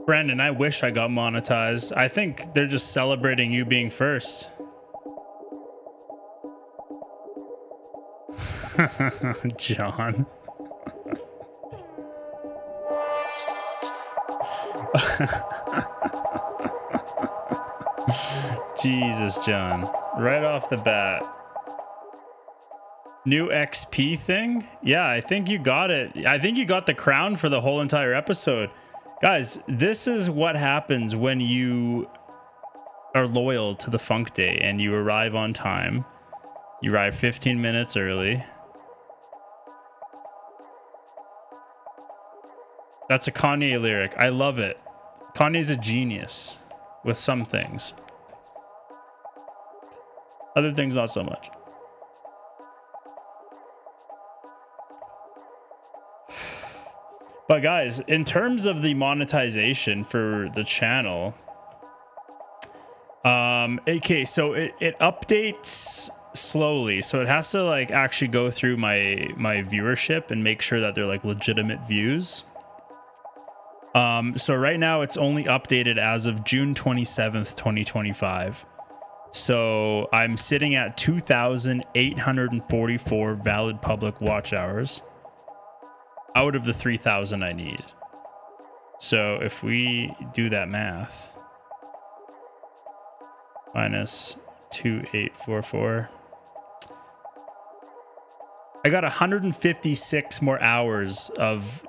Brandon, I wish I got monetized. I think they're just celebrating you being first. John. Jesus, John. Right off the bat. New XP thing? Yeah, I think you got it. I think you got the crown for the whole entire episode. Guys, this is what happens when you are loyal to the Funk Day and you arrive on time. You arrive 15 minutes early. That's a Kanye lyric. I love it. Kanye's a genius with some things. Other things, not so much. But guys, in terms of the monetization for the channel, okay, so it updates slowly, so it has to like actually go through my viewership and make sure that they're like legitimate views. So right now it's only updated as of June 27th, 2025. So I'm sitting at 2,844 valid public watch hours out of the 3,000 I need. So if we do that math, minus 2,844, I got 156 more hours of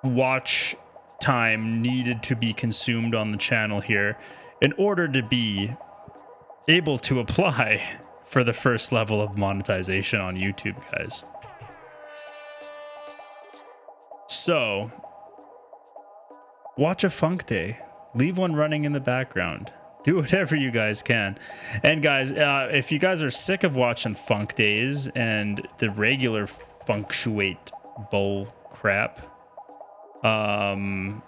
watch time needed to be consumed on the channel here in order to be able to apply for the first level of monetization on YouTube, guys. So, watch a Funk Day. Leave one running in the background. Do whatever you guys can. And guys, if you guys are sick of watching Funk Days and the regular Funktuate bull crap, I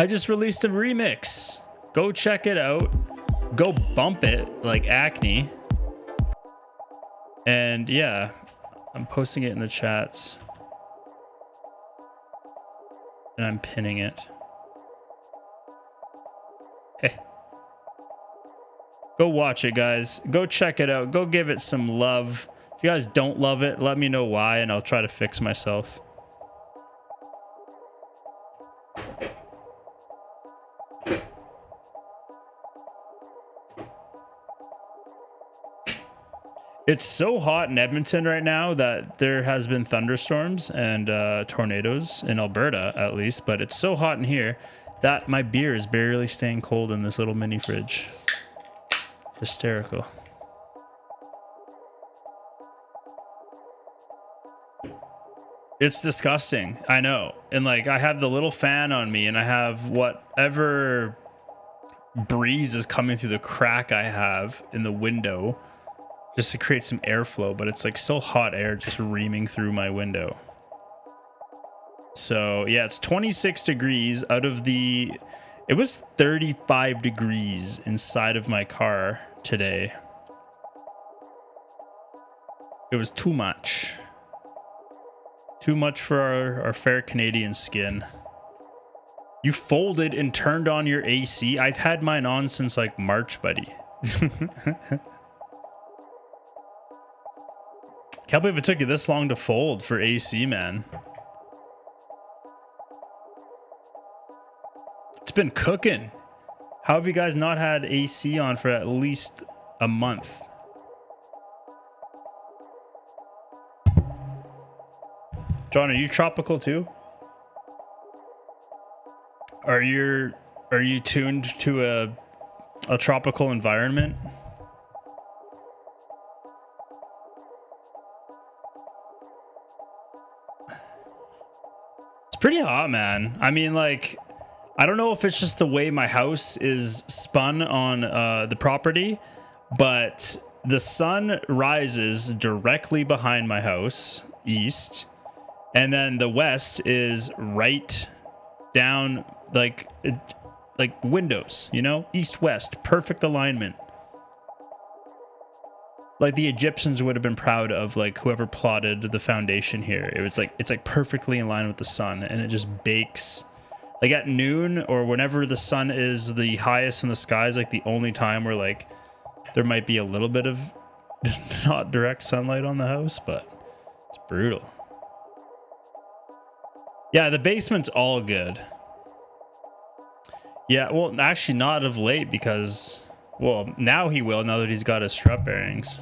just released a remix. Go check it out. Go bump it like Acne. And yeah, I'm posting it in the chats. And I'm pinning it. Hey. Go watch it, guys. Go check it out. Go give it some love. If you guys don't love it, let me know why, and I'll try to fix myself. It's so hot in Edmonton right now that there has been thunderstorms and tornadoes in Alberta, at least. But it's so hot in here that my beer is barely staying cold in this little mini fridge. Hysterical. It's disgusting. I know. And like, I have the little fan on me and I have whatever breeze is coming through the crack I have in the window just to create some airflow, but it's like still hot air just reaming through my window. So yeah, it's 26 degrees out of the, it was 35 degrees inside of my car today. It was too much. Too much for our fair Canadian skin. You folded and turned on your AC? I've had mine on since like March, buddy. Can't believe it took you this long to fold for AC, man. It's been cooking. How have you guys not had AC on for at least a month? John, are you tropical too? Are you tuned to a tropical environment. It's pretty hot, man. I mean, like, I don't know if it's just the way my house is spun on the property, but the sun rises directly behind my house, east, and then the west is right down, like windows, you know, east west, perfect alignment. Like the Egyptians would have been proud of, like, whoever plotted the foundation here. It was like, it's like perfectly in line with the sun, and it just bakes. Like at noon or whenever the sun is the highest in the sky is like the only time where like there might be a little bit of not direct sunlight on the house, but it's brutal. Yeah, the basement's all good. Yeah, well, actually not of late because, well, now he will, now that he's got his strut bearings.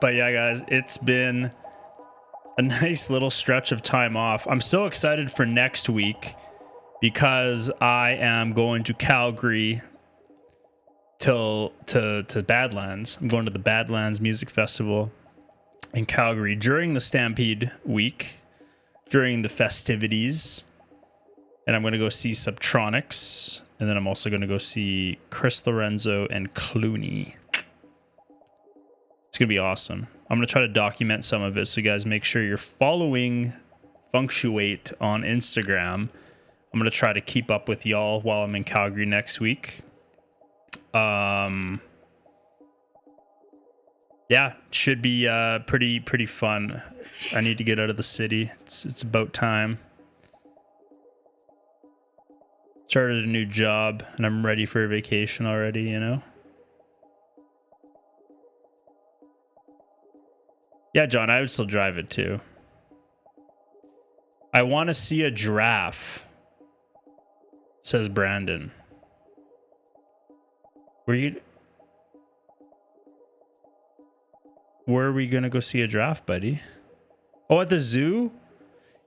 But yeah, guys, it's been a nice little stretch of time off. I'm so excited for next week because I am going to Calgary to Badlands. I'm going to the Badlands Music Festival in Calgary during the Stampede week, during the festivities. And I'm going to go see Subtronics. And then I'm also going to go see Chris Lorenzo and Clooney. It's going to be awesome. I'm going to try to document some of it, so you guys make sure you're following Funktuate on Instagram. I'm going to try to keep up with y'all while I'm in Calgary next week. Yeah, should be pretty fun. I need to get out of the city. It's about time. Started a new job, and I'm ready for a vacation already, you know? Yeah, John, I would still drive it too. I want to see a giraffe, says Brandon. Where are we going to go see a giraffe, buddy? Oh, at the zoo?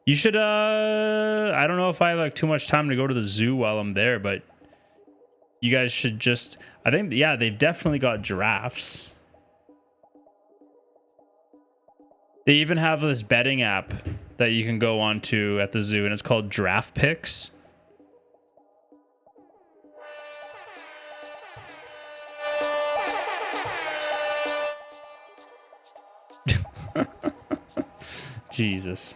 You should, I don't know if I have like too much time to go to the zoo while I'm there, but you guys should just, I think, yeah, they've definitely got giraffes. They even have this betting app that you can go on to at the zoo, and it's called Giraffe Picks. Jesus.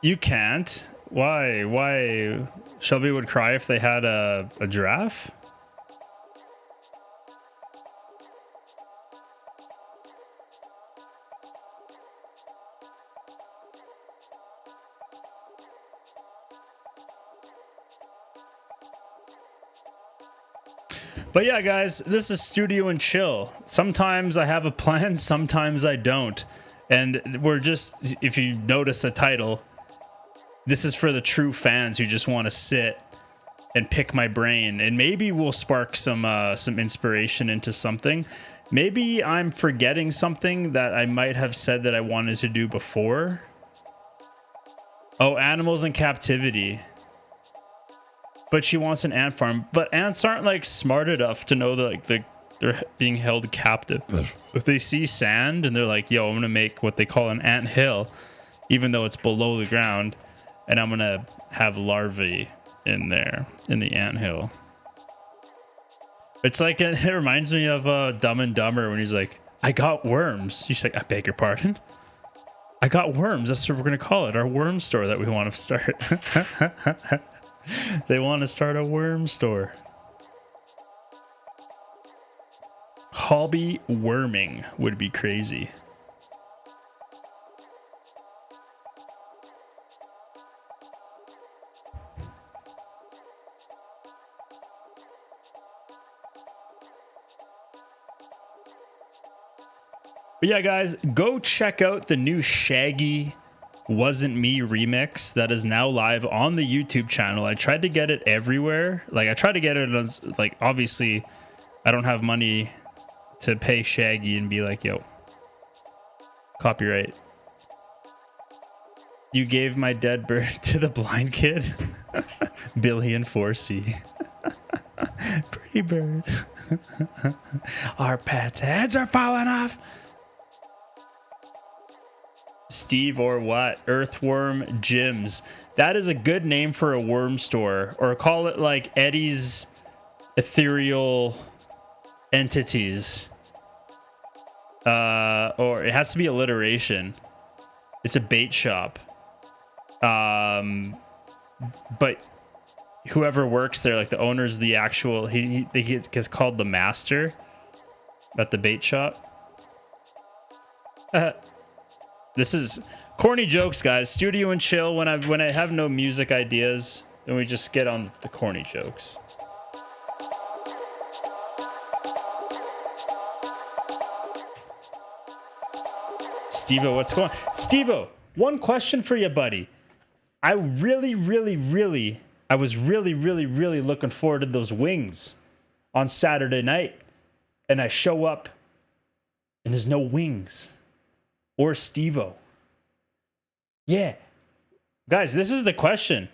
You can't. Why? Shelby would cry if they had a giraffe? But yeah, guys, this is Studio and Chill. Sometimes I have a plan, sometimes I don't. And we're just, if you notice the title, this is for the true fans who just want to sit and pick my brain. And maybe we'll spark some inspiration into something. Maybe I'm forgetting something that I might have said that I wanted to do before. Oh, animals in captivity. But she wants an ant farm. But ants aren't like smart enough to know that like they're being held captive. If they see sand and they're like, yo, I'm going to make what they call an ant hill, even though it's below the ground. And I'm going to have larvae in there, in the ant hill. It's like, it reminds me of Dumb and Dumber when he's like, I got worms. She's like, I beg your pardon? I got worms. That's what we're going to call it. Our worm store that we want to start. They want to start a worm store. Hobby worming would be crazy. But yeah, guys, go check out the new Shaggy Wasn't Me remix that is now live on the YouTube channel. I tried to get it everywhere. Like, I tried to get it on, like, obviously I don't have money to pay Shaggy and be like, yo, copyright. You gave my dead bird to the blind kid. Billy and 4C. Pretty bird. Our pets' heads are falling off. Steve or what? Earthworm Gyms. That is a good name for a worm store. Or call it like Eddie's Ethereal Entities. Or it has to be alliteration. It's a bait shop. But whoever works there, like the owner's the actual, he gets called the master at the bait shop. This is corny jokes, guys. Studio and chill. When I have no music ideas, then we just get on the corny jokes. Steve-O, what's going on? Steve-O, one question for you, buddy. I was really looking forward to those wings on Saturday night. And I show up and there's no wings or Steve-O. Yeah. Guys, this is the question.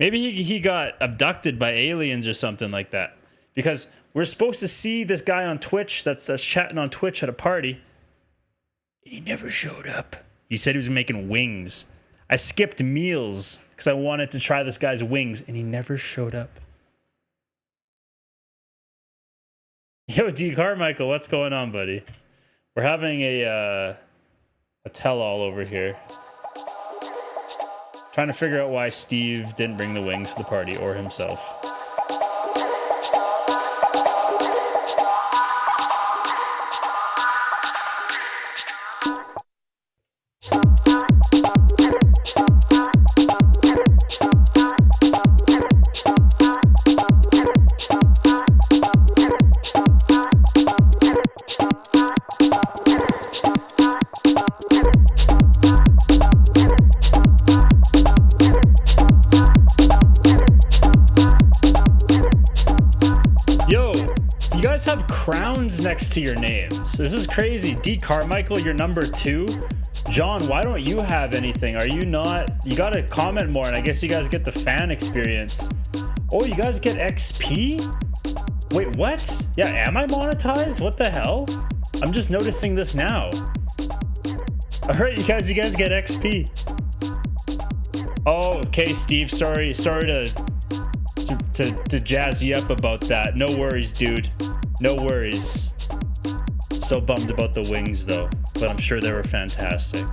Maybe he got abducted by aliens or something like that. Because we're supposed to see this guy on Twitch that's chatting on Twitch at a party. He never showed up. He said he was making wings. I skipped meals because I wanted to try this guy's wings, and he never showed up. Yo, D. Carmichael, what's going on, buddy? We're having a tell-all over here. Trying to figure out why Steve didn't bring the wings to the party, or himself. Next to your names. This is crazy. D. Carmichael, you're number 2. John, why don't you have anything? Are you not? You gotta comment more, and I guess you guys get the fan experience. Oh, you guys get XP? Wait, what? Yeah, am I monetized? What the hell? I'm just noticing this now. All right, you guys get XP. Oh, okay, Steve. Sorry to jazz you up about that. No worries, dude. No worries. So bummed about the wings though, but I'm sure they were fantastic.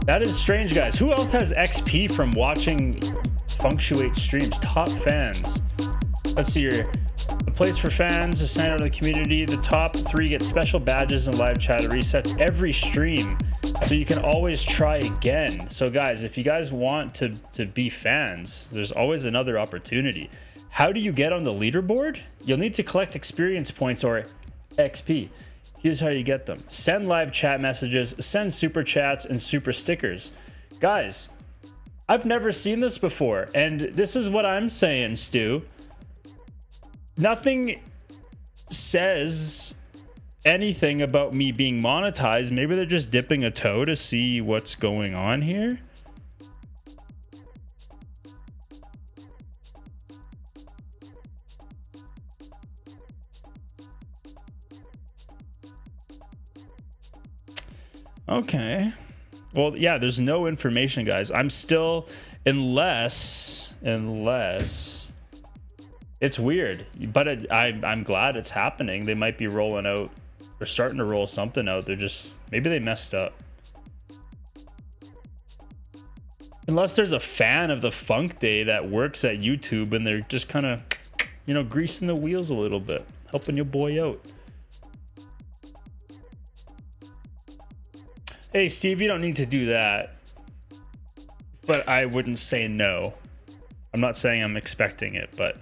That is strange, guys. Who else has XP from watching Funktuate streams? Top fans. Let's see here. A place for fans, a sign out of the community. The top 3 get special badges and live chat. It resets every stream, so you can always try again. So guys, if you guys want to be fans, there's always another opportunity. How do you get on the leaderboard? You'll need to collect experience points or XP. Here's how you get them. Send live chat messages, send super chats, and super stickers. Guys, I've never seen this before, and this is what I'm saying, Stu. Nothing says anything about me being monetized. Maybe they're just dipping a toe to see what's going on here. Okay. Well, yeah, there's no information, guys. I'm still, unless it's weird, but I'm glad it's happening. They might be rolling out, they're starting to roll something out. They're just, maybe they messed up. Unless there's a fan of the Funk Day that works at YouTube and they're just kind of, you know, greasing the wheels a little bit, helping your boy out. Hey, Steve, you don't need to do that. But I wouldn't say no. I'm not saying I'm expecting it, but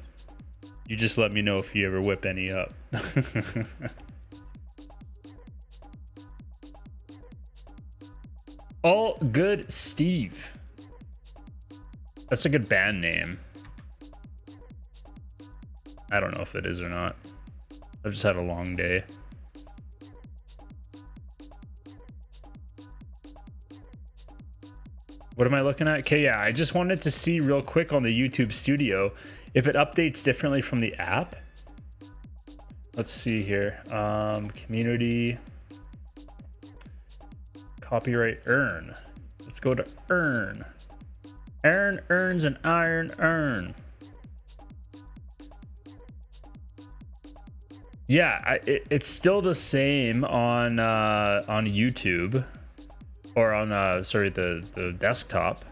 You just let me know if you ever whip any up. All Good Steve. That's a good band name. I don't know if it is or not. I've just had a long day. What am I looking at? Okay, yeah, I just wanted to see real quick on the YouTube Studio if it updates differently from the app. Let's see here. Community. Copyright earn. Let's go to earn. Aaron earns an iron earn. Yeah, it's still the same on YouTube, or on sorry, the desktop.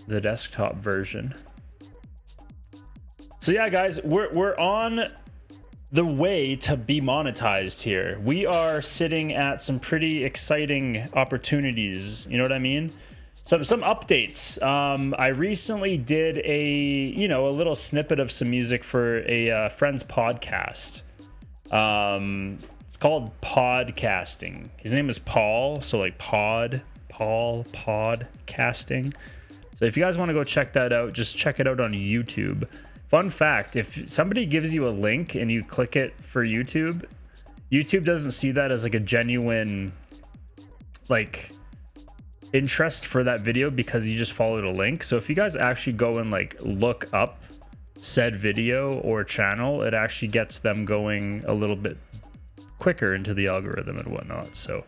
The desktop version. So yeah, guys, we're on the way to be monetized here. We are sitting at some pretty exciting opportunities. You know what I mean? Some updates. I recently did a little snippet of some music for a friend's podcast. It's called Podcasting. His name is Paul, so like Podcasting. So if you guys want to go check that out, just check it out on YouTube. Fun fact, if somebody gives you a link and you click it for YouTube, YouTube doesn't see that as like a genuine like interest for that video because you just followed a link. So if you guys actually go and like look up said video or channel, it actually gets them going a little bit quicker into the algorithm and whatnot. So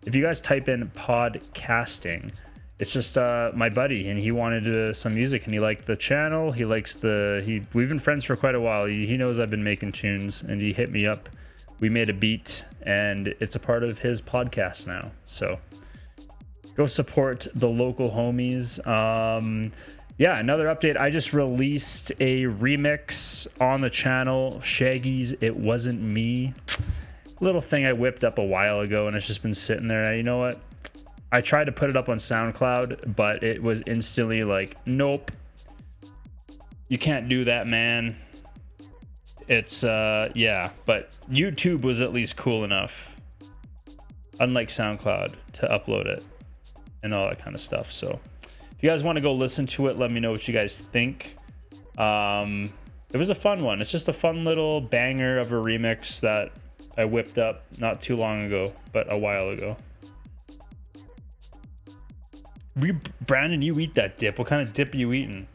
if you guys type in podcasting, it's just my buddy, and he wanted some music, and he liked the channel. He likes we've been friends for quite a while. He knows I've been making tunes, and he hit me up. We made a beat, and it's a part of his podcast now. So go support the local homies. Yeah, another update. I just released a remix on the channel, Shaggy's It Wasn't Me. Little thing I whipped up a while ago, and it's just been sitting there. You know what? I tried to put it up on SoundCloud, but it was instantly like, nope, you can't do that, man. It's yeah, but YouTube was at least cool enough, unlike SoundCloud, to upload it and all that kind of stuff. So if you guys want to go listen to it, let me know what you guys think. It was a fun one. It's just a fun little banger of a remix that I whipped up not too long ago, but a while ago. Brandon, you eat that dip. What kind of dip are you eating?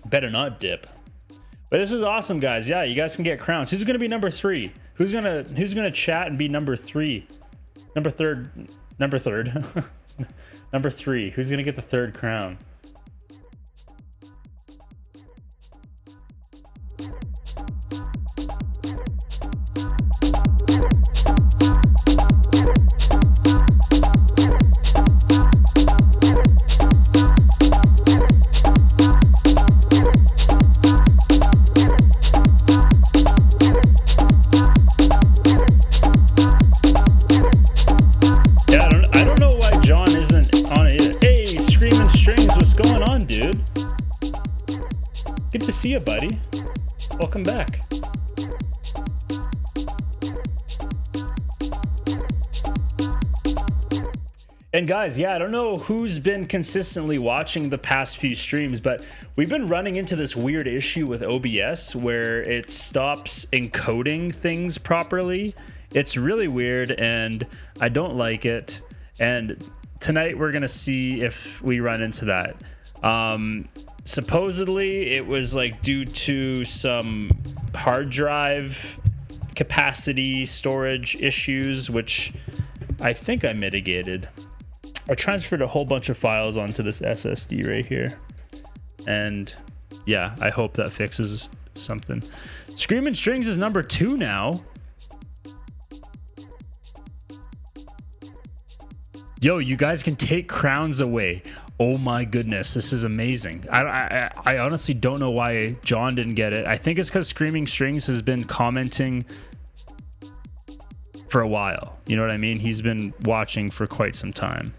Better not dip. But this is awesome, guys. Yeah, you guys can get crowns. Who's gonna be number 3? Who's gonna chat and be number 3? Number third. Number 3. Who's gonna get the 3rd crown? See you, buddy. Welcome back. And guys, yeah, I don't know who's been consistently watching the past few streams, but we've been running into this weird issue with OBS where it stops encoding things properly. It's really weird, and I don't like it. And tonight we're gonna see if we run into that. Supposedly it was like due to some hard drive capacity storage issues, which I think I mitigated. I transferred a whole bunch of files onto this SSD right here, and yeah, I hope that fixes something. Screaming Strings is number 2 now. Yo, you guys can take crowns away. Oh my goodness, this is amazing. I honestly don't know why John didn't get it. I think it's because Screaming Strings has been commenting for a while. You know what I mean? He's been watching for quite some time.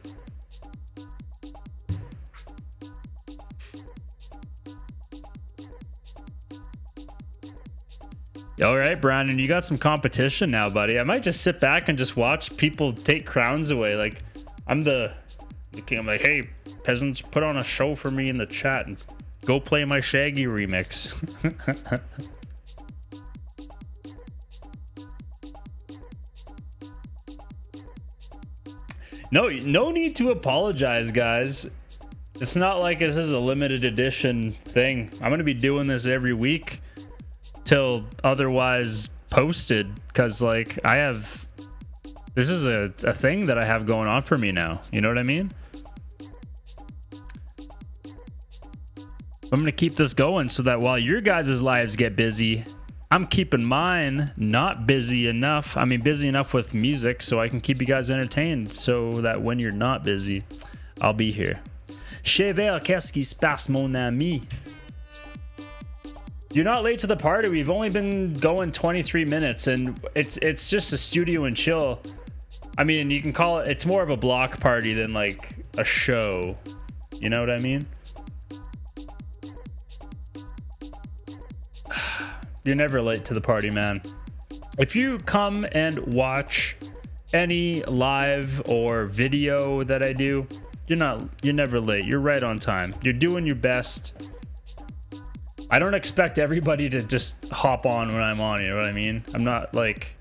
All right, Brandon, you got some competition now, buddy. I might just sit back and just watch people take crowns away. Like, I'm the king. I'm like, hey, peasants, put on a show for me in the chat and go play my Shaggy remix. No need to apologize, guys. It's not like this is a limited edition thing. I'm going to be doing this every week till otherwise posted, because like this is a thing that I have going on for me now. You know what I mean? I'm going to keep this going so that while your guys' lives get busy, I'm keeping mine not busy enough. I mean, busy enough with music so I can keep you guys entertained, so that when you're not busy, I'll be here. Cheval, qu'est-ce qui se passe, mon ami? You're not late to the party. We've only been going 23 minutes, and it's just a studio and chill. I mean, you can call it's more of a block party than like a show. You know what I mean? You're never late to the party, man. If you come and watch any live or video that I do, you're never late. You're right on time. You're doing your best. I don't expect everybody to just hop on when I'm on, you know what I mean? I'm not like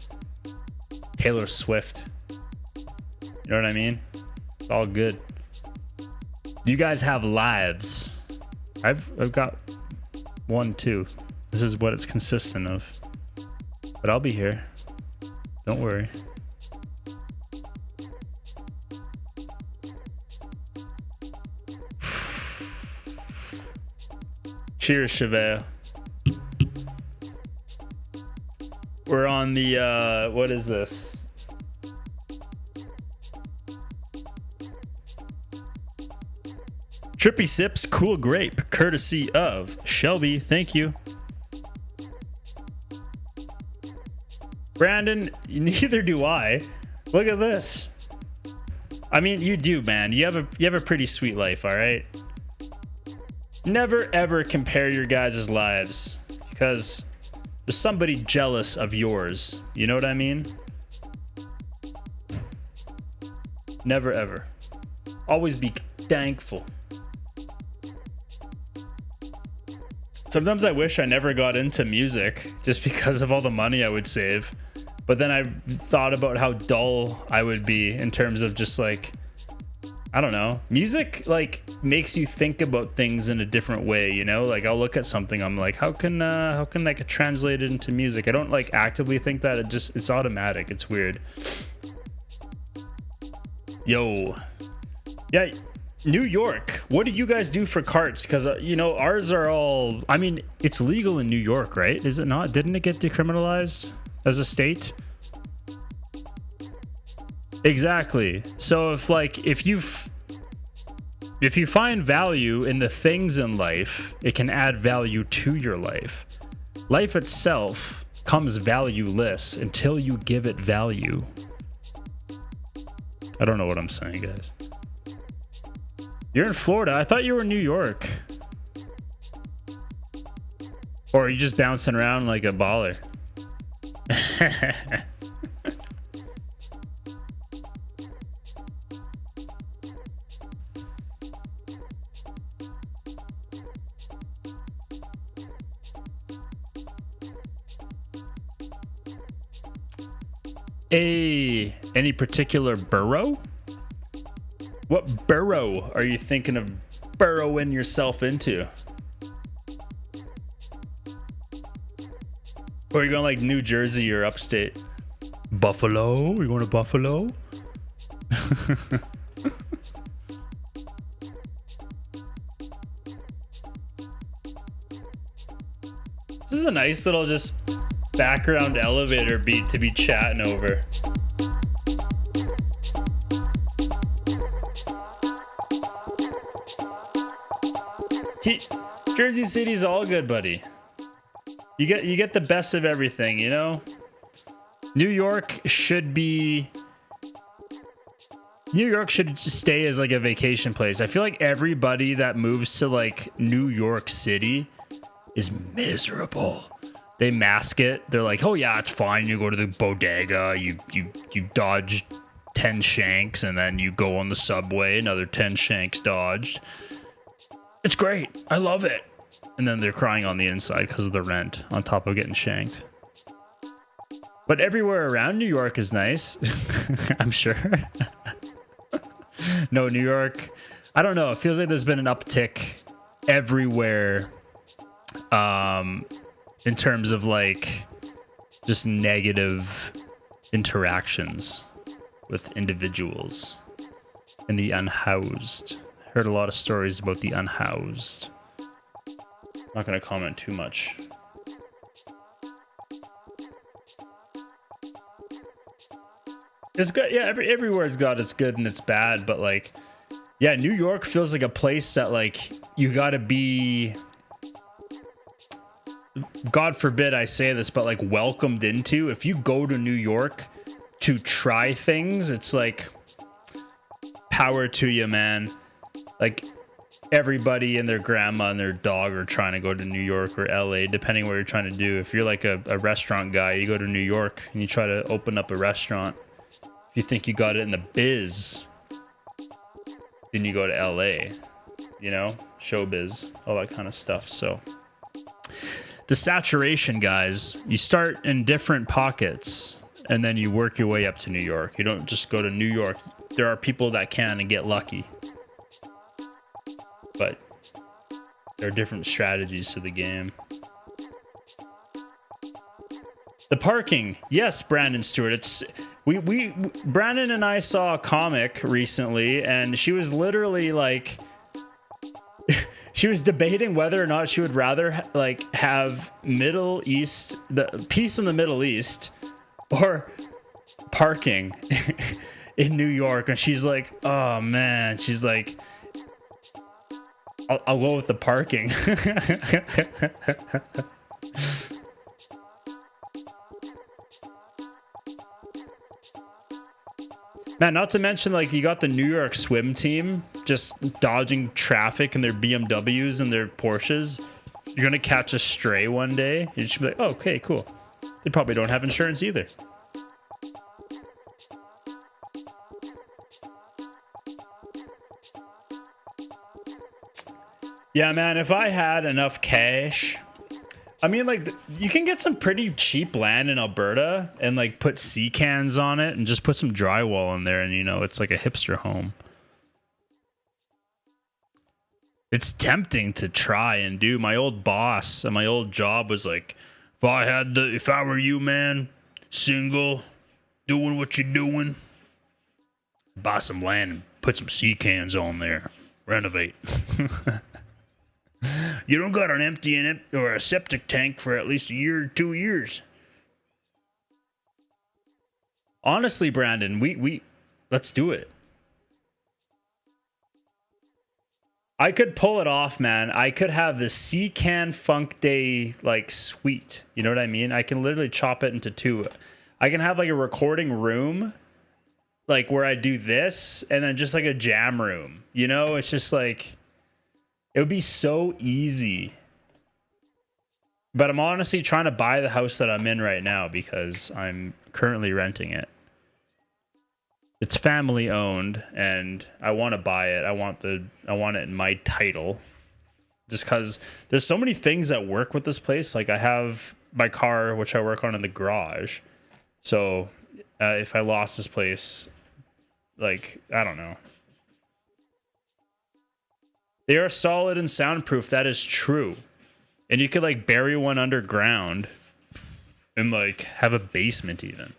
Taylor Swift. You know what I mean? It's all good. You guys have lives. I've got one too. This is what it's consistent of. But I'll be here. Don't worry. Cheers, Cheval. We're on the, what is this? Trippy Sips Cool Grape, courtesy of Shelby. Thank you. Brandon, neither do I. Look at this. I mean, you do, man. You have a pretty sweet life, all right? Never ever compare your guys' lives, because there's somebody jealous of yours. You know what I mean? Never ever. Always be thankful. Sometimes I wish I never got into music just because of all the money I would save. But then I thought about how dull I would be in terms of just like, I don't know. Music like makes you think about things in a different way, you know? Like I'll look at something, I'm like, how can I get translated into music? I don't like actively think that. It's automatic. It's weird. Yo. Yeah. New York, what do you guys do for carts? Because you know, ours are all, I mean, it's legal in New York, right? Is it not? Didn't it get decriminalized as a state? Exactly. So if you find value in the things in life, it can add value to your life. Life itself comes valueless until you give it value. I don't know what I'm saying, guys. You're in Florida. I thought you were in New York. Or are you just bouncing around like a baller? Any particular borough? What borough are you thinking of burrowing yourself into? Or are you going like New Jersey or upstate? Buffalo? You going to Buffalo? This is a nice little just background elevator beat to be chatting over. Jersey City's all good, buddy. You get the best of everything, you know? New York should just stay as like a vacation place. I feel like everybody that moves to like New York City is miserable. They mask it. They're like, oh yeah, it's fine. You go to the bodega, you dodge 10 shanks, and then you go on the subway, another 10 shanks dodged. It's great. I love it. And then they're crying on the inside because of the rent on top of getting shanked. But everywhere around New York is nice. I'm sure. No, New York, I don't know. It feels like there's been an uptick everywhere in terms of like just negative interactions with individuals and the unhoused. Heard a lot of stories about the unhoused. Not going to comment too much. It's good. Yeah, everywhere's got its good and its bad, but like, yeah, New York feels like a place that like you gotta be, God forbid I say this, but like welcomed into. If you go to New York to try things, it's like power to you, man. Like everybody and their grandma and their dog are trying to go to New York or LA, depending what you're trying to do. If you're like a restaurant guy, you go to New York and you try to open up a restaurant. If you think you got it in the biz, then you go to LA, you know, showbiz, all that kind of stuff. So the saturation, guys, you start in different pockets and then you work your way up to New York. You don't just go to New York. There are people that can and get lucky, but there are different strategies to the game. The parking, yes, Brandon Stewart. It's Brandon and I saw a comic recently, and she was literally like, she was debating whether or not she would rather like have the peace in the Middle East or parking in New York, and she's like, oh man, she's like, I'll go with the parking. Man, not to mention, like, you got the New York swim team just dodging traffic in their BMWs and their Porsches. You're gonna catch a stray one day. You should be like, oh, okay, cool. They probably don't have insurance either. Yeah, man, if I had enough cash, I mean, like, you can get some pretty cheap land in Alberta and, like, put sea cans on it and just put some drywall in there and, you know, it's like a hipster home. It's tempting to try and do. My old boss at my old job was like, if I were you, man, single, doing what you're doing, buy some land and put some sea cans on there, renovate. You don't got an empty in it or a septic tank for at least a year or 2 years. Honestly, Brandon, we let's do it. I could pull it off, man. I could have the Sea Can Funk Day like suite. You know what I mean? I can literally chop it into two. I can have like a recording room, like where I do this, and then just like a jam room. You know, it's just like, it would be so easy. But I'm honestly trying to buy the house that I'm in right now because I'm currently renting it. It's family owned and I want to buy it. I want it in my title. Just because there's so many things that work with this place. Like, I have my car, which I work on in the garage. So if I lost this place, like, I don't know. They are solid and soundproof. That is true. And you could like bury one underground and like have a basement even.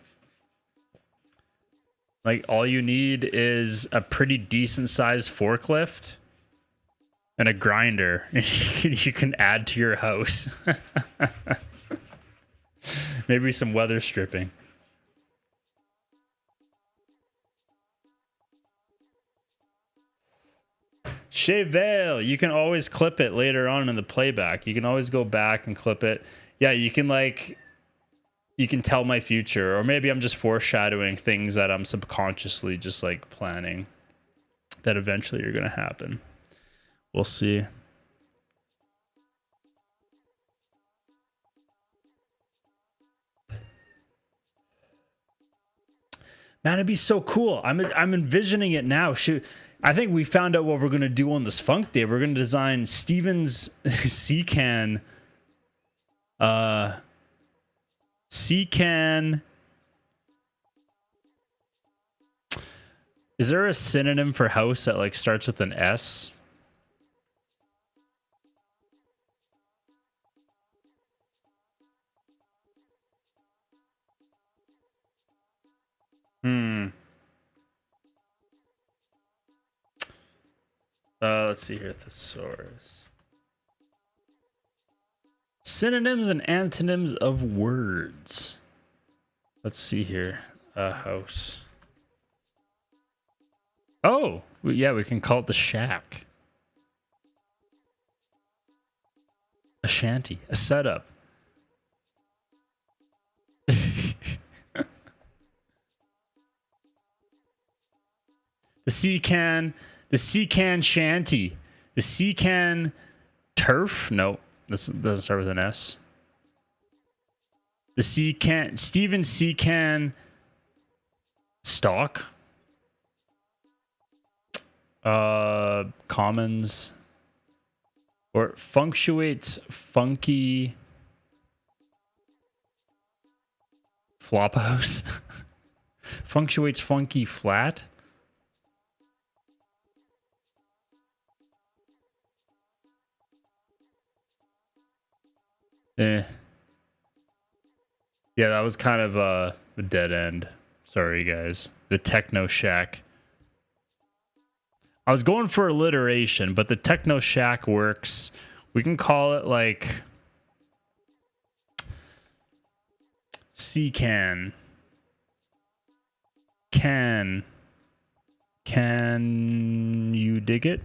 Like, all you need is a pretty decent sized forklift and a grinder. And you can add to your house. Maybe some weather stripping. Chevelle, you can always clip it later on in the playback. You can always go back and clip it. Yeah, you can tell my future, or maybe I'm just foreshadowing things that I'm subconsciously just like planning that eventually are going to happen. We'll see. Man, it'd be so cool. I'm envisioning it now. Shoot, I think we found out what we're gonna do on this Funk Day. We're gonna design Steven's C-Can. C-Can. Is there a synonym for house that like starts with an S? Let's see here, thesaurus. Synonyms and antonyms of words. Let's see here. House. Oh, yeah, we can call it the shack. A shanty. A setup. The C-Can shanty. The C-Can turf? No, this doesn't start with an S. The Steven C-Can stock. Commons. Or Funktuate's funky flophouse. Funktuate's funky flat. Yeah, that was kind of a dead end. Sorry, guys. The Techno Shack. I was going for alliteration, but the Techno Shack works. We can call it like C-Can. Can you dig it?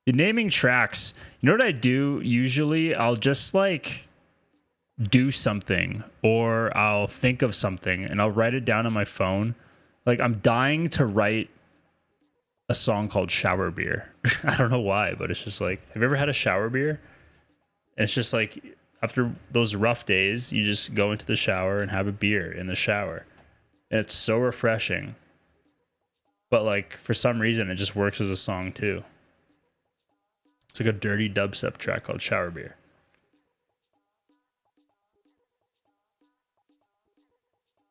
In naming tracks, you know what I do usually? I'll just like do something, or I'll think of something and I'll write it down on my phone. Like I'm dying to write a song called Shower Beer. I don't know why, but it's just like, have you ever had a shower beer? And it's just like after those rough days, you just go into the shower and have a beer in the shower. And it's so refreshing. But like for some reason it just works as a song too. It's like a dirty dubstep track called Shower Beer.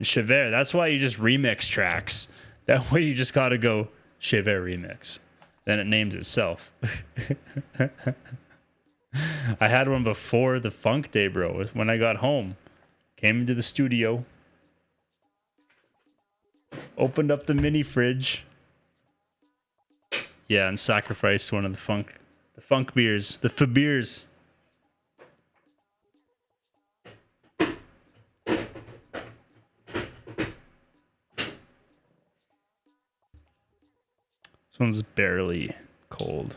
Chever, that's why you just remix tracks. That way you just gotta go Chever remix. Then it names itself. I had one before the Funk Day, bro. When I got home, came into the studio, opened up the mini fridge. Yeah, and sacrificed one of the funk beers, the beers. This one's barely cold.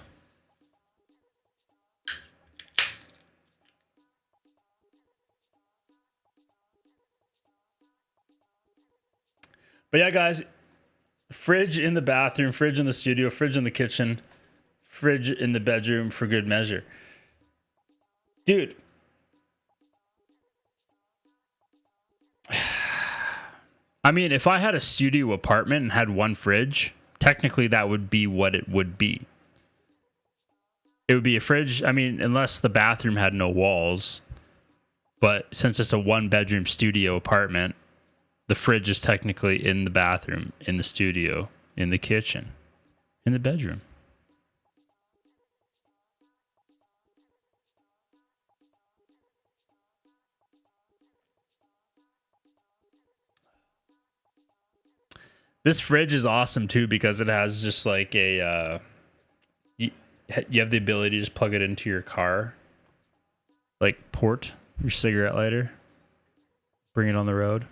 But yeah, guys, fridge in the bathroom, fridge in the studio, fridge in the kitchen, fridge in the bedroom for good measure. Dude. I mean, if I had a studio apartment and had one fridge, technically that would be what it would be. It would be a fridge, I mean, unless the bathroom had no walls. But since it's a one-bedroom studio apartment, the fridge is technically in the bathroom, in the studio, in the kitchen, in the bedroom. This fridge is awesome too because it has just like a you have the ability to just plug it into your car, like port your cigarette lighter, bring it on the road.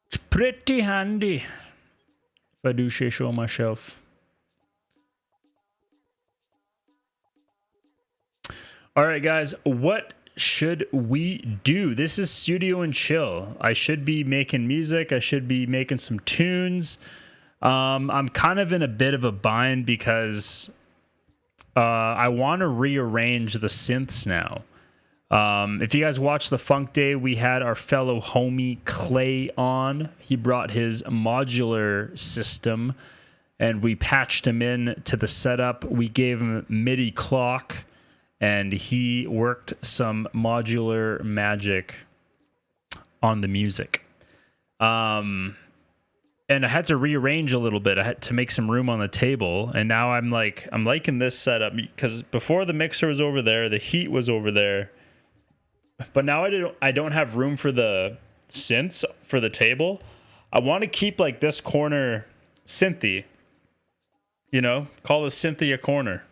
It's pretty handy, if I do say so myself. All right, guys, what should we do? This is Studio and Chill. I should be making music. I should be making some tunes. I'm kind of in a bit of a bind because I want to rearrange the synths now. If you guys watched the Funk Day, we had our fellow homie Clay on. He brought his modular system, and we patched him in to the setup. We gave him MIDI clock, and he worked some modular magic on the music. And I had to rearrange a little bit. I had to make some room on the table. And now I'm liking this setup, because before the mixer was over there, the heat was over there. But now I don't have room for the synths for the table. I want to keep like this corner synthy. You know, call this Cynthia corner.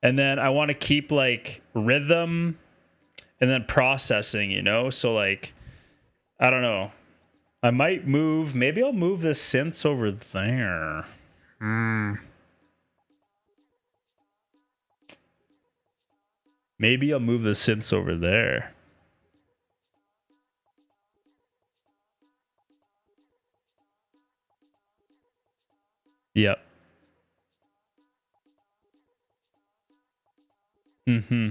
And then I want to keep like rhythm and then processing, you know? So like, I don't know. I might move, maybe I'll move the synths over there. Maybe I'll move the synths over there. Yep. Mm-hmm.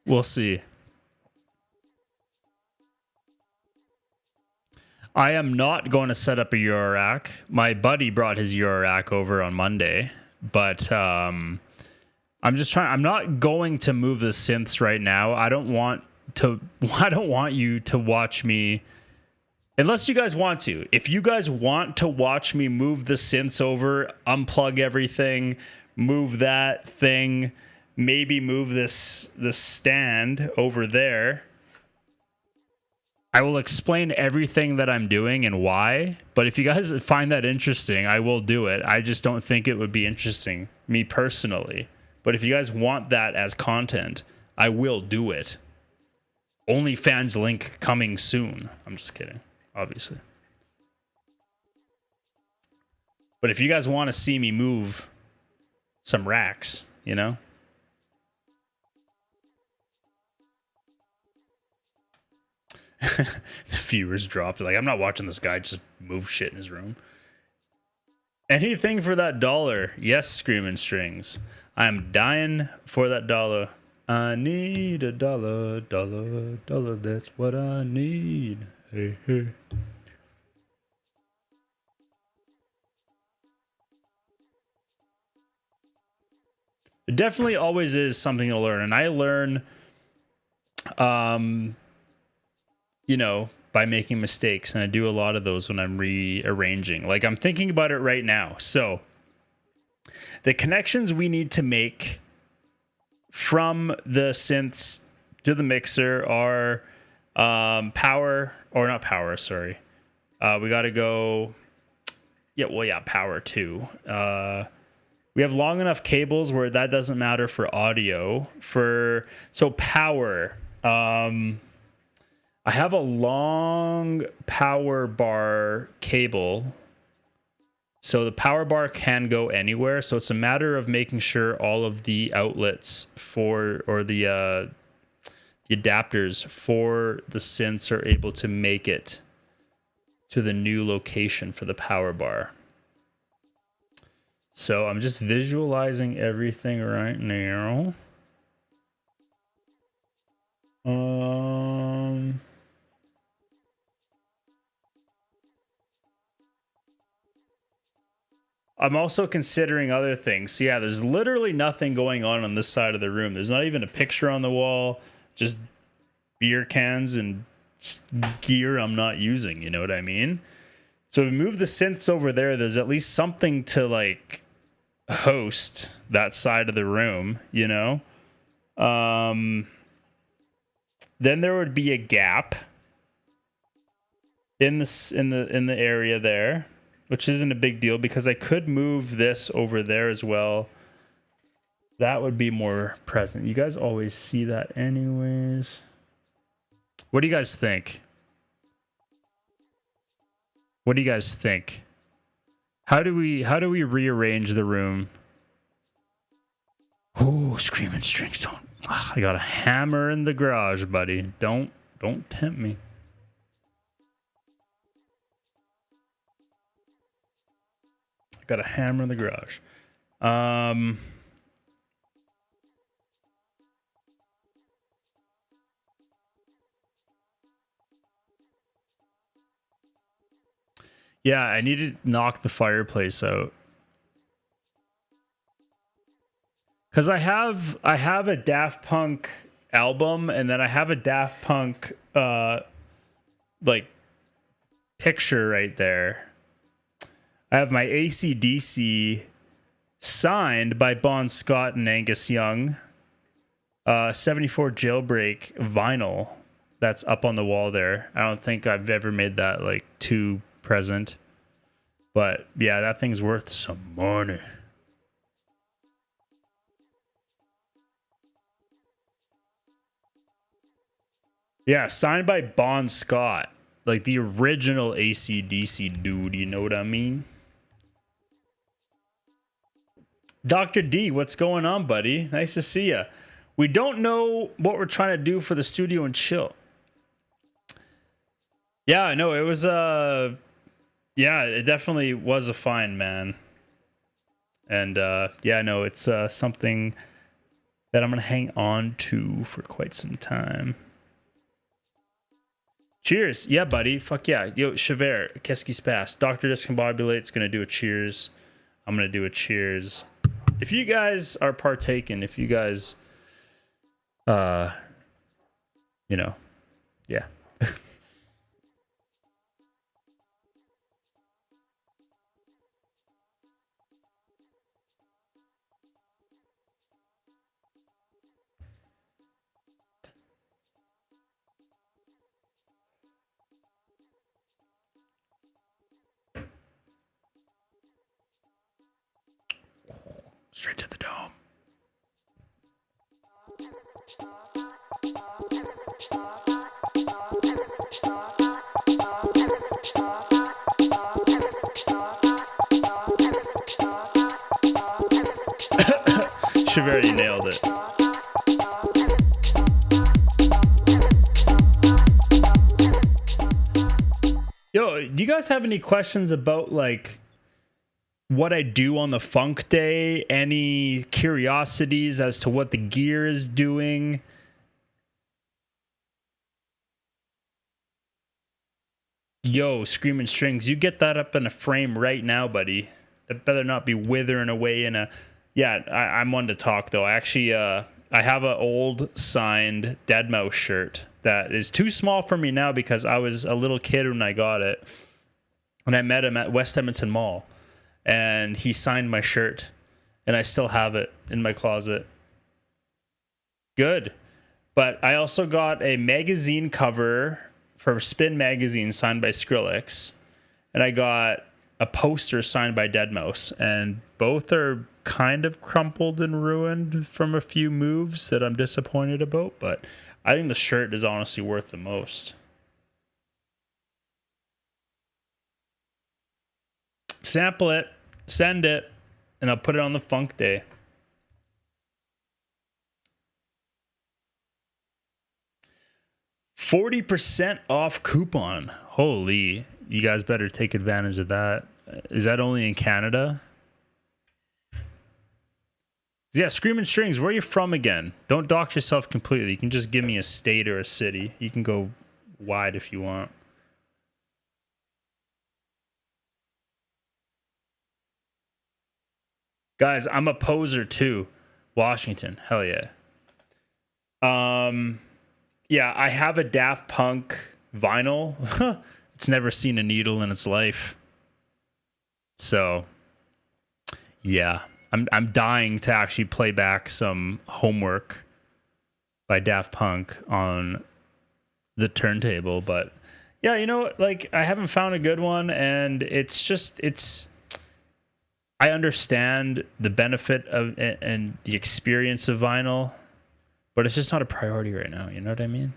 We'll see. I am not going to set up a Euro rack. My buddy brought his Euro rack over on Monday, but I'm not going to move the synths right now. I don't want you to watch me unless you guys want to. If you guys want to watch me move the synths over, unplug everything, move that thing, maybe move this stand over there, I will explain everything that I'm doing and why. But if you guys find that interesting, I will do it. I just don't think it would be interesting, me personally. But if you guys want that as content, I will do it. OnlyFans link coming soon. I'm just kidding, obviously. But if you guys want to see me move some racks, you know? The viewers dropped. Like, I'm not watching this guy just move shit in his room. Anything for that $1. Yes, Screaming Strings. I'm dying for that $1. I need $1, $1. That's what I need. Hey, hey. It definitely always is something to learn. And I learn, you know, by making mistakes. And I do a lot of those when I'm rearranging. Like, I'm thinking about it right now. So the connections we need to make from the synths to the mixer are power, or not power, sorry. We got to go, power too. We have long enough cables where that doesn't matter for audio. So power, I have a long power bar cable. So the power bar can go anywhere. So it's a matter of making sure all of the outlets the adapters for the synths are able to make it to the new location for the power bar. So I'm just visualizing everything right now. I'm also considering other things. So yeah, there's literally nothing going on this side of the room. There's not even a picture on the wall, just beer cans and gear I'm not using, you know what I mean? So we move the synths over there, there's at least something to like host that side of the room, you know? Then there would be a gap in the area there, which isn't a big deal because I could move this over there as well. That would be more present. You guys always see that anyways. What do you guys think? What do you guys think? How do we rearrange the room? Oh, Screaming Strings, don't. I got a hammer in the garage, buddy. Don't tempt me. got a hammer in the garage. Yeah, I need to knock the fireplace out. Cause I have a Daft Punk album, and then I have a Daft Punk like picture right there. I have my AC/DC signed by Bon Scott and Angus Young. 74 Jailbreak vinyl that's up on the wall there. I don't think I've ever made that like too present. But yeah, that thing's worth some money. Yeah, signed by Bon Scott. Like the original AC/DC dude, you know what I mean? Dr. D, what's going on, buddy? Nice to see you. We don't know what we're trying to do for the studio and chill. Yeah, I know. It was yeah, it definitely was a find, man. And yeah, no, it's something that I'm gonna hang on to for quite some time. Cheers. Yeah, buddy. Fuck yeah. Yo, Chever, qu'est-ce qui se passe? Dr. Discombobulate's gonna do a cheers. I'm gonna do a cheers. If you guys are partaking, if you guys you know, yeah. Straight to the dome. Chever, you nailed it. Yo, do you guys have any questions about like what I do on the Funk Day? Any curiosities as to what the gear is doing? Yo, Screaming Strings, you get that up in a frame right now, buddy. That better not be withering away in a... Yeah, I'm one to talk, though. I actually, I have an old signed Deadmau5 shirt that is too small for me now because I was a little kid when I got it. And I met him at West Edmonton Mall. And he signed my shirt. And I still have it in my closet. Good. But I also got a magazine cover for Spin Magazine signed by Skrillex. And I got a poster signed by Deadmau5. And both are kind of crumpled and ruined from a few moves that I'm disappointed about. But I think the shirt is honestly worth the most. Sample it, send it, and I'll put it on the Funk Day. $40% off coupon. Holy, you guys better take advantage of that. Is that only in Canada? Yeah, Screaming Strings, where are you from again? Don't dox yourself completely. You can just give me a state or a city. You can go wide if you want. Guys, I'm a poser too. Washington, hell yeah. Yeah, I have a Daft Punk vinyl. It's never seen a needle in its life. So, yeah, I'm dying to actually play back some Homework by Daft Punk on the turntable, but yeah, you know, like I haven't found a good one, and it's I understand the benefit of and the experience of vinyl, but it's just not a priority right now. You know what I mean?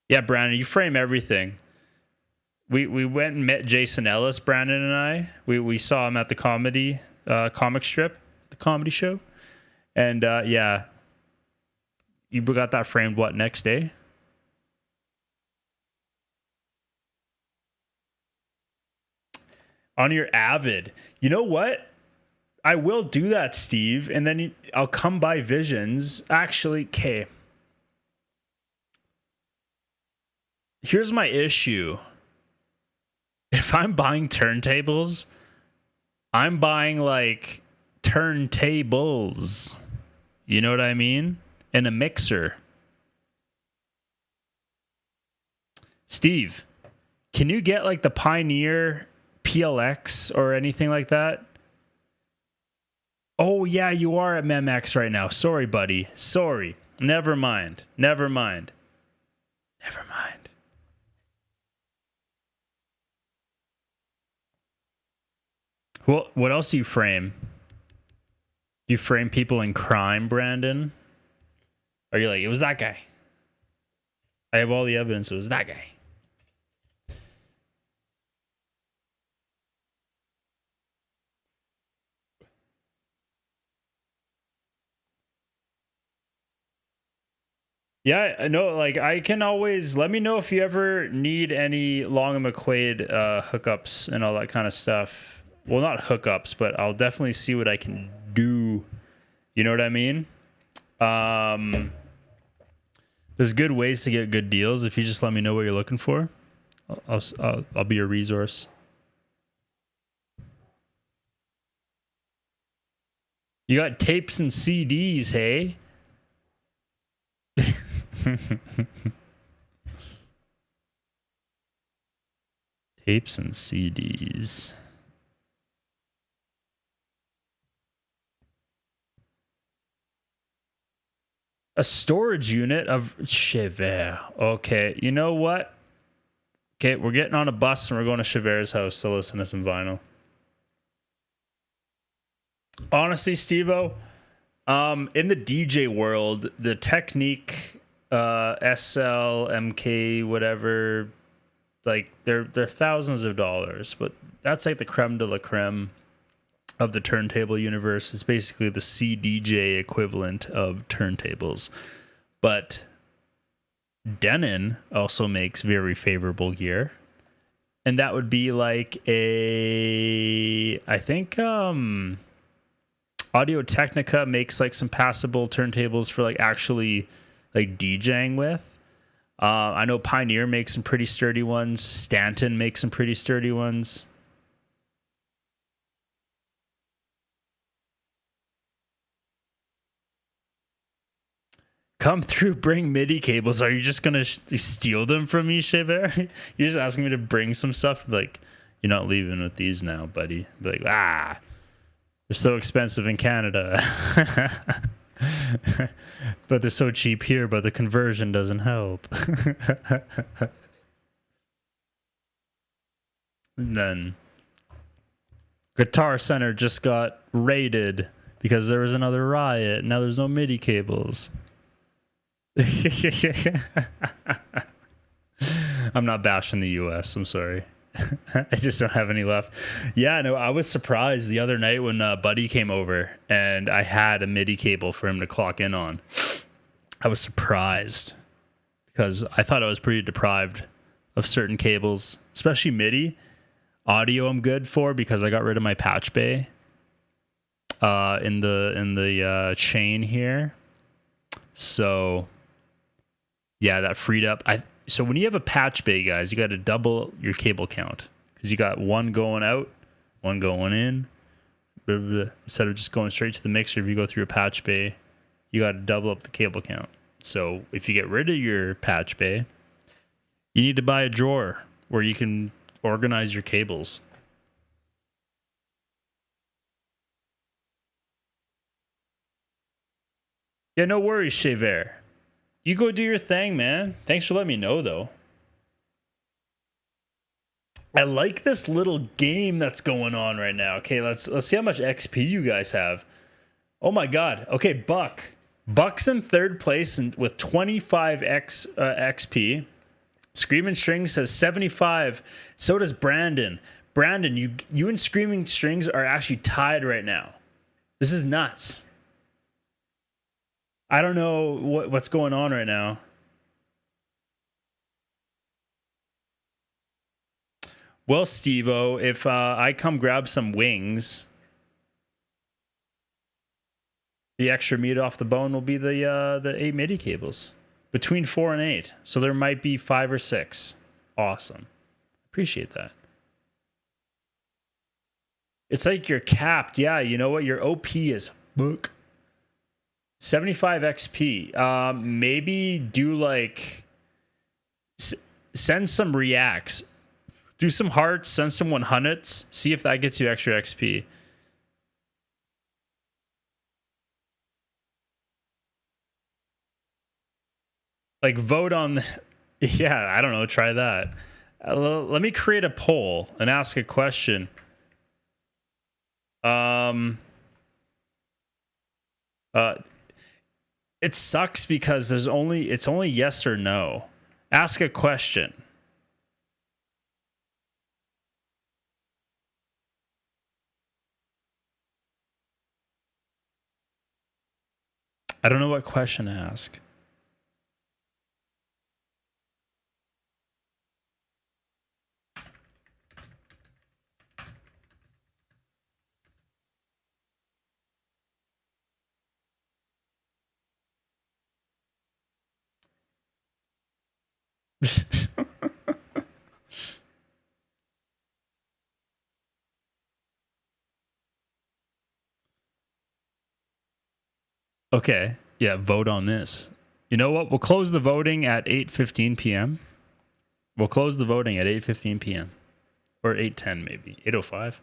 Yeah, Brandon, you frame everything. We went and met Jason Ellis, Brandon and I. We saw him at the comic strip, the comedy show. And yeah, you got that framed what, next day? On your Avid. You know what? I will do that, Steve, and then I'll come by Visions. Actually, okay. Here's my issue. If I'm buying turntables, I'm buying like turntables. You know what I mean? And a mixer. Steve, can you get like the Pioneer PLX or anything like that? Oh, yeah, you are at Memex right now. Sorry, buddy. Sorry. Never mind. Never mind. Never mind. Well, what else do you frame? You frame people in crime, Brandon? Are you like, it was that guy? I have all the evidence. It was that guy. Yeah, I know. Like, I can always let me know if you ever need any Long and McQuaid hookups and all that kind of stuff. Well, not hookups, but I'll definitely see what I can do. You know what I mean? There's good ways to get good deals if you just let me know what you're looking for. I'll be your resource. You got tapes and CDs, hey? Tapes and CDs. A storage unit of Chever. Okay, you know what? Okay, we're getting on a bus and we're going to Chever's house to listen to some vinyl. Honestly, Steve-O, in the DJ world, the Technique SL, MK, whatever, like they're thousands of dollars, but that's like the creme de la creme of the turntable universe. Is basically the CDJ equivalent of turntables. But Denon also makes very favorable gear. And that would be like I think Audio Technica makes like some passable turntables for like actually like DJing with. I know Pioneer makes some pretty sturdy ones. Stanton makes some pretty sturdy ones. Come through, bring MIDI cables. Are you just going to steal them from me, Chever? You're just asking me to bring some stuff? Like, you're not leaving with these now, buddy. Be like, they're so expensive in Canada. But they're so cheap here, but the conversion doesn't help. And then Guitar Center just got raided because there was another riot. Now there's no MIDI cables. I'm not bashing the US. I'm sorry. I just don't have any left. Yeah, no, I was surprised the other night when Buddy came over and I had a MIDI cable for him to clock in on. I was surprised because I thought I was pretty deprived of certain cables, especially MIDI. Audio I'm good for because I got rid of my patch bay in the chain here. So yeah, that freed up. So when you have a patch bay, guys, you got to double your cable count because you got one going out, one going in. Blah, blah, blah. Instead of just going straight to the mixer, if you go through a patch bay, you got to double up the cable count. So if you get rid of your patch bay, you need to buy a drawer where you can organize your cables. Yeah, no worries, Chever. You go do your thing, man. Thanks for letting me know, though. I like this little game that's going on right now. Okay, let's see how much XP you guys have. Oh my God. Okay, Buck's in third place with 25 XP. Screaming Strings has 75. So does Brandon. Brandon, you and Screaming Strings are actually tied right now. This is nuts. I don't know what's going on right now. Well, Steve-O, if I come grab some wings, the extra meat off the bone will be the 8 MIDI cables. Between 4 and 8. So there might be 5 or 6. Awesome. Appreciate that. It's like you're capped. Yeah, you know what? Your OP is book. 75 XP. Maybe do like... send some reacts. Do some hearts. Send some 100s. See if that gets you extra XP. Like vote on... Yeah, I don't know. Try that. Let me create a poll and ask a question. It sucks because it's only yes or no. Ask a question. I don't know what question to ask. Okay. Yeah, vote on this. You know what? We'll close the voting at 8:15 p.m. We'll close the voting at 8:15 p.m. Or 8:10 maybe. 8:05.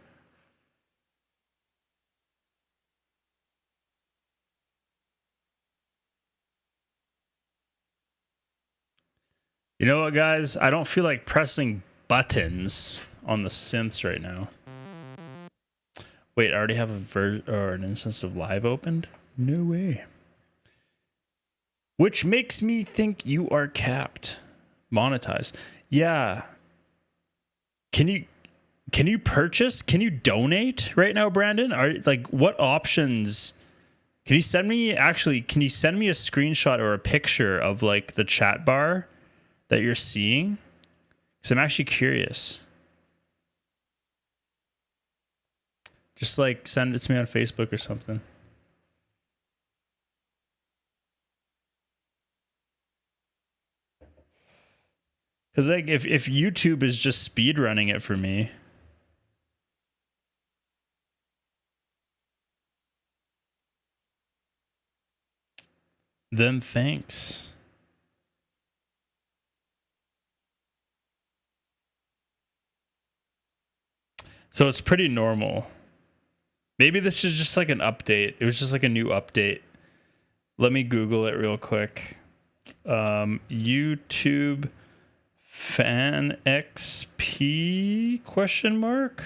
You know what, guys? I don't feel like pressing buttons on the synths right now. Wait, I already have an instance of live opened? No way. Which makes me think you are capped. Monetize. Yeah. Can you purchase? Can you donate right now, Brandon? What options? Can you send me a screenshot or a picture of like the chat bar that you're seeing? Because I'm actually curious. Just like send it to me on Facebook or something. Because like if YouTube is just speed running it for me, then thanks. So it's pretty normal. Maybe this is just like an update. It was just like a new update. Let me Google it real quick. YouTube Fan XP question mark?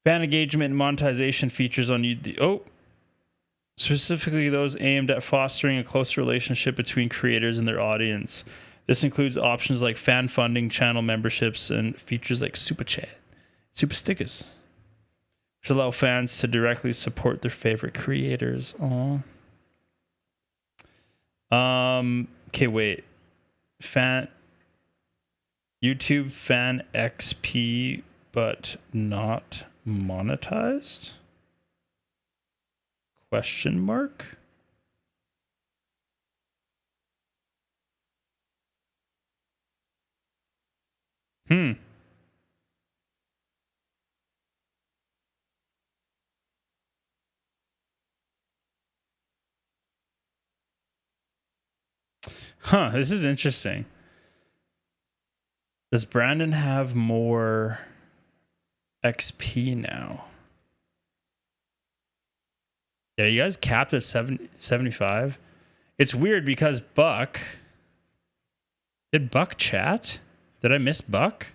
Fan engagement and monetization features on YouTube. Oh, specifically those aimed at fostering a closer relationship between creators and their audience. This includes options like fan funding, channel memberships, and features like super chat, super stickers, which allow fans to directly support their favorite creators. Aww. Okay, wait. YouTube Fan XP, but not monetized? Question mark? Huh, this is interesting. Does Brandon have more XP now? Yeah, you guys capped at 75? It's weird because Buck... Did Buck chat? Did I miss Buck?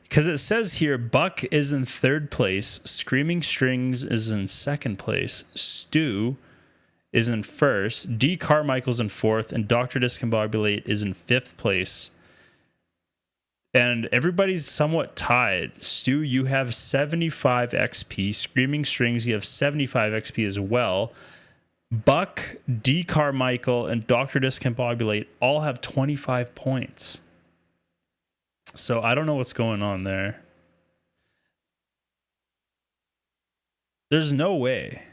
Because it says here, Buck is in 3rd place, Screaming Strings is in 2nd place, Stu is in 1st, D. Carmichael's in 4th, and Dr. Discombobulate is in 5th place. And everybody's somewhat tied. Stu, you have 75 XP. Screaming Strings, you have 75 XP as well. Buck, D. Carmichael, and Dr. Discombobulate all have 25 points. So I don't know what's going on there. There's no way.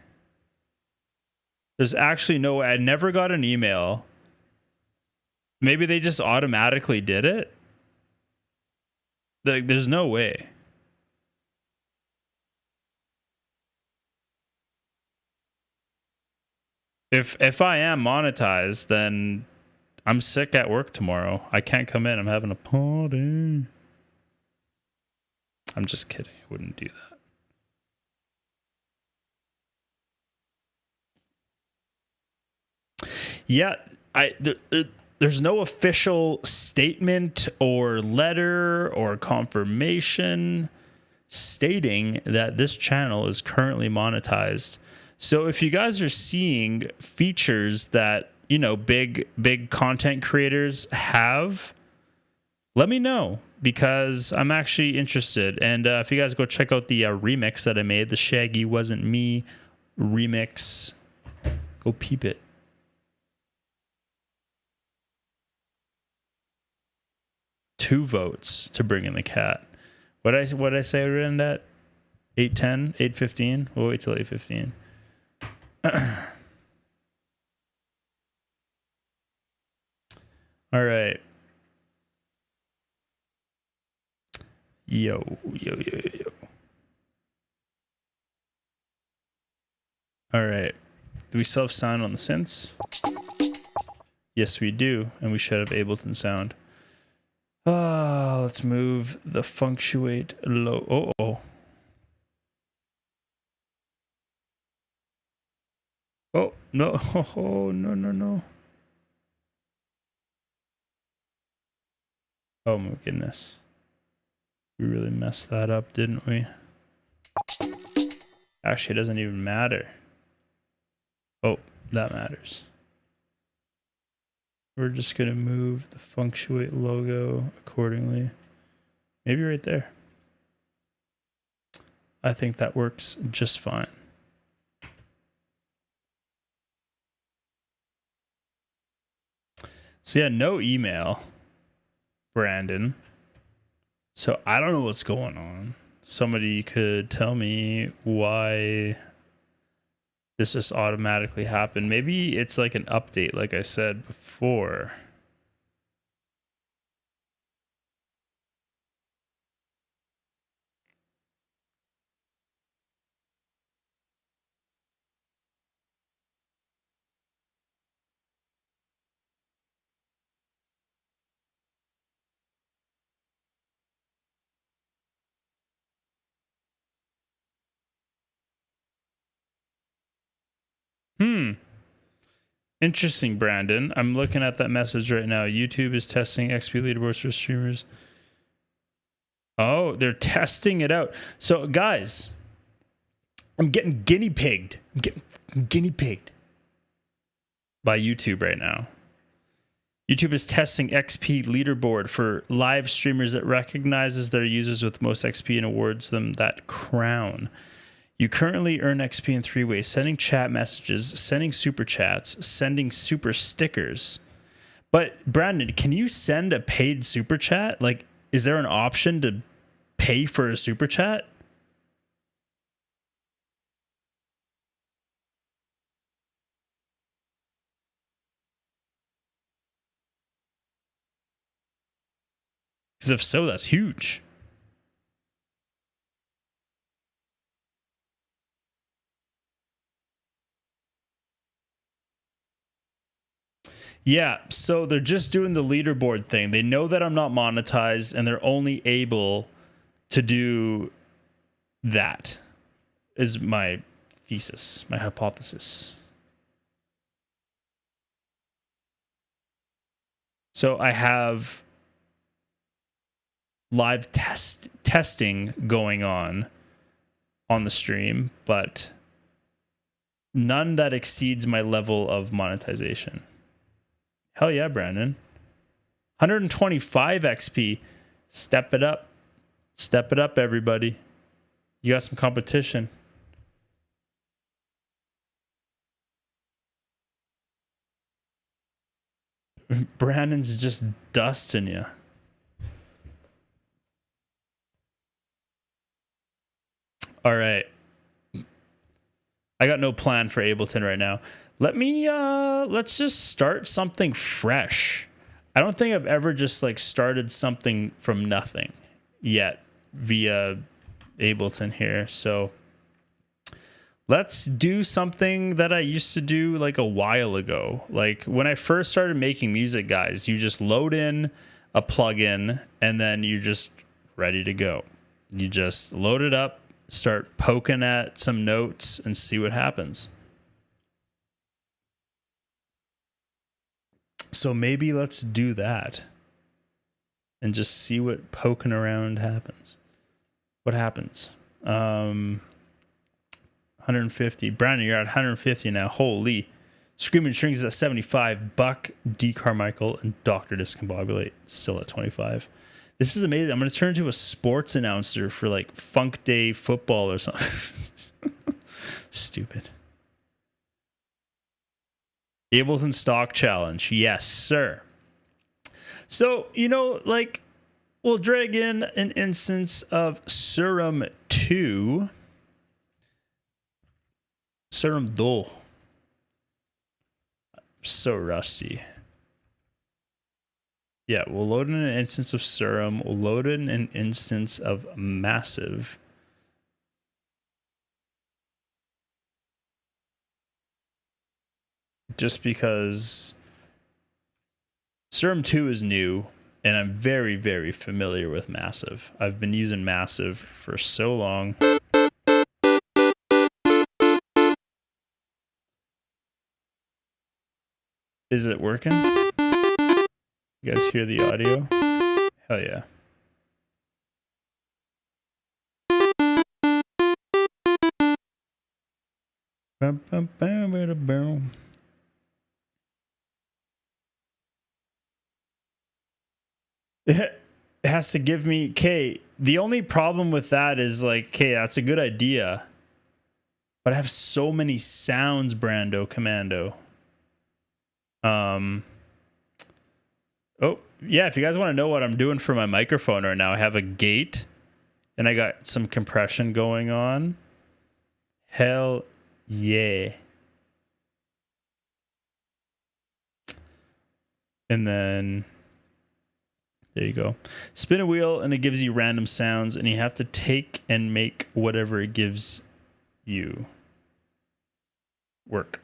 There's actually no way. I never got an email. Maybe they just automatically did it. There's no way. If I am monetized, then I'm sick at work tomorrow. I can't come in. I'm having a party. I'm just kidding. I wouldn't do that. Yeah, there's no official statement or letter or confirmation stating that this channel is currently monetized. So if you guys are seeing features that, you know, big content creators have, let me know, because I'm actually interested. And if you guys go check out the remix that I made, the Shaggy Wasn't Me remix, go peep it. Two votes to bring in the cat. What did I say around that? 8:10, 8:15. We'll wait till 8:15. All right. Yo. All right. Do we still have sound on the synths? Yes, we do. And we should have Ableton sound. Let's move the Funktuate low. Oh, no. Oh, no. Oh, my goodness. We really messed that up, didn't we? Actually, it doesn't even matter. Oh, that matters. We're just going to move the Funktuate logo accordingly. Maybe right there. I think that works just fine. So yeah, no email, Brandon. So I don't know what's going on. Somebody could tell me why this just automatically happened. Maybe it's like an update, like I said before. Interesting, Brandon. I'm looking at that message right now. YouTube is testing XP leaderboards for streamers. Oh, they're testing it out. So, guys, I'm getting guinea pigged. I'm getting guinea pigged by YouTube right now. YouTube is testing XP leaderboard for live streamers that recognizes their users with most XP and awards them that crown. You currently earn XP in 3 ways: sending chat messages, sending super chats, sending super stickers. But Brandon, can you send a paid super chat? Like, is there an option to pay for a super chat? Because if so, that's huge. Yeah, so they're just doing the leaderboard thing. They know that I'm not monetized, and they're only able to do that, is my thesis, my hypothesis. So I have live testing going on the stream, but none that exceeds my level of monetization. Hell yeah, Brandon. 125 XP. Step it up. Step it up, everybody. You got some competition. Brandon's just dusting you. All right. I got no plan for Ableton right now. Let's just start something fresh. I don't think I've ever just like started something from nothing yet via Ableton here. So let's do something that I used to do like a while ago. Like when I first started making music, guys, you just load in a plugin and then you're just ready to go. You just load it up, start poking at some notes and see what happens. So maybe let's do that and just see what poking around happens. What happens? 150. Brandon, you're at 150 now. Holy. Screaming Strings at 75. Buck, D. Carmichael, and Dr. Discombobulate still at 25. This is amazing. I'm going to turn into a sports announcer for like Funk Day football or something. Stupid. Ableton Stock Challenge. Yes, sir. So, you know, like, we'll drag in an instance of Serum 2. Serum 2. So rusty. Yeah, we'll load in an instance of Serum. We'll load in an instance of Massive. Just because Serum 2 is new, and I'm very, very familiar with Massive. I've been using Massive for so long. Is it working? You guys hear the audio? Hell yeah. Bum, bum, bum, bum, bum. It has to give me K. The only problem with that is like, okay, that's a good idea, but I have so many sounds, Brando Commando. Oh yeah, if you guys want to know what I'm doing for my microphone right now, I have a gate and I got some compression going on. Hell yeah. And then there you go. Spin a wheel and it gives you random sounds and you have to take and make whatever it gives you work.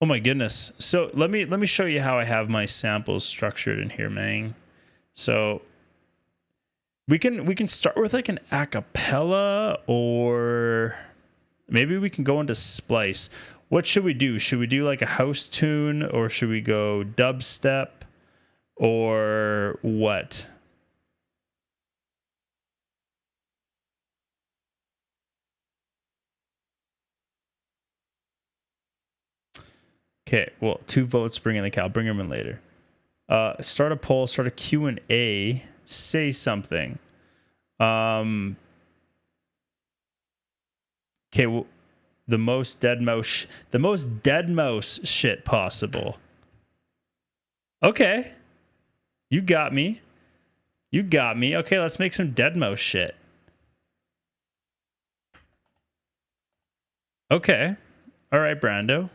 Oh my goodness. So let me show you how I have my samples structured in here, man. So we can start with like an a cappella, or maybe we can go into splice. What should we do? Should we do like a house tune, or should we go dubstep, or what? Okay, well, 2 votes, bring in the cow. Bring them in later. Start a poll, start a Q&A, say something. Okay, well, the most dead mouse shit possible. Okay. You got me. Okay, let's make some dead mouse shit. Okay. All right, Brando.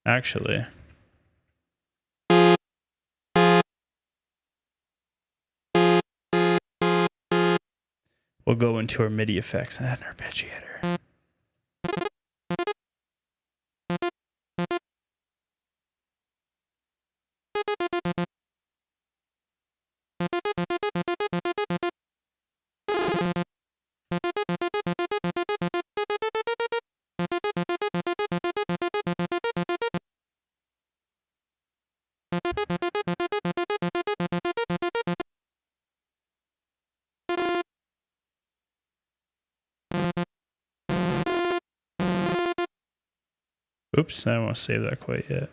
Actually, we'll go into our MIDI effects and add an arpeggiator. Oops, I don't want to save that quite yet.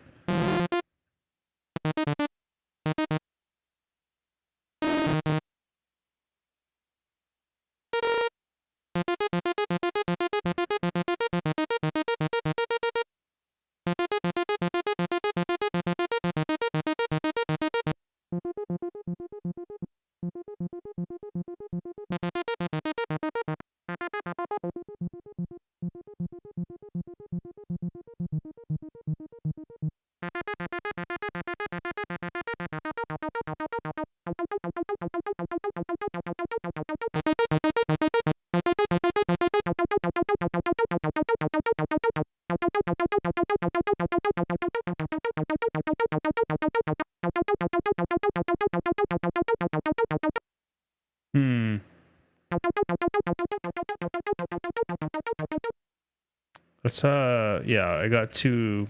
Let's yeah, I got too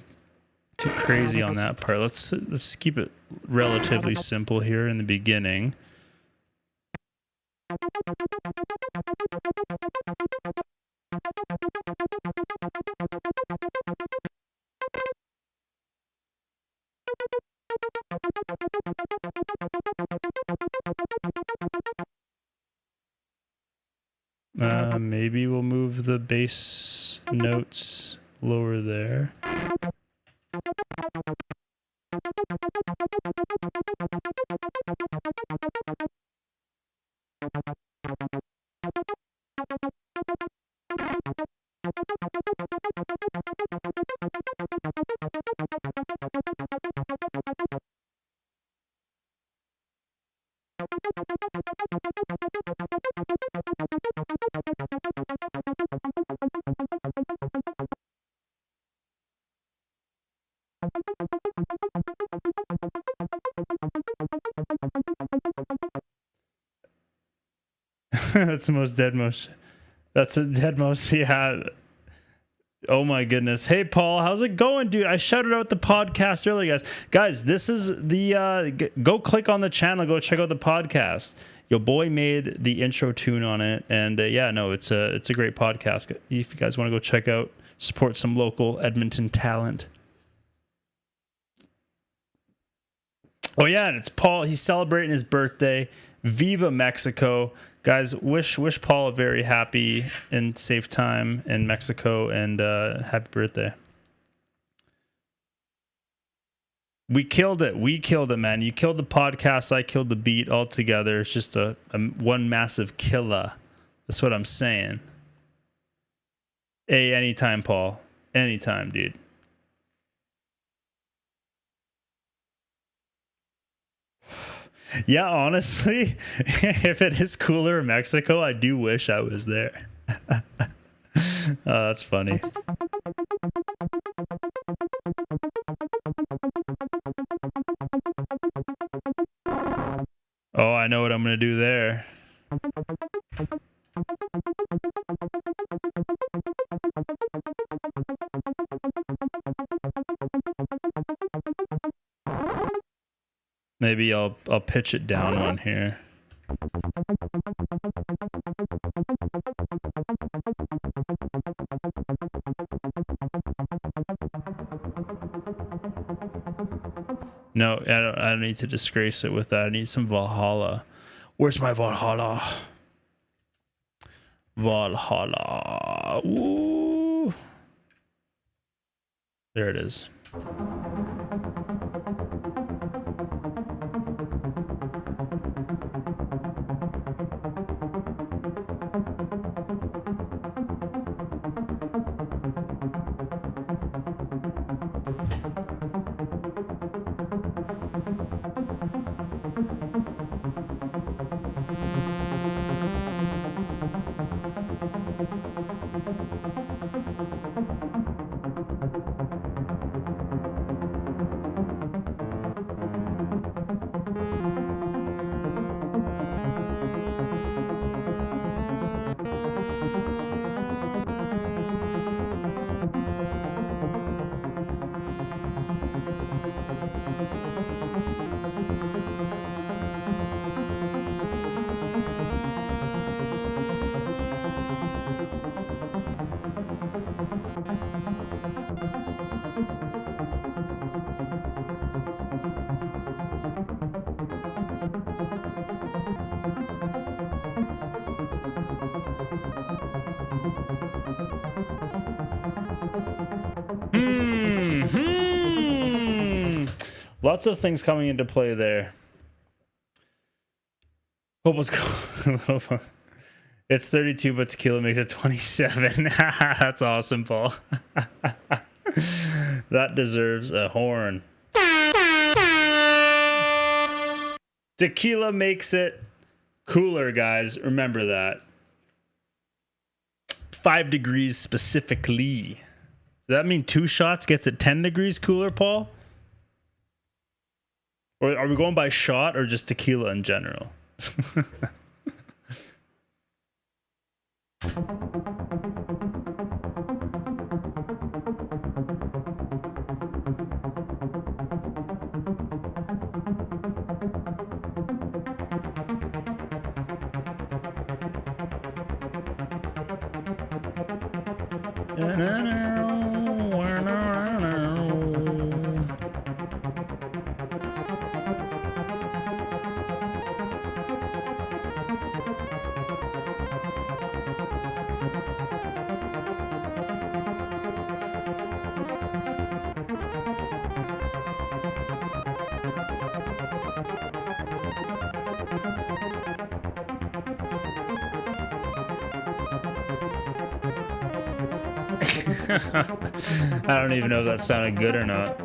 crazy on that part. Let's keep it relatively simple here in the beginning. Maybe we'll move the bass notes lower there. That's the most dead most. That's a dead most. Yeah. Oh my goodness. Hey Paul, how's it going, dude? I shouted out the podcast earlier, guys. Guys, this is the go click on the channel, go check out the podcast. Your boy made the intro tune on it, and yeah, no, it's a great podcast. If you guys want to go check out, support some local Edmonton talent. Oh yeah, and it's Paul. He's celebrating his birthday. Viva Mexico. Guys, wish Paul a very happy and safe time in Mexico, and happy birthday. We killed it. We killed it, man. You killed the podcast. I killed the beat all together. It's just a one massive killer. That's what I'm saying. Hey, anytime, Paul. Anytime, dude. Yeah, honestly, if it is cooler in Mexico, I do wish I was there. Oh, that's funny. Oh, I know what I'm going to do there. Maybe I'll pitch it down one here. No, I don't need to disgrace it with that. I need some Valhalla. Where's my Valhalla? Valhalla. Ooh. There it is. Lots of things coming into play there. Hope was cool. It's 32, but tequila makes it 27. That's awesome, Paul. That deserves a horn. Tequila makes it cooler, guys. Remember that. 5 degrees specifically. Does that mean 2 shots gets it 10 degrees cooler, Paul? Or are we going by shot or just tequila in general? I don't even know if that sounded good or not.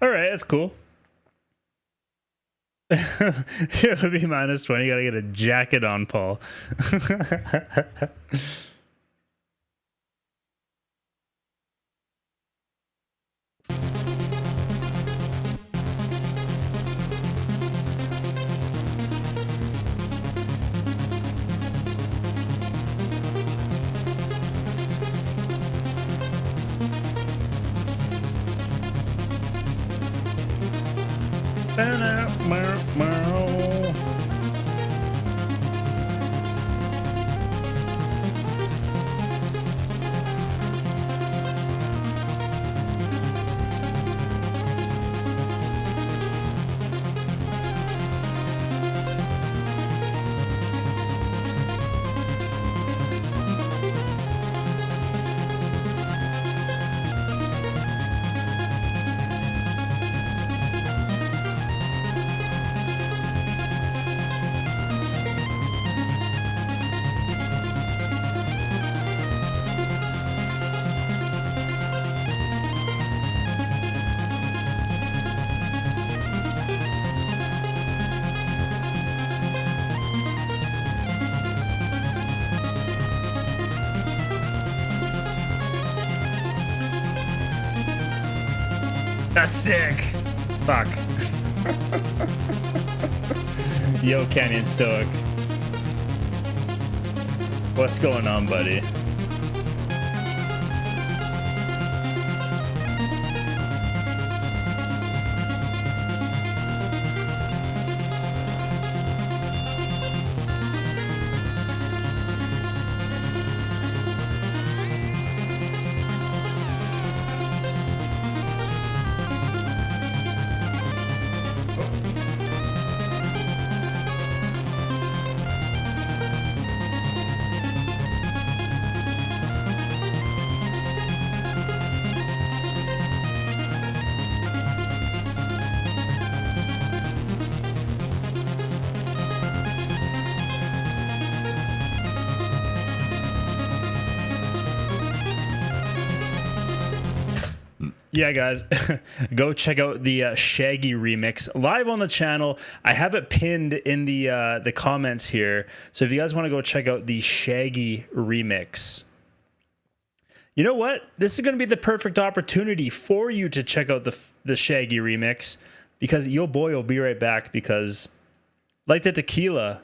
All right, that's cool. It would be minus 20. You gotta get a jacket on, Paul. That's sick. Fuck. Yo, Canyon Stoic. What's going on, buddy? Yeah, guys, go check out the Shaggy remix live on the channel. I have it pinned in the comments here. So if you guys want to go check out the Shaggy remix, you know what? This is going to be the perfect opportunity for you to check out the Shaggy remix, because yo boy will be right back, because like the tequila,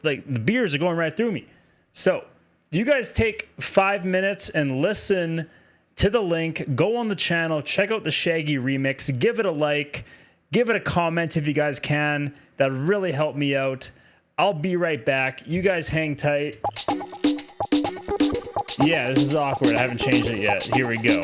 like the beers are going right through me. So you guys take 5 minutes and listen to the link, go on the channel, check out the Shaggy remix, give it a like, give it a comment if you guys can. That would really help me out. I'll be right back. You guys hang tight. Yeah, this is awkward. I haven't changed it yet. Here we go.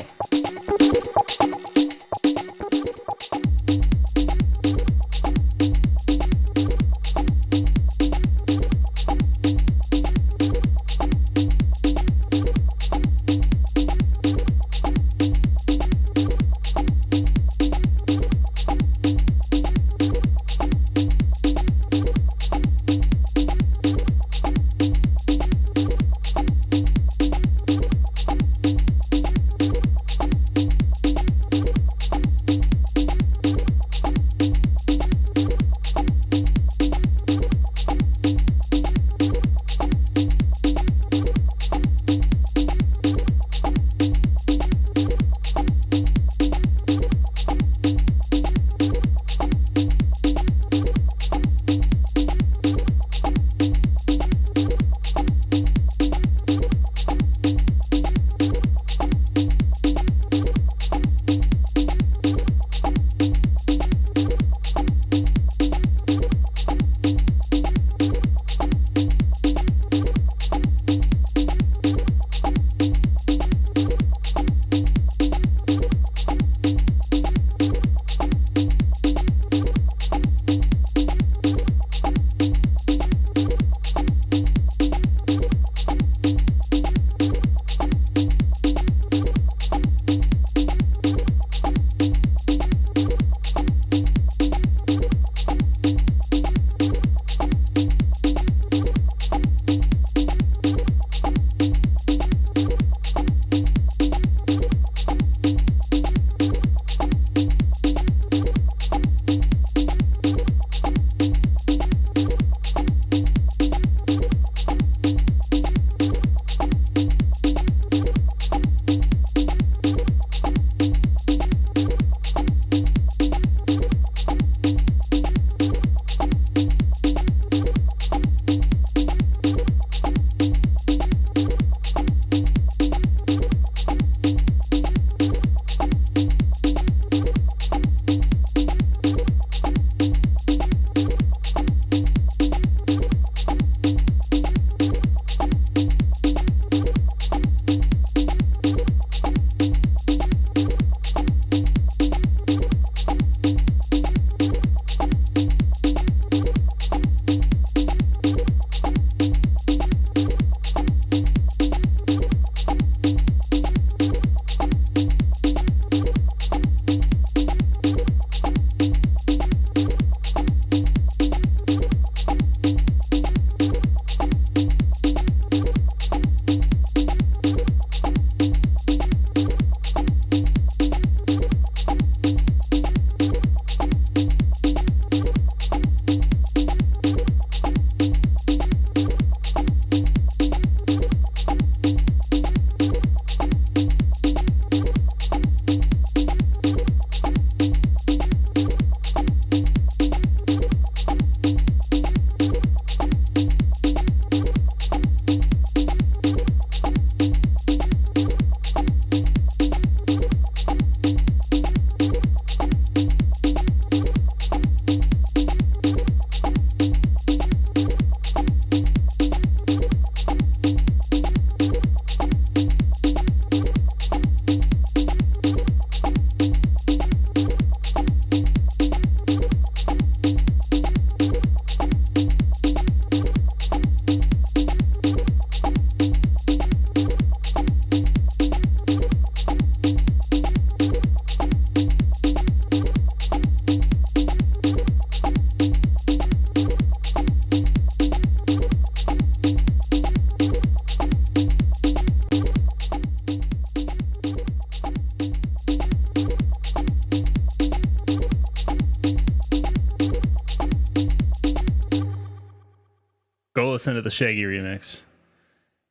Go listen to the Shaggy remix.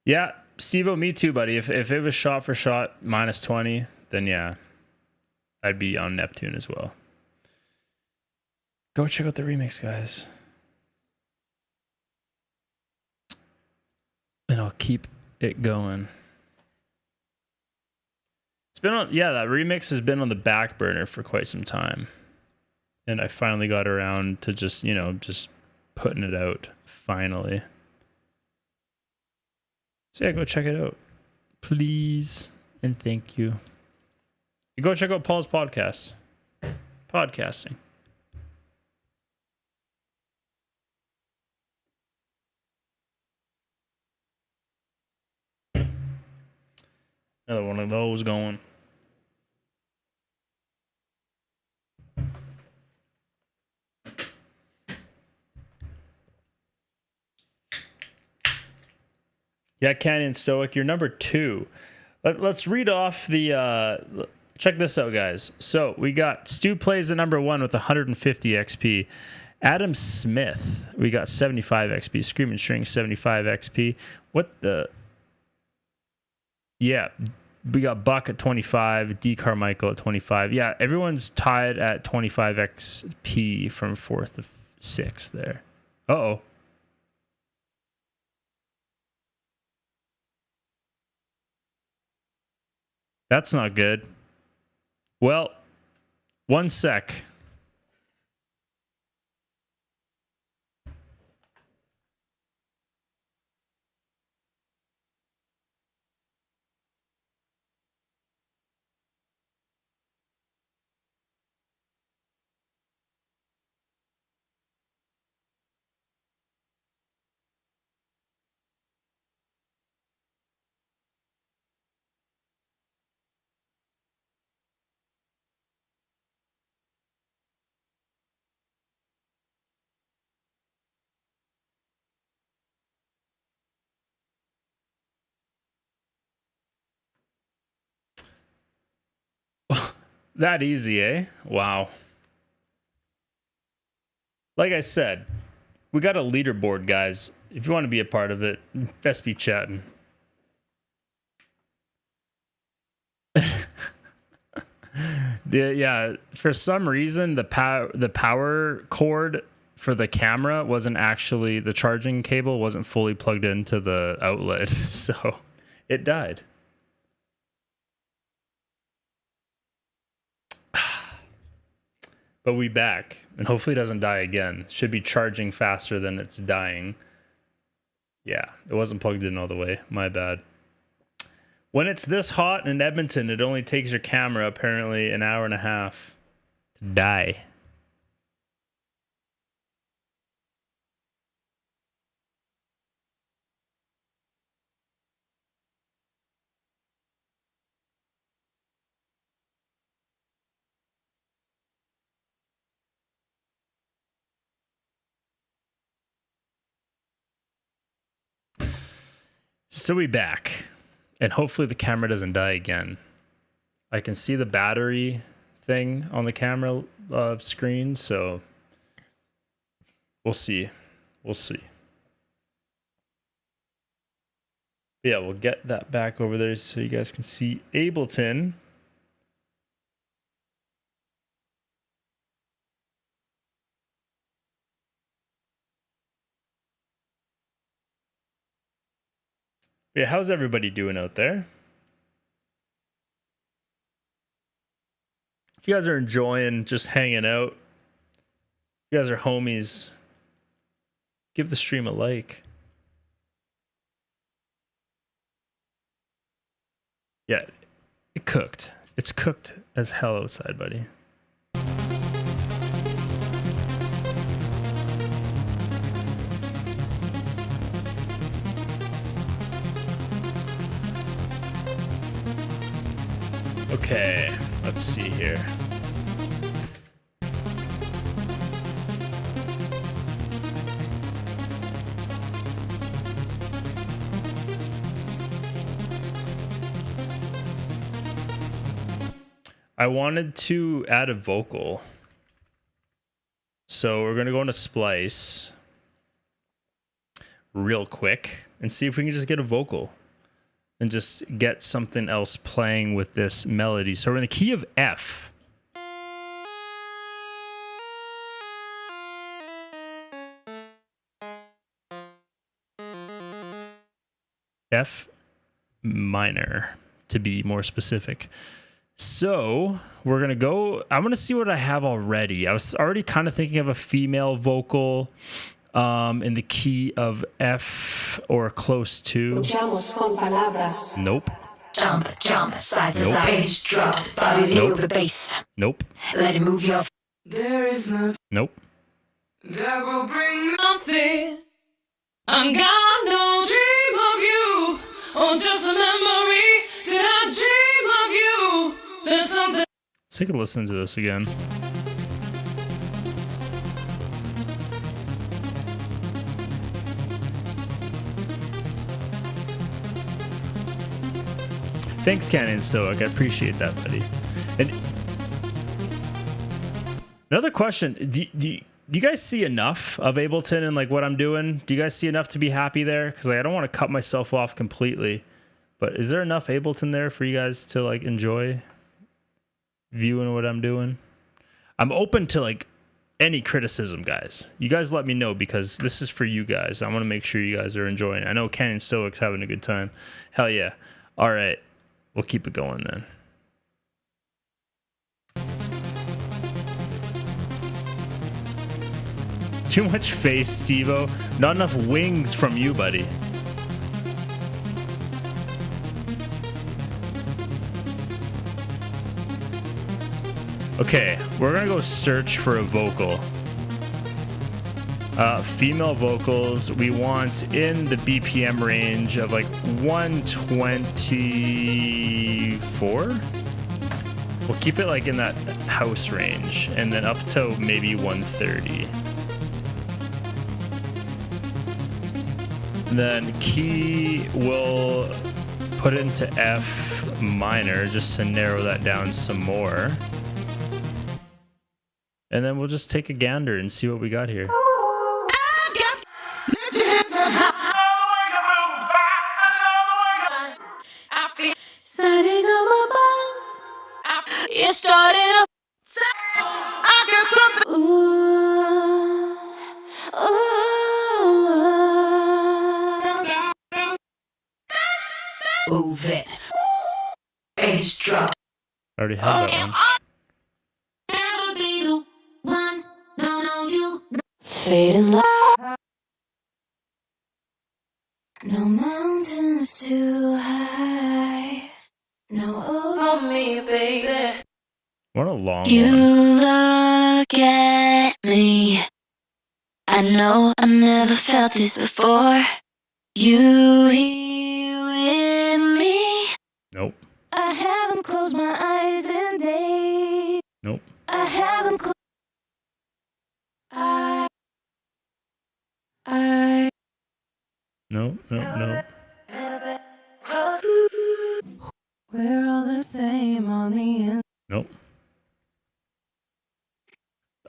Yeah, Steve-O, me too, buddy. If it was shot for shot minus 20, then yeah, I'd be on Neptune as well. Go check out the remix, guys. And I'll keep it going. It's been on, yeah, that remix has been on the back burner for quite some time. And I finally got around to just, you know, just putting it out, finally. So yeah, go check it out. Please and thank you. You go check out Paul's podcast. Podcasting. Another one of those going. Yeah, Canyon Stoic, you're number 2. Let's read off the... check this out, guys. So we got Stu plays at number 1 with 150 XP. Adam Smith, we got 75 XP. Screaming String, 75 XP. What the... Yeah, we got Buck at 25, D. Carmichael at 25. Yeah, everyone's tied at 25 XP from 4th to 6th there. Uh-oh. That's not good. Well, one sec. That easy, eh? Wow. Like I said, we got a leaderboard, guys. If you want to be a part of it, best be chatting. Yeah, for some reason, the power cord for the camera wasn't actually, the charging cable wasn't fully plugged into the outlet, so it died. But we back, and hopefully it doesn't die again. Should be charging faster than it's dying. Yeah, it wasn't plugged in all the way. My bad. When it's this hot in Edmonton, it only takes your camera apparently an hour and a half to die. So we back, and hopefully the camera doesn't die again. I can see the battery thing on the camera screen, so we'll see. We'll see. Yeah, we'll get that back over there so you guys can see Ableton. Yeah, how's everybody doing out there? If you guys are enjoying just hanging out, if you guys are homies, give the stream a like. Yeah, it cooked. It's cooked as hell outside, buddy. Okay, let's see here. I wanted to add a vocal. So we're going to go into Splice. real quick and see if we can just get a vocal and just get something else playing with this melody. So we're in the key of F. F minor, to be more specific. So we're going to go, I'm going to see what I have already. I was already kind of thinking of a female vocal in the key of F or close to. Nope. Jump, jump, side to side. Bass drops, bodies move the bass. Nope. Let it move your. There is nothing Nope. that will bring nothing. I'm gone, no dream of you. Or just a memory. Did I dream of you? There's something. Let's take a listen to this again. Thanks, Canyon Stoic. I appreciate that, buddy. And another question: Do you guys see enough of Ableton and like what I'm doing? Do you guys see enough to be happy there? Because like, I don't want to cut myself off completely, but is there enough Ableton there for you guys to like enjoy viewing what I'm doing? I'm open to like any criticism, guys. You guys let me know because this is for you guys. I want to make sure you guys are enjoying it. I know Canyon Stoic's having a good time. Hell yeah! All right. We'll keep it going then. Too much face, Steve-O. Not enough wings from you, buddy. Okay, we're gonna go search for a vocal. Female vocals, we want in the BPM range of like 124. We'll keep it like in that house range and then up to maybe 130. And then key, we'll put it into F minor just to narrow that down some more. And then we'll just take a gander and see what we got here. You started up. I got something. Move it. Bass drop. I already have that one. Never be the one. No, you. Fading light. No mountains too high. No over me, baby. What a long You one. look at me. I know I never felt this before. You here with me. Nope. I haven't closed my eyes in days. Nope. I haven't closed. Nope. We're all the same on the end. Nope.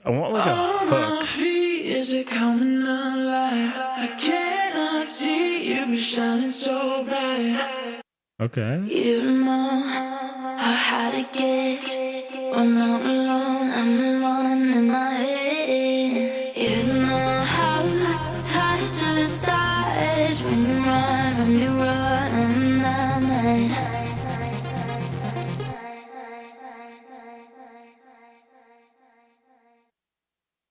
I want like a hook. Is it coming alive? I cannot see you be shining so bright. Okay. You know how to get. When I'm alone, I'm alone and in my head. You know how tight to the stars when you run all night.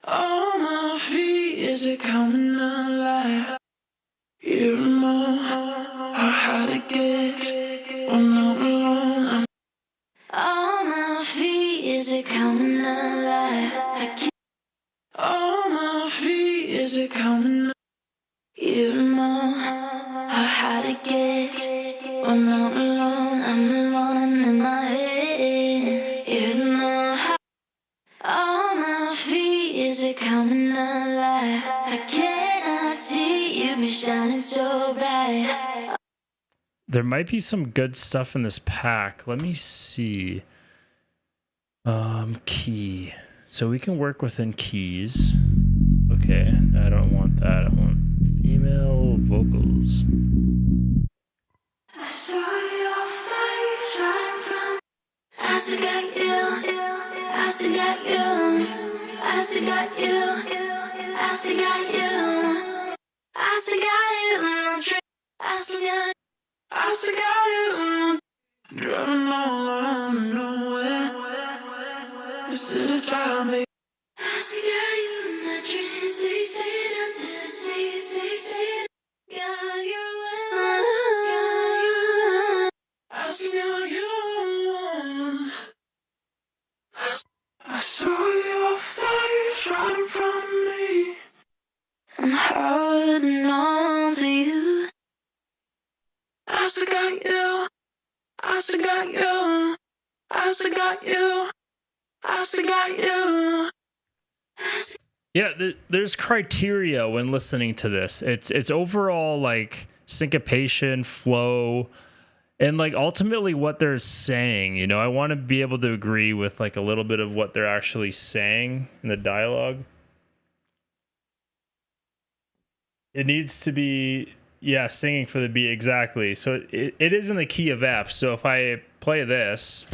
On my feet, is it coming alive? You know how to get. When I'm alone, On my feet, is it coming alive? I can't. on my feet, is it coming? You know how to get. When I'm alone and in my head. You know how. On my feet, is it coming alive? I cannot see you be shining so bright. There might be some good stuff in this pack. Let me see. Key. So we can work within keys. Okay, I don't want that. I want Female vocals. I saw your face right in front. I still got you. I still got you. I still got you. I still got you. I still got you in the tree. I still got. I still got you. Driving all around nowhere. The city's fire, baby. I still got you in the tree. 6 feet under the sea. 6 feet. Got you. I still got you. I saw your face right in front of me. I'm holding on to you. I still got you. I still got you. I still got you. I still got you. Yeah, there's criteria when listening to this. It's overall like syncopation, flow, and like ultimately what they're saying. You know, I want to be able to agree with like a little bit of what they're actually saying in the dialogue. It needs to be, yeah, singing for the beat, exactly. So it is in the key of F. So if I play this,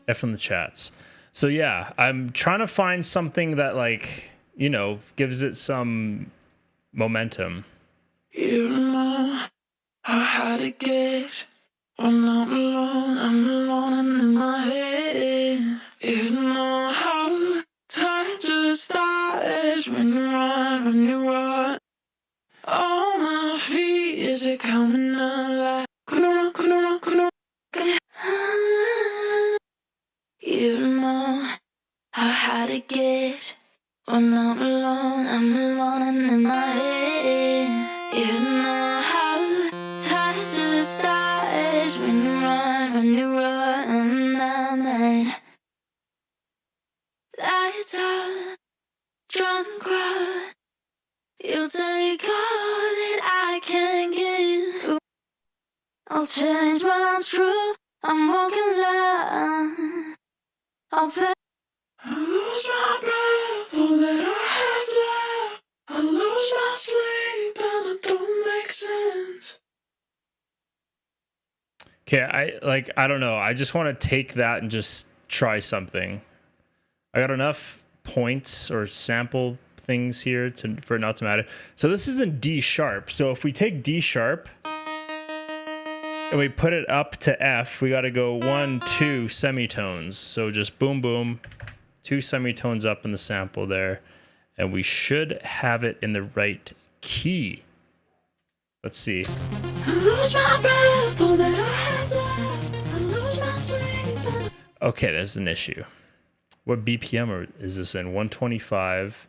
F in the chats. So yeah, I'm trying to find something that like, you know, gives it some momentum. You know how hard it gets. I'm not alone, I'm alone and in my head. You know how time just starts when you run, when you run. On my feet, is it coming alive? Couldn't run, couldn't run, couldn't run. You know how hard it gets. I'm not alone, I'm alone and in my head. You know how time just starts when you run, man. Lights out, drunk crowd. You take all that I can give. I'll change my truth, I'm walking loud. I'll play. I lose my breath, all that I have left. I lose my sleep and it don't make sense. Okay, I don't know. I just want to take that and just try something. I got enough points or sample things here for it not to matter. So this is in D sharp. So if we take D sharp and we put it up to F, we got to go 1, 2 semitones. So just boom, boom, 2 semitones up in the sample there. And we should have it in the right key. Let's see. I lose my breath, all that I have left. I lose my sleep. Okay, there's an issue. What BPM is this in? 125.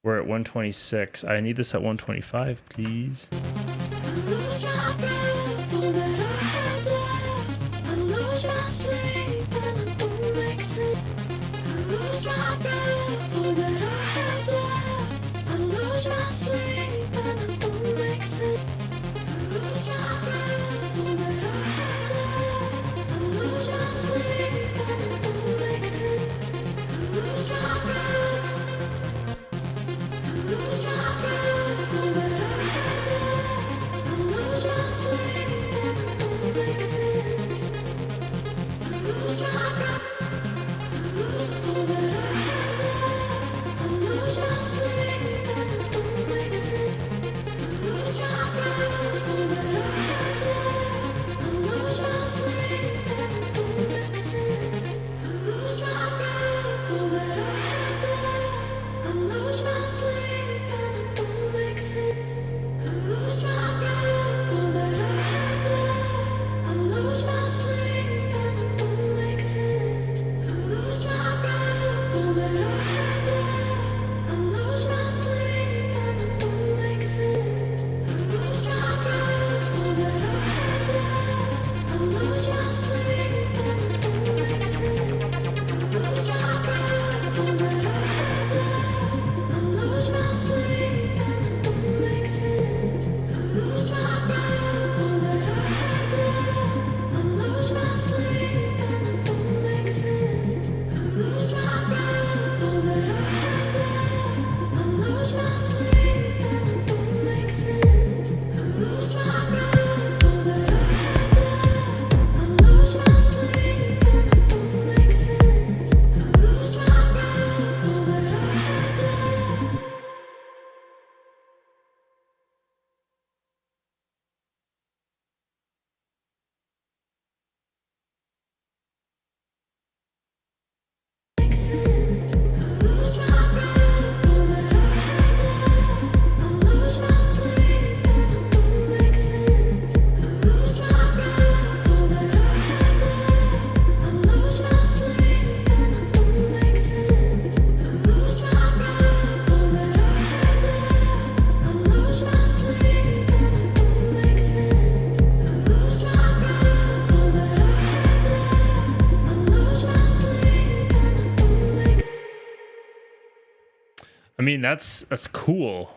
We're at 126. I need this at 125, please. I lose my breath, all that I have left. I lose my sleep and it don't make sense. I lose my breath, all that I have left. I lose my sleep and it don't make sense. I lose my breath, all that I have left. I lose my sleep and it don't make sense. I lose my breath. I lose my breath, all that I have left. I lose my sleep and it don't make sense. I lose my breath. I lose all that I have left. I lose my sleep and it don't make sense. I lose my breath, all that I have left. I lose my sleep and it don't make sense. I lose my breath, all that I have left. I lose my sleep and it don't make sense. I lose my breath, all that I have left. I lose my sleep and it don't make sense. I lose my breath, all that I have left. I lose my sleep and it don't make sense. I lose my breath, all that I have mean, that's cool.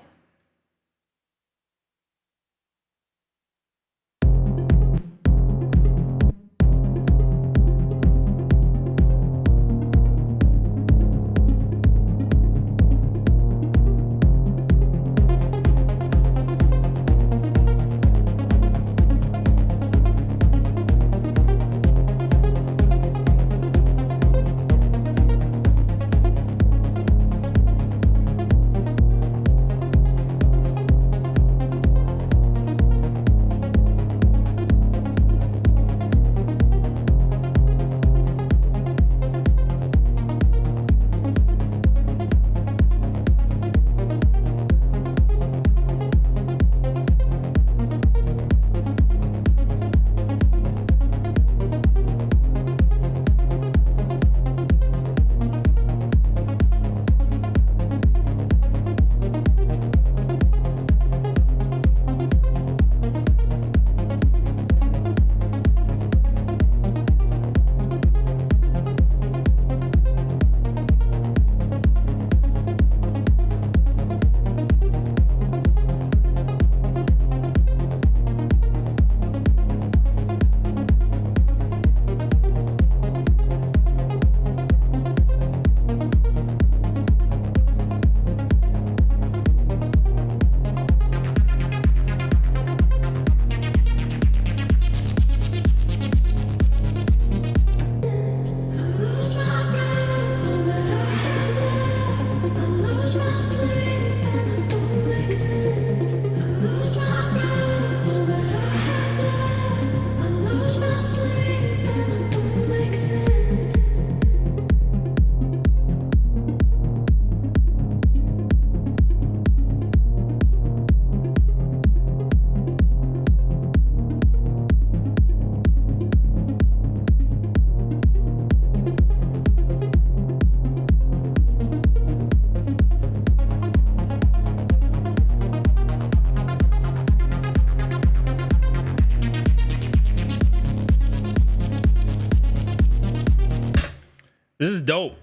This is dope.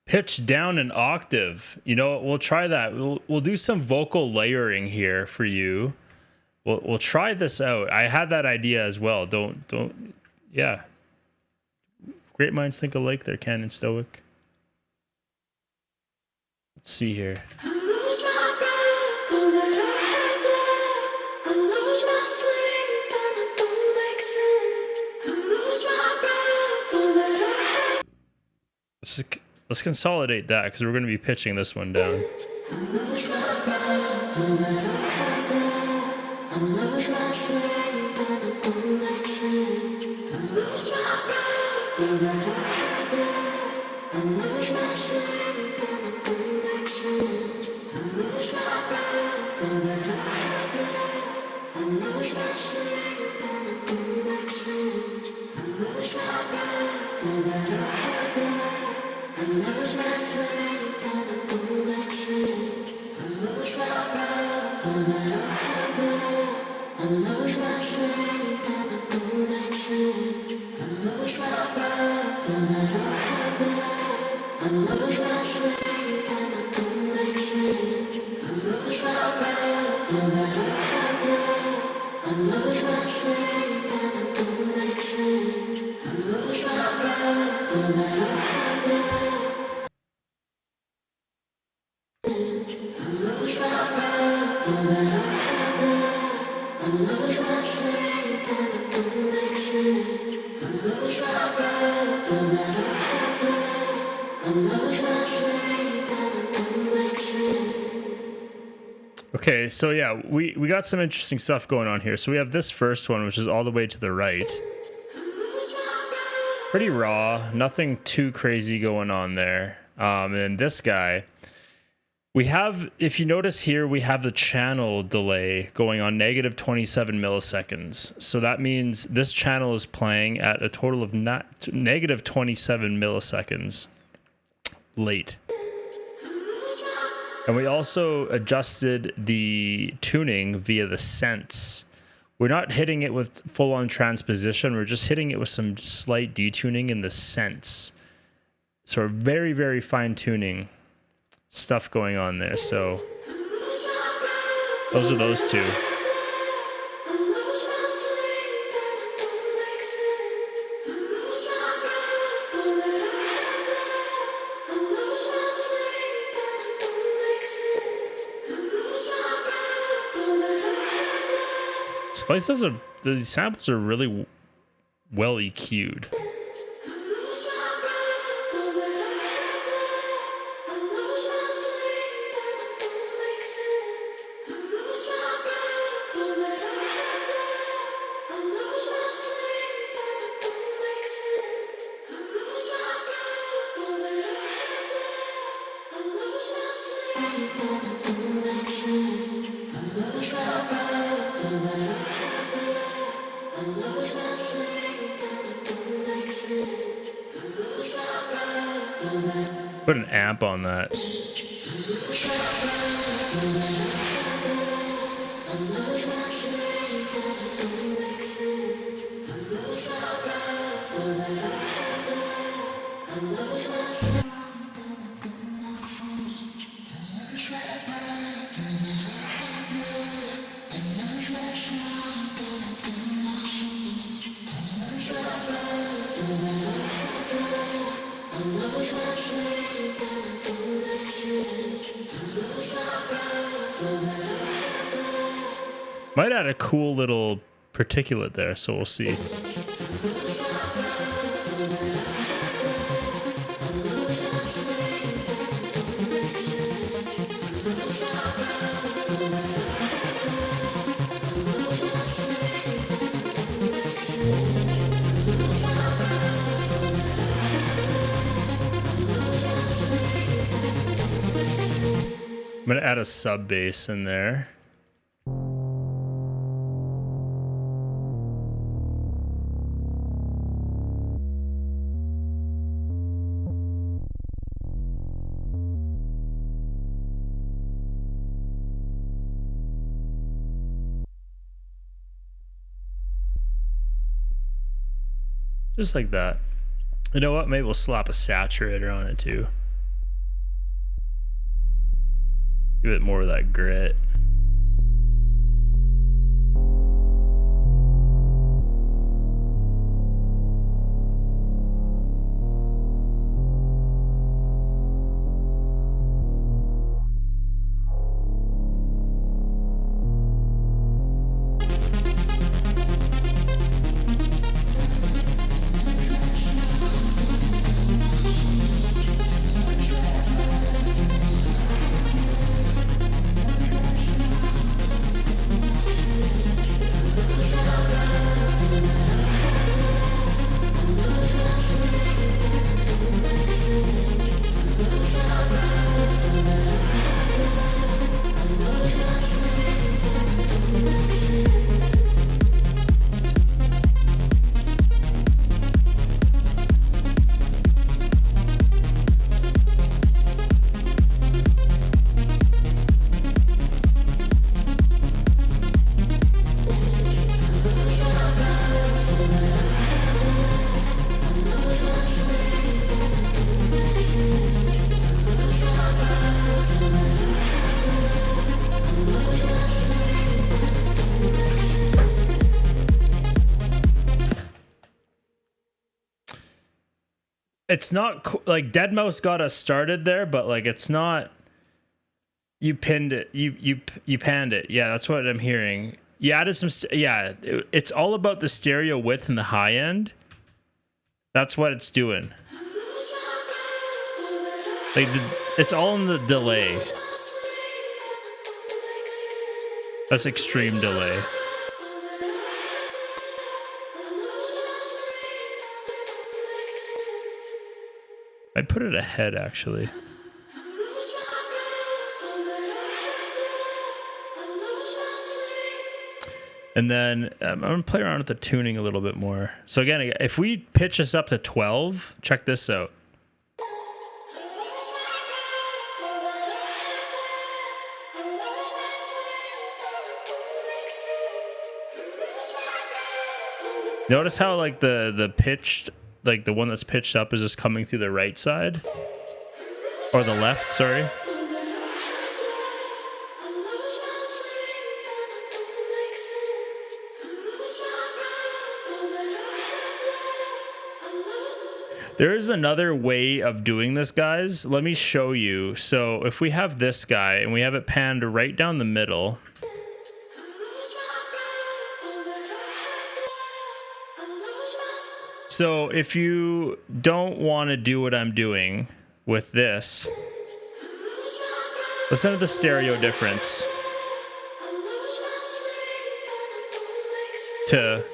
Pitch down an octave. You know what? We'll try that. We'll do some vocal layering here for you. We'll try this out. I had that idea as well. Don't. Yeah. Great minds think alike there, Ken and Stoic. Let's see here. I lose my breath, all that I have left. I lose my sleep and it don't make sense. I lose my breath, all that I have. Let's consolidate that because we're going to be pitching this one down. I lose my breath, all that I have left. I lose my sleep and it don't make sense. I lose my breath, all that I have left. I lose my sleep and it don't make sense. I lose my breath, all that I have left. I lose my sleep and it don't make sense. I lose my breath, all that I have left. I lose my sleep and it don't make sense. I lose my breath, all that I have left. I lose my sleep and it don't make sense. I lose my breath, all that I have left. I lose my sleep and it don't make sense. I lose my breath, all that I have left. I lose my sleep and it don't make sense. I lose my breath, all that I have left. I lose my breath, all that I have left. I lose my sleep and it don't make sense. I lose my breath, all that I have left. I lose my sleep and it don't make sense. Okay, so yeah, we got some interesting stuff going on here. So we have this first one, which is all the way to the right. Pretty raw, nothing too crazy going on there. And then this guy, we have, if you notice here, we have the channel delay going on negative 27 milliseconds. So that means this channel is playing at a total of negative 27 milliseconds late. And we also adjusted the tuning via the sense, We're not hitting it with full-on transposition. We're just hitting it with some slight detuning in the sense. So we're very, very fine-tuning stuff going on there. So those are those two. Splices are, the samples are really well EQ'd. Put an amp on that. Might add a cool little particulate there, so we'll see. I'm gonna add a sub bass in there. Just like that. You know what? Maybe we'll slap a saturator on it too. Give it more of that grit. It's not like Deadmau5 got us started there, but like it's not. You pinned it. You panned it. Yeah, that's what I'm hearing. You added some. It's all about the stereo width and the high end. That's what it's doing. Like it's all in the delay. That's extreme delay. I'd put it ahead, actually. And then I'm going to play around with the tuning a little bit more. So again, if we pitch this up to 12, check this out. Notice how like the pitched, like the one that's pitched up is just coming through the right side or the left, sorry. There is another way of doing this, guys. Let me show you. So if we have this guy and we have it panned right down the middle. So if you don't want to do what I'm doing with this, listen to the stereo difference to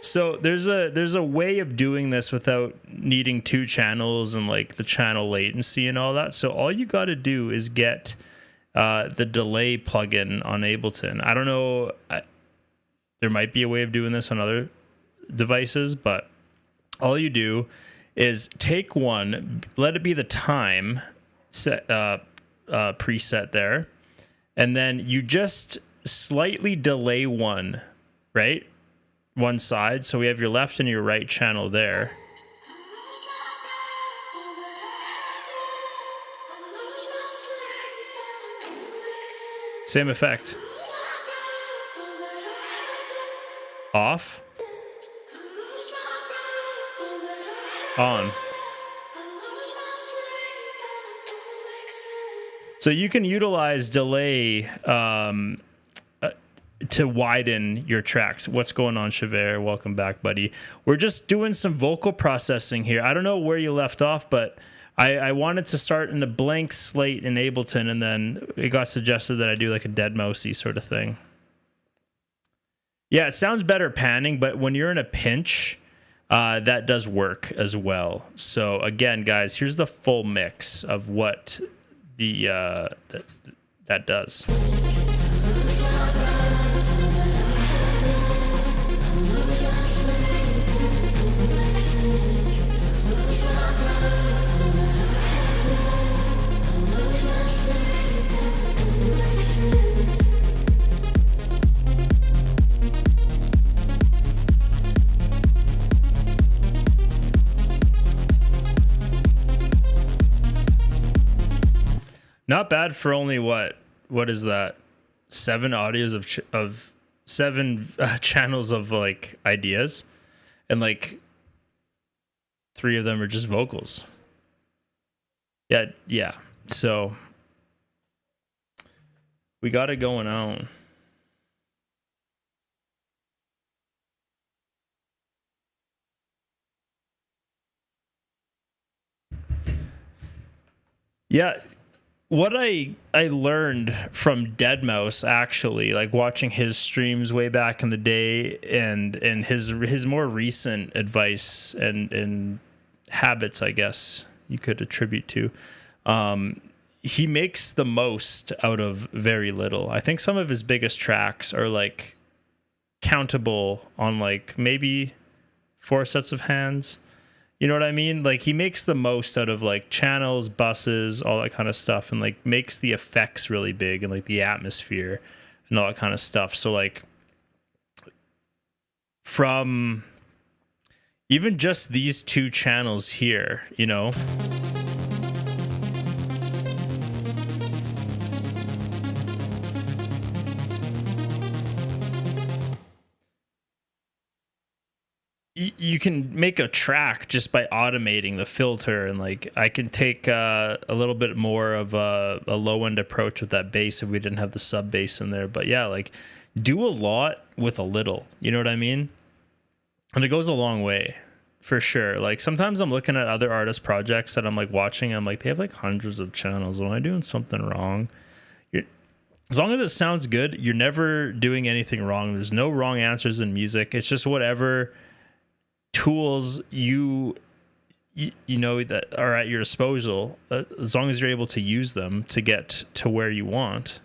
So there's a way of doing this without needing two channels and like the channel latency and all that. So all you got to do is get the delay plugin on Ableton. I don't know. There might be a way of doing this on other devices, but all you do is take one, let it be the time set preset there, and then you just slightly delay one, right? One side, so we have your left and your right channel there. Same effect. Off. On. So you can utilize delay to widen your tracks. What's going on, Chavert? Welcome back, buddy. We're just doing some vocal processing here. I don't know where you left off, but I wanted to start in a blank slate in Ableton, and then it got suggested that I do like a dead mousey sort of thing. Yeah, it sounds better panning, but when you're in a pinch, that does work as well. So again, guys, here's the full mix of what the that does. Not bad for only what is that? 7 audios of 7 channels of like ideas, and like 3 of them are just vocals. Yeah. So we got it going on. Yeah. What I learned from Deadmau5, actually, like watching his streams way back in the day, and his more recent advice and habits, I guess you could attribute to, he makes the most out of very little. I think some of his biggest tracks are like countable on like maybe 4 sets of hands. You know what I mean? Like he makes the most out of like channels, buses, all that kind of stuff, and like makes the effects really big and like the atmosphere and all that kind of stuff. So like from even just these 2 channels here, you know, you can make a track just by automating the filter, and like I can take a little bit more of a low end approach with that bass if we didn't have the sub bass in there. But yeah, like do a lot with a little, you know what I mean? And it goes a long way for sure. Like sometimes I'm looking at other artist projects that I'm like watching, I'm like, they have like hundreds of channels. Am I doing something wrong? As long as it sounds good, you're never doing anything wrong. There's no wrong answers in music. It's just whatever tools you know that are at your disposal, as long as you're able to use them to get to where you want.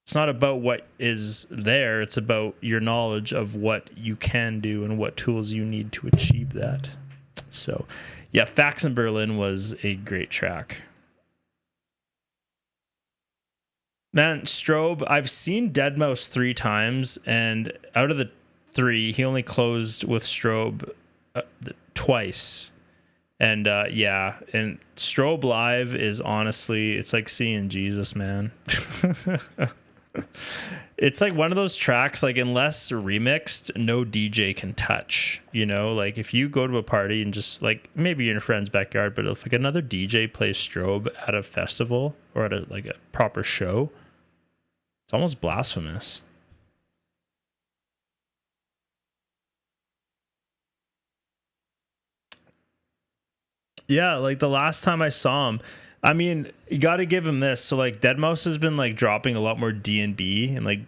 It's not about what is there, it's about your knowledge of what you can do and what tools you need to achieve that. So yeah, Facts in Berlin was a great track. Man, Strobe, I've seen Deadmau5 3 times, and out of the 3, he only closed with Strobe twice. And yeah, and Strobe live is honestly, it's like seeing Jesus, man. It's like one of those tracks, like unless remixed, no DJ can touch, you know? Like if you go to a party and just like maybe in your friend's backyard, but if like another DJ plays Strobe at a festival or at a proper show, it's almost blasphemous. Yeah, like the last time I saw him, I mean, you got to give him this. So like Deadmau5 has been like dropping a lot more D&B and like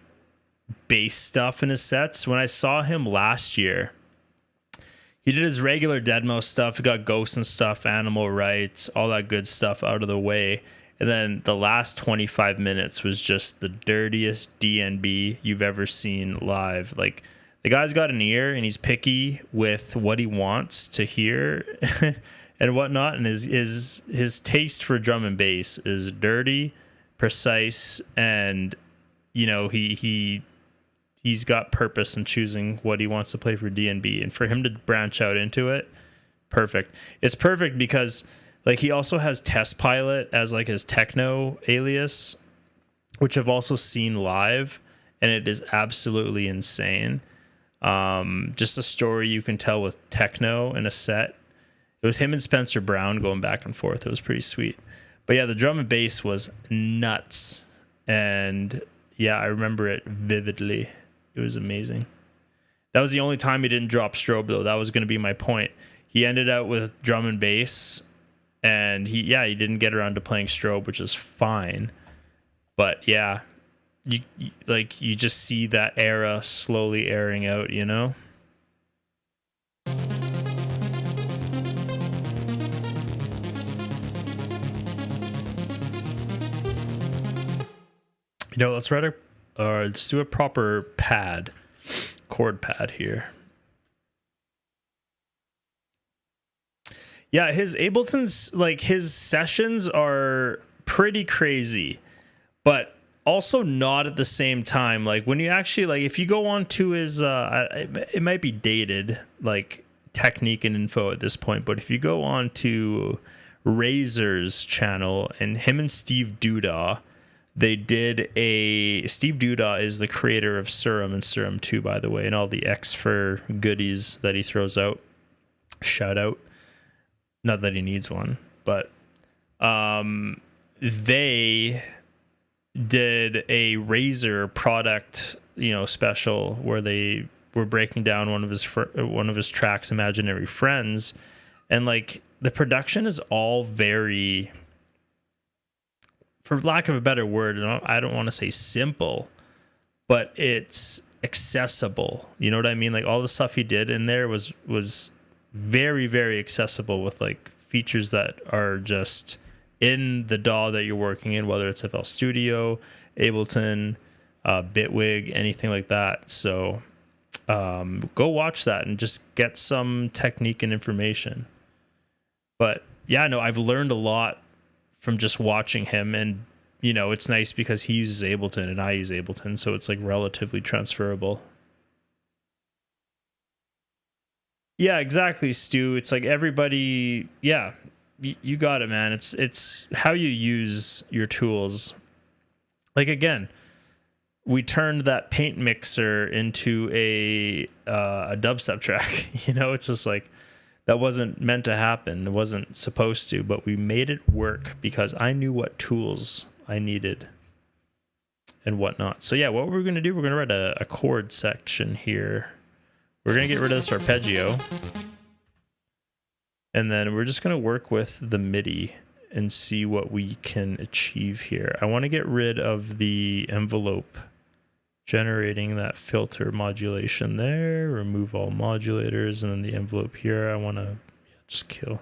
bass stuff in his sets. When I saw him last year, he did his regular Deadmau5 stuff. He got Ghosts and stuff, Animal Rights, all that good stuff out of the way. And then the last 25 minutes was just the dirtiest D&B you've ever seen live. Like the guy's got an ear and he's picky with what he wants to hear. And whatnot, and his taste for drum and bass is dirty, precise, and you know he's got purpose in choosing what he wants to play for D&B, and for him to branch out into it, perfect. It's perfect because like he also has Test Pilot as like his techno alias, which I've also seen live, and it is absolutely insane. Just a story you can tell with techno in a set. It was him and Spencer Brown going back and forth. It was pretty sweet. But yeah, the drum and bass was nuts. And yeah, I remember it vividly. It was amazing. That was the only time he didn't drop Strobe, though. That was going to be my point. He ended out with drum and bass, and he didn't get around to playing Strobe, which is fine. But yeah, you just see that era slowly airing out, you know? You know, let's do a proper chord pad here. Yeah, his Ableton's, like, his sessions are pretty crazy, but also not at the same time. Like, when you actually, like, if you go on to his, it might be dated, like, technique and info at this point, but if you go on to Razor's channel and him and Steve Duda, they did Steve Duda is the creator of Serum and Serum 2, by the way, and all the X-Fur goodies that he throws out. Shout out. Not that he needs one, but they did a Razor product, special where they were breaking down one of his tracks, Imaginary Friends, and like the production is all very, for lack of a better word, I don't want to say simple, but it's accessible. You know what I mean? Like all the stuff he did in there was very, very accessible with like features that are just in the DAW that you're working in, whether it's FL Studio, Ableton, Bitwig, anything like that. So go watch that and just get some technique and information. But yeah, no, I've learned a lot from just watching him, and it's nice because he uses Ableton and I use Ableton, so it's like relatively transferable. Yeah, exactly, Stu. It's like everybody, yeah, you got it, man. It's how you use your tools. Like again, we turned that paint mixer into a dubstep track. It's just like that wasn't meant to happen. It wasn't supposed to, but we made it work because I knew what tools I needed and whatnot. So yeah, what we're going to do, we're going to write a chord section here. We're going to get rid of this arpeggio. And then we're just going to work with the MIDI and see what we can achieve here. I want to get rid of the envelope generating that filter modulation there, remove all modulators, and then the envelope here I want to just kill.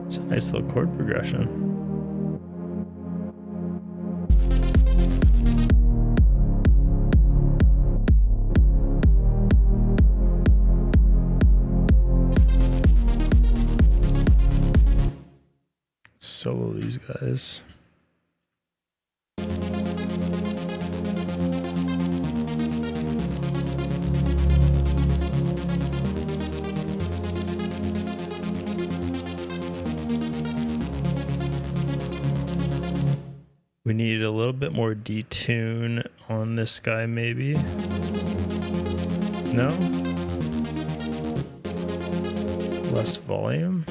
It's a nice little chord progression. these guys. We need a little bit more detune on this guy, maybe. No? Less volume.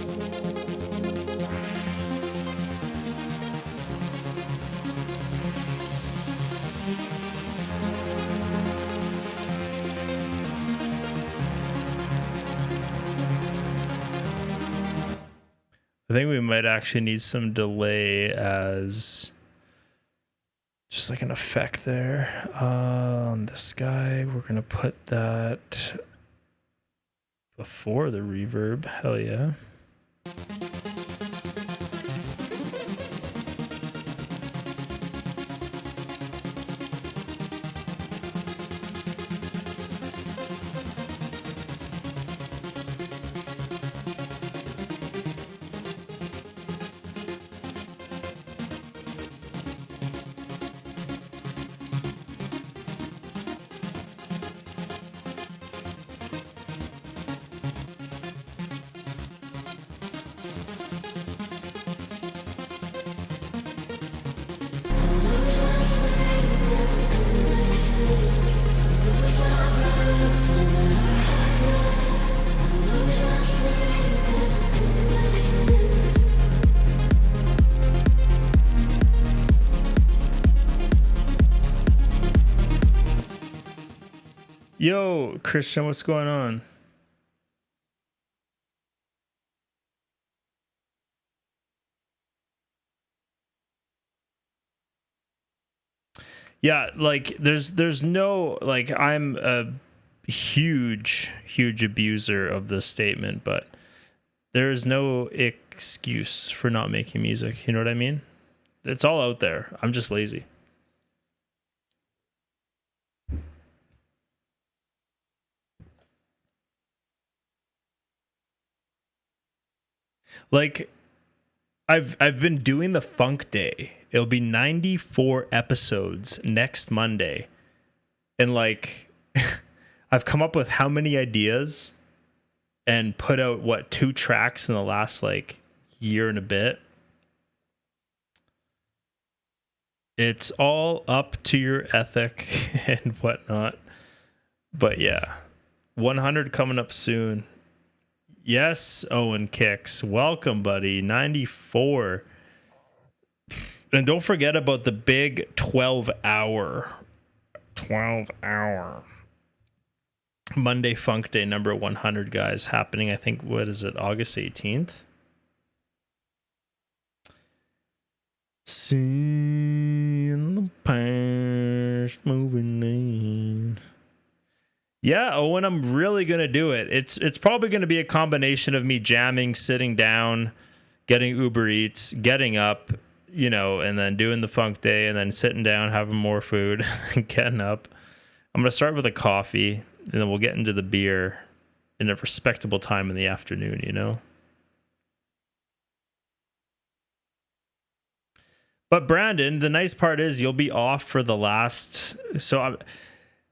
I think we might actually need some delay as just like an effect there. On this guy, we're going to put that before the reverb. Hell yeah. Yo, Christian, what's going on? Yeah, like there's no, like, I'm a huge abuser of this statement, but there's no excuse for not making music. You know what I mean? It's all out there. I'm just lazy. Like, I've been doing the Funk Day. It'll be 94 episodes next Monday. And like I've come up with how many ideas and put out 2 tracks in the last like year and a bit. It's all up to your ethic and whatnot. But yeah, 100 coming up soon. Yes, Owen Kicks. Welcome, buddy. 94. And don't forget about the big 12-hour Monday Funk Day number 100, guys, happening, I think, what is it, August 18th? Seeing the past moving in. Yeah, Owen, I'm really going to do it. It's probably going to be a combination of me jamming, sitting down, getting Uber Eats, getting up, you know, and then doing the Funk Day, and then sitting down, having more food, and getting up. I'm going to start with a coffee, and then we'll get into the beer in a respectable time in the afternoon, you know? But Brandon, the nice part is you'll be off for the last... So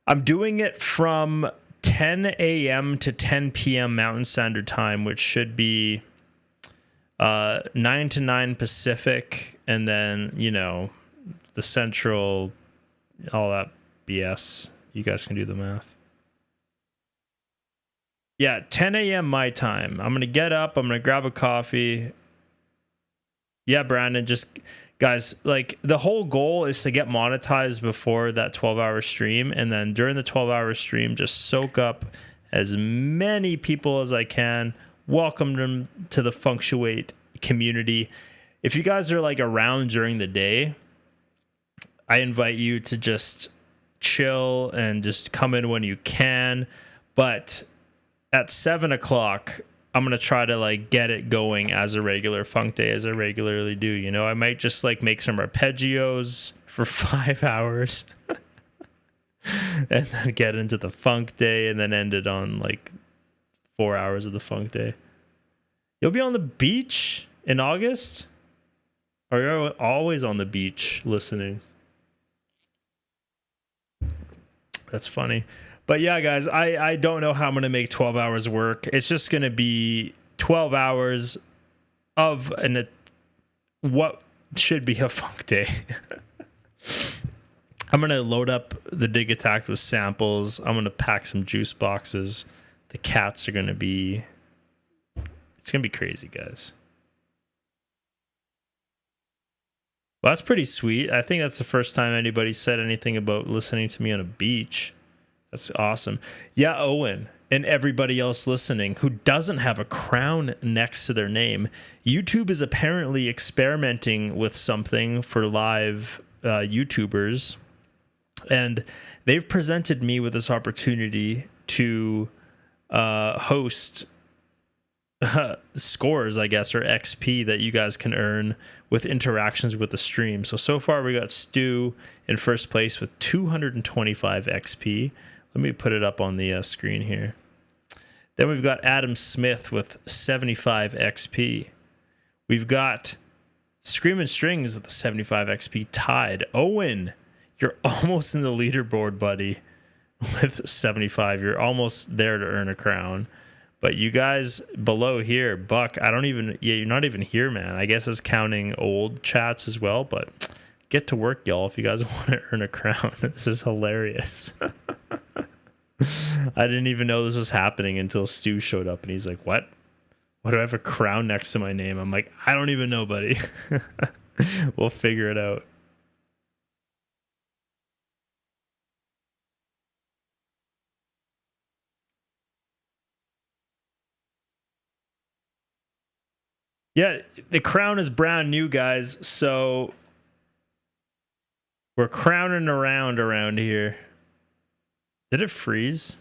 I'm doing it from 10 a.m. to 10 p.m. Mountain Standard Time, which should be 9 to 9 Pacific, and then, you know, the Central, all that BS. You guys can do the math. Yeah, 10 a.m. my time. I'm going to get up. I'm going to grab a coffee. Yeah, Brandon, just... Guys, like, the whole goal is to get monetized before that 12-hour stream, and then during the 12-hour stream, just soak up as many people as I can, welcome them to the Funktuate community. If you guys are, like, around during the day, I invite you to just chill and just come in when you can, but at 7 o'clock... I'm going to try to like get it going as a regular Funk Day as I regularly do. You know, I might just like make some arpeggios for 5 hours and then get into the Funk Day and then end it on like 4 hours of the Funk Day. You'll be on the beach in August? Are you always on the beach listening? That's funny. But yeah, guys, I don't know how I'm going to make 12 hours work. It's just going to be 12 hours of what should be a funk day. I'm going to load up the Dig Attack with samples. I'm going to pack some juice boxes. The cats are going to be... It's going to be crazy, guys. Well, that's pretty sweet. I think that's the first time anybody said anything about listening to me on a beach. That's awesome. Yeah, Owen and everybody else listening who doesn't have a crown next to their name, YouTube is apparently experimenting with something for live YouTubers. And they've presented me with this opportunity to host scores, I guess, or XP that you guys can earn with interactions with the stream. So far we got Stu in first place with 225 XP. Let me put it up on the screen here. Then we've got Adam Smith with 75 XP. We've got Screamin' Strings with 75 XP tied. Owen, you're almost in the leaderboard, buddy, with 75. You're almost there to earn a crown. But you guys below here, Buck, you're not even here, man. I guess it's counting old chats as well, but get to work, y'all, if you guys want to earn a crown. This is hilarious. I didn't even know this was happening until Stu showed up, and he's like, what? Why do I have a crown next to my name? I'm like, I don't even know, buddy. We'll figure it out. Yeah, the crown is brand new, guys, so we're crowning around here. Did it freeze?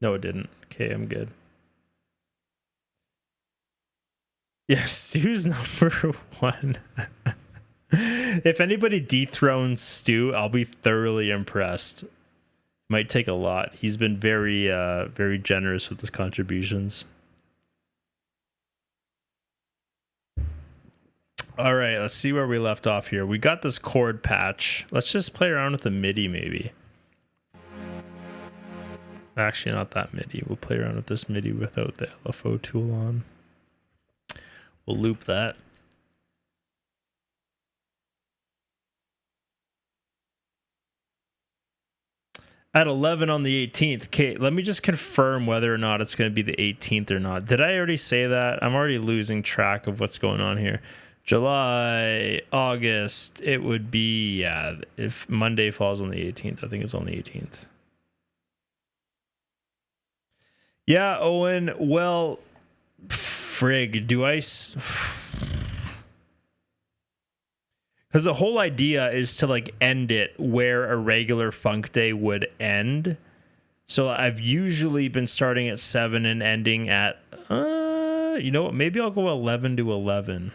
No, it didn't. Okay, I'm good. Yes, Stu's number one. If anybody dethrones Stu, I'll be thoroughly impressed. Might take a lot. He's been very, very generous with his contributions. All right, let's see where we left off here. We got this chord patch. Let's just play around with the MIDI, maybe. Actually, not that MIDI. We'll play around with this MIDI without the LFO tool on. We'll loop that. At 11 on the 18th. Okay, let me just confirm whether or not it's going to be the 18th or not. Did I already say that? I'm already losing track of what's going on here. July, August, it would be, yeah, if Monday falls on the 18th, I think it's on the 18th. Yeah, Owen, well, frig, do I... Because the whole idea is to, like, end it where a regular funk day would end. So I've usually been starting at 7 and ending at, you know what, maybe I'll go 11 to 11.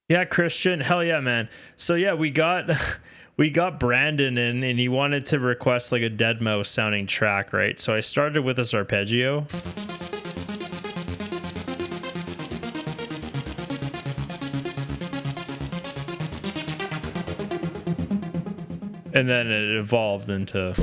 Yeah, Christian, hell yeah, man. So yeah, we got Brandon in, and he wanted to request like a Dead Mouse sounding track, right? So I started with this arpeggio. And then it evolved into...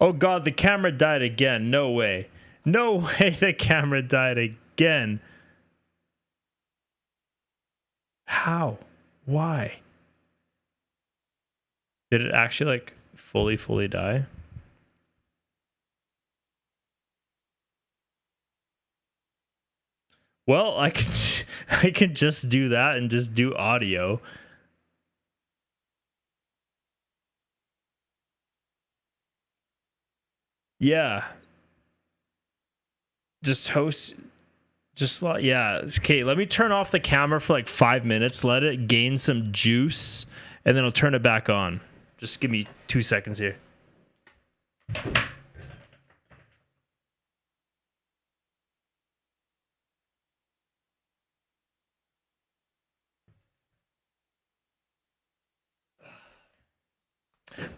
Oh God, the camera died again. No way. No way the camera died again. How? Why? Did it actually like fully die? Well, I can just do that and just do audio. Yeah. Just Just like, yeah. Okay, let me turn off the camera for like 5 minutes. Let it gain some juice, and then I'll turn it back on. Just give me 2 seconds here.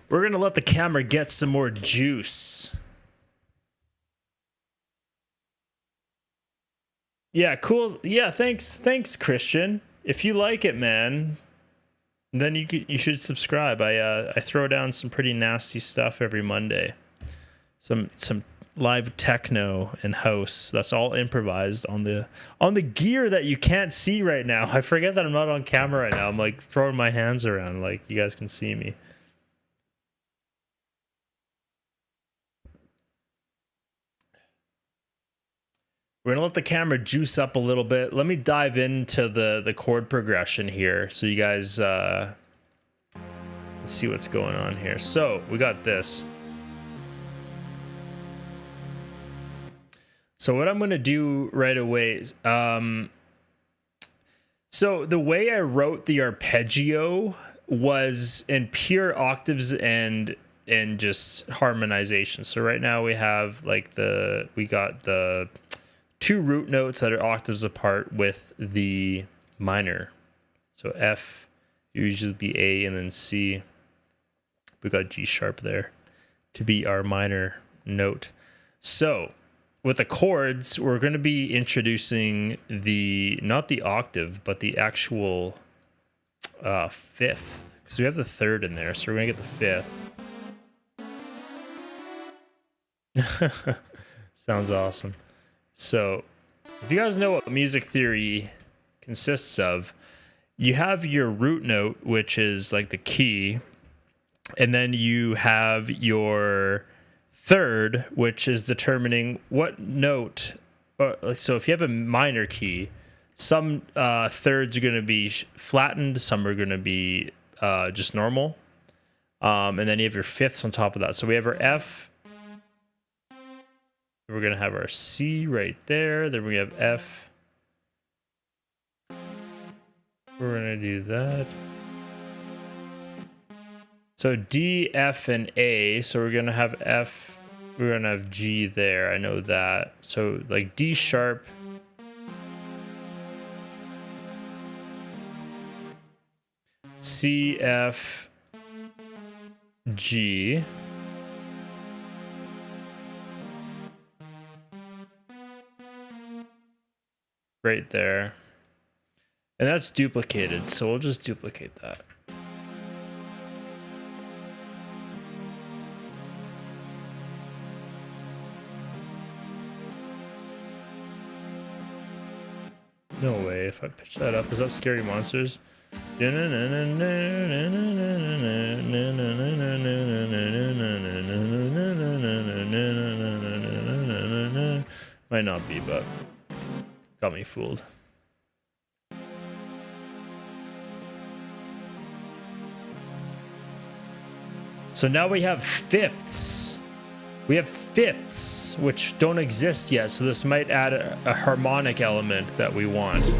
We're going to let the camera get some more juice. Yeah, cool. Yeah, thanks, Christian. If you like it, man, then you should subscribe. I throw down some pretty nasty stuff every Monday. Some live techno and house. That's all improvised on the gear that you can't see right now. I forget that I'm not on camera right now. I'm like throwing my hands around like you guys can see me. We're going to let the camera juice up a little bit. Let me dive into the chord progression here so you guys let's see what's going on here. So we got this. So what I'm going to do right away is, so the way I wrote the arpeggio was in pure octaves and just harmonization. So right now we have like we got the 2 root notes that are octaves apart with the minor. So F usually be A and then C. We got G sharp there to be our minor note. So with the chords, we're going to be introducing not the octave, but the actual 5th. Because we have the 3rd in there, so we're going to get the 5th. Sounds awesome. So, if you guys know what music theory consists of, you have your root note, which is like the key, and then you have your 3rd, which is determining what note. So, if you have a minor key, some 3rds are going to be flattened, some are going to be just normal, and then you have your 5ths on top of that. So, we have our F. We're going to have our C right there. Then we have F. We're going to do that. So D, F, and A. So we're going to have F. We're going to have G there. I know that. So like D sharp. C, F, G. Right there. And that's duplicated, so we'll just duplicate that. No way, if I pitch that up, is that Scary Monsters? Might not be, but got me fooled. So now we have 5ths. We have 5ths, which don't exist yet. So this might add a harmonic element that we want.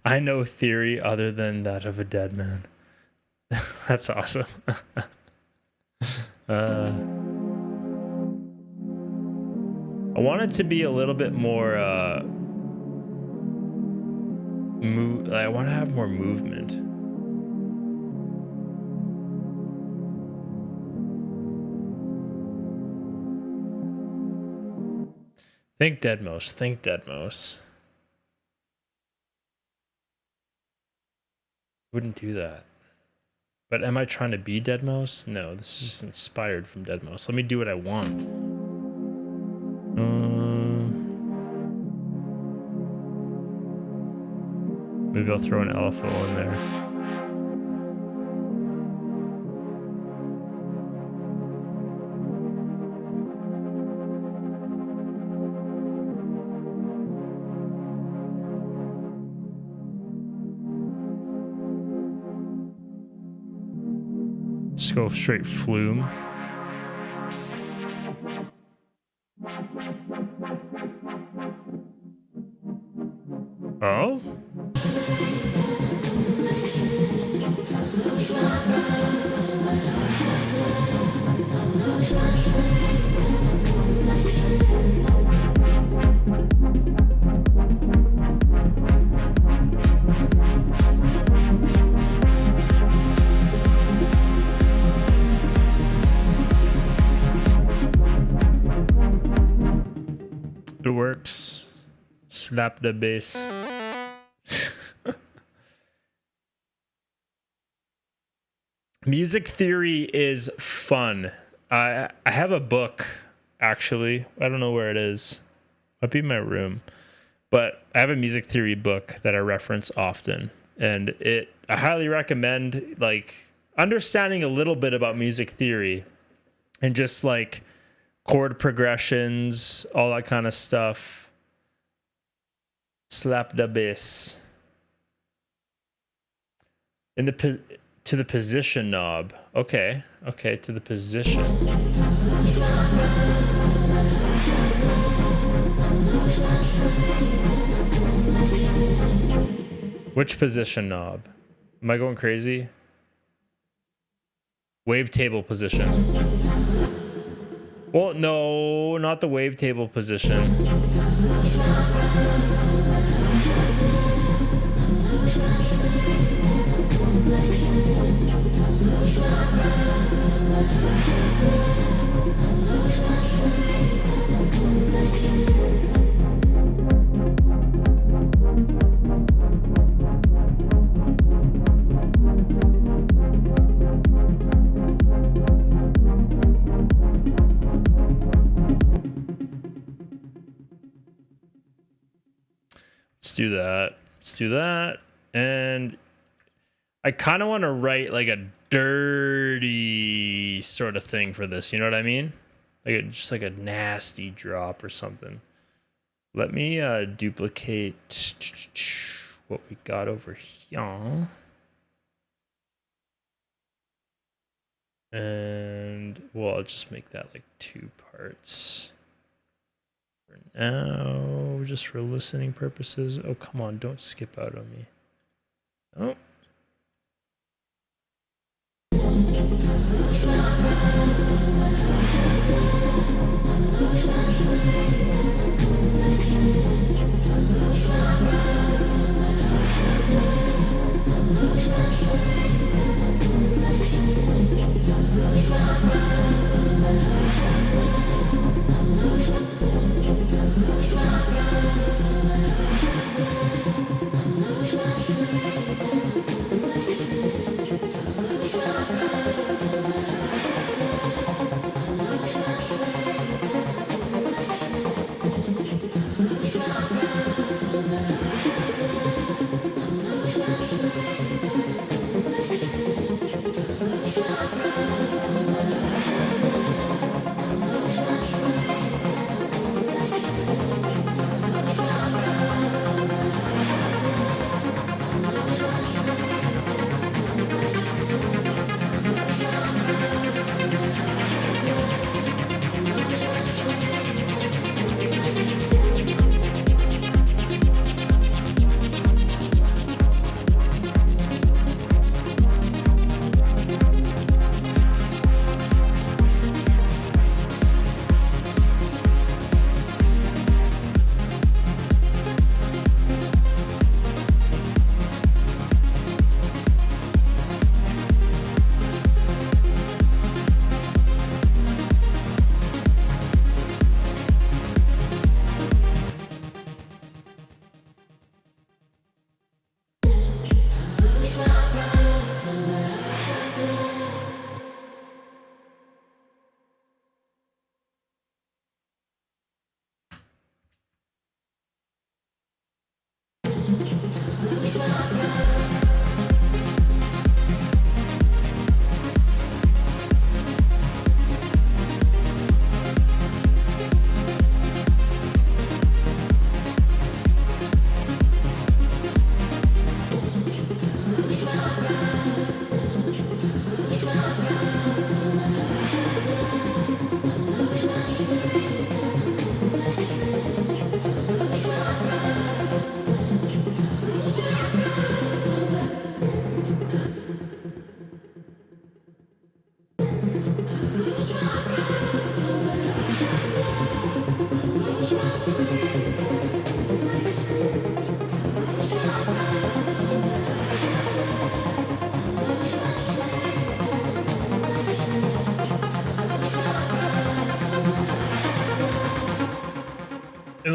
I know theory other than that of a dead man. That's awesome. I want it to be a little bit more I want to have more movement. Think Deadmau5. Think Deadmau5. Wouldn't do that. But am I trying to be Deadmau5? No, this is just inspired from Deadmau5. Let me do what I want. Maybe I'll throw an LFO in there. Just go straight flume. Oh? It works. Slap the bass. Music theory is fun. I have a book, actually. I don't know where it is. Might be in my room. But I have a music theory book that I reference often. And I highly recommend like understanding a little bit about music theory and just like chord progressions, all that kind of stuff. Slap the bass. To the position knob. Okay, to the position. Which position knob? Am I going crazy? Wavetable position. Well, no, not the wavetable position. Let's do that. Let's do that. And I kind of want to write like a dirty sort of thing for this. You know what I mean? Like just like a nasty drop or something. Let me duplicate what we got over here. And well, I'll just make that like 2 parts. For now, just for listening purposes. Oh, come on, don't skip out on me. Oh.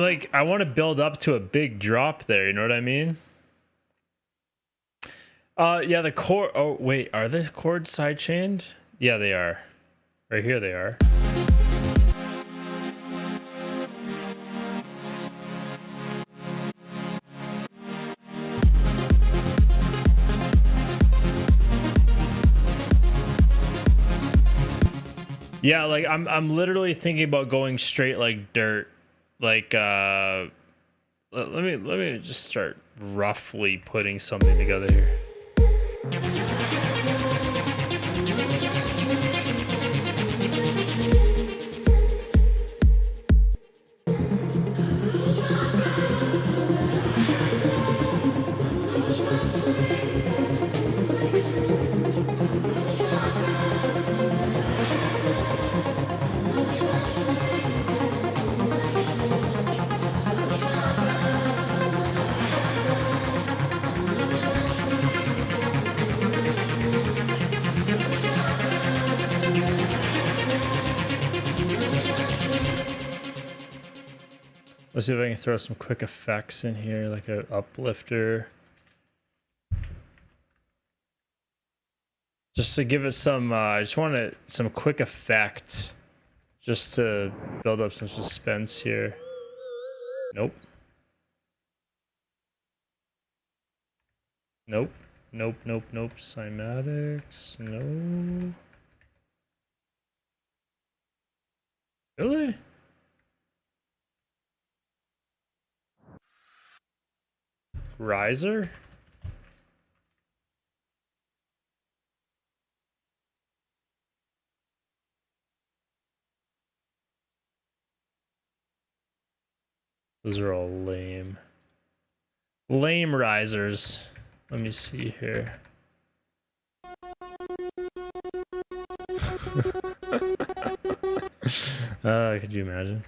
like, I want to build up to a big drop there. You know what I mean? Yeah, the chord. Oh, wait, are the chords sidechained? Yeah, they are. Right here they are. Yeah, like I'm literally thinking about going straight like dirt. Like let me just start roughly putting something together here. Let's see if I can throw some quick effects in here, like an uplifter. Just to give it some, I just want some quick effect. Just to build up some suspense here. Nope. Nope. Nope, nope, nope. Cymatics. No. Really? Riser? Those are all lame. Lame risers. Let me see here. Could you imagine?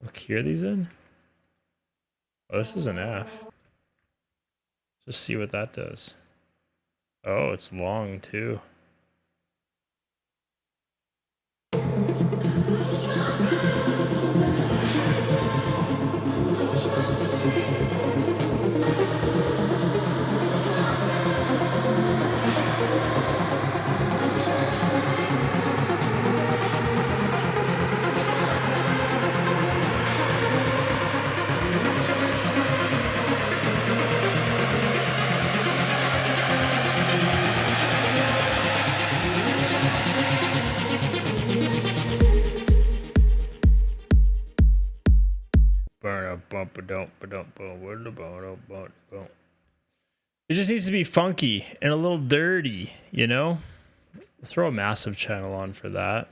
What key are these in? Oh, this is an F. Just see what that does. Oh, it's long too. It just needs to be funky and a little dirty, you know? Throw a massive channel on for that.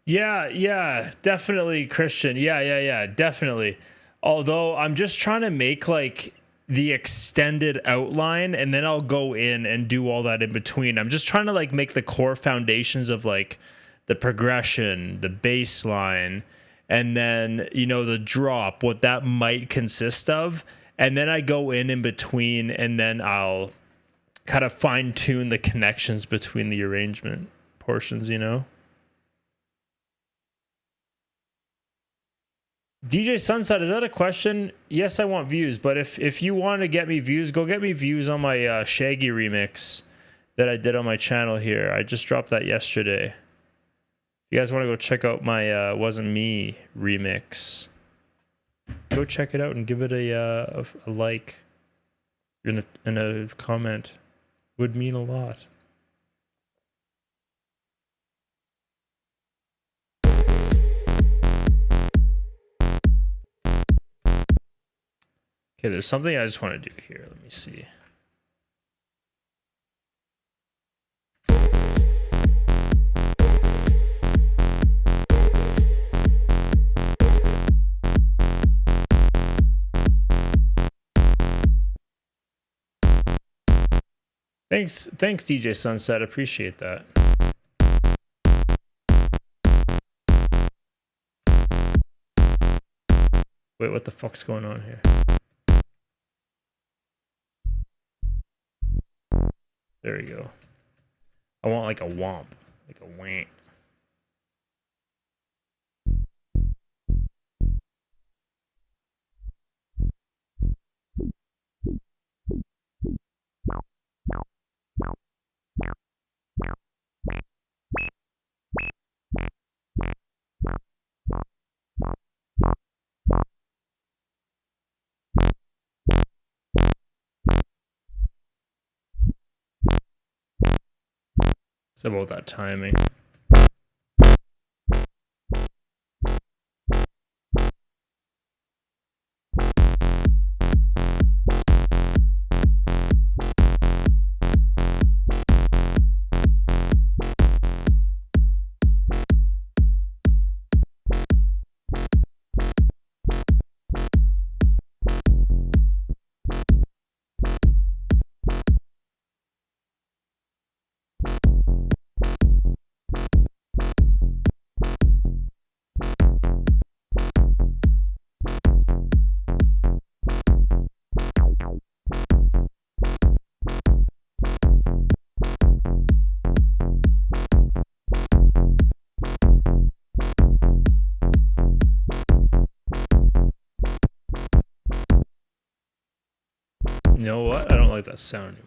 Yeah, definitely, Christian. Yeah, definitely. Although I'm just trying to make like the extended outline and then I'll go in and do all that in between. I'm just trying to like make the core foundations of like the progression, the bass line, and then, you know, the drop, what that might consist of. And then I go in between and then I'll kind of fine tune the connections between the arrangement portions, you know? DJ Sunset, is that a question? Yes, I want views, but if you want to get me views, go get me views on my Shaggy remix that I did on my channel here. I just dropped that yesterday. If you guys want to go check out my Wasn't Me remix, go check it out and give it a like in a comment. Would mean a lot. Okay, there's something I just want to do here. Let me see. Thanks, DJ Sunset. Appreciate that. Wait, what the fuck's going on here? There we go. I want like a womp, like a wank. It's about that timing. You know what? I don't like that sound anymore.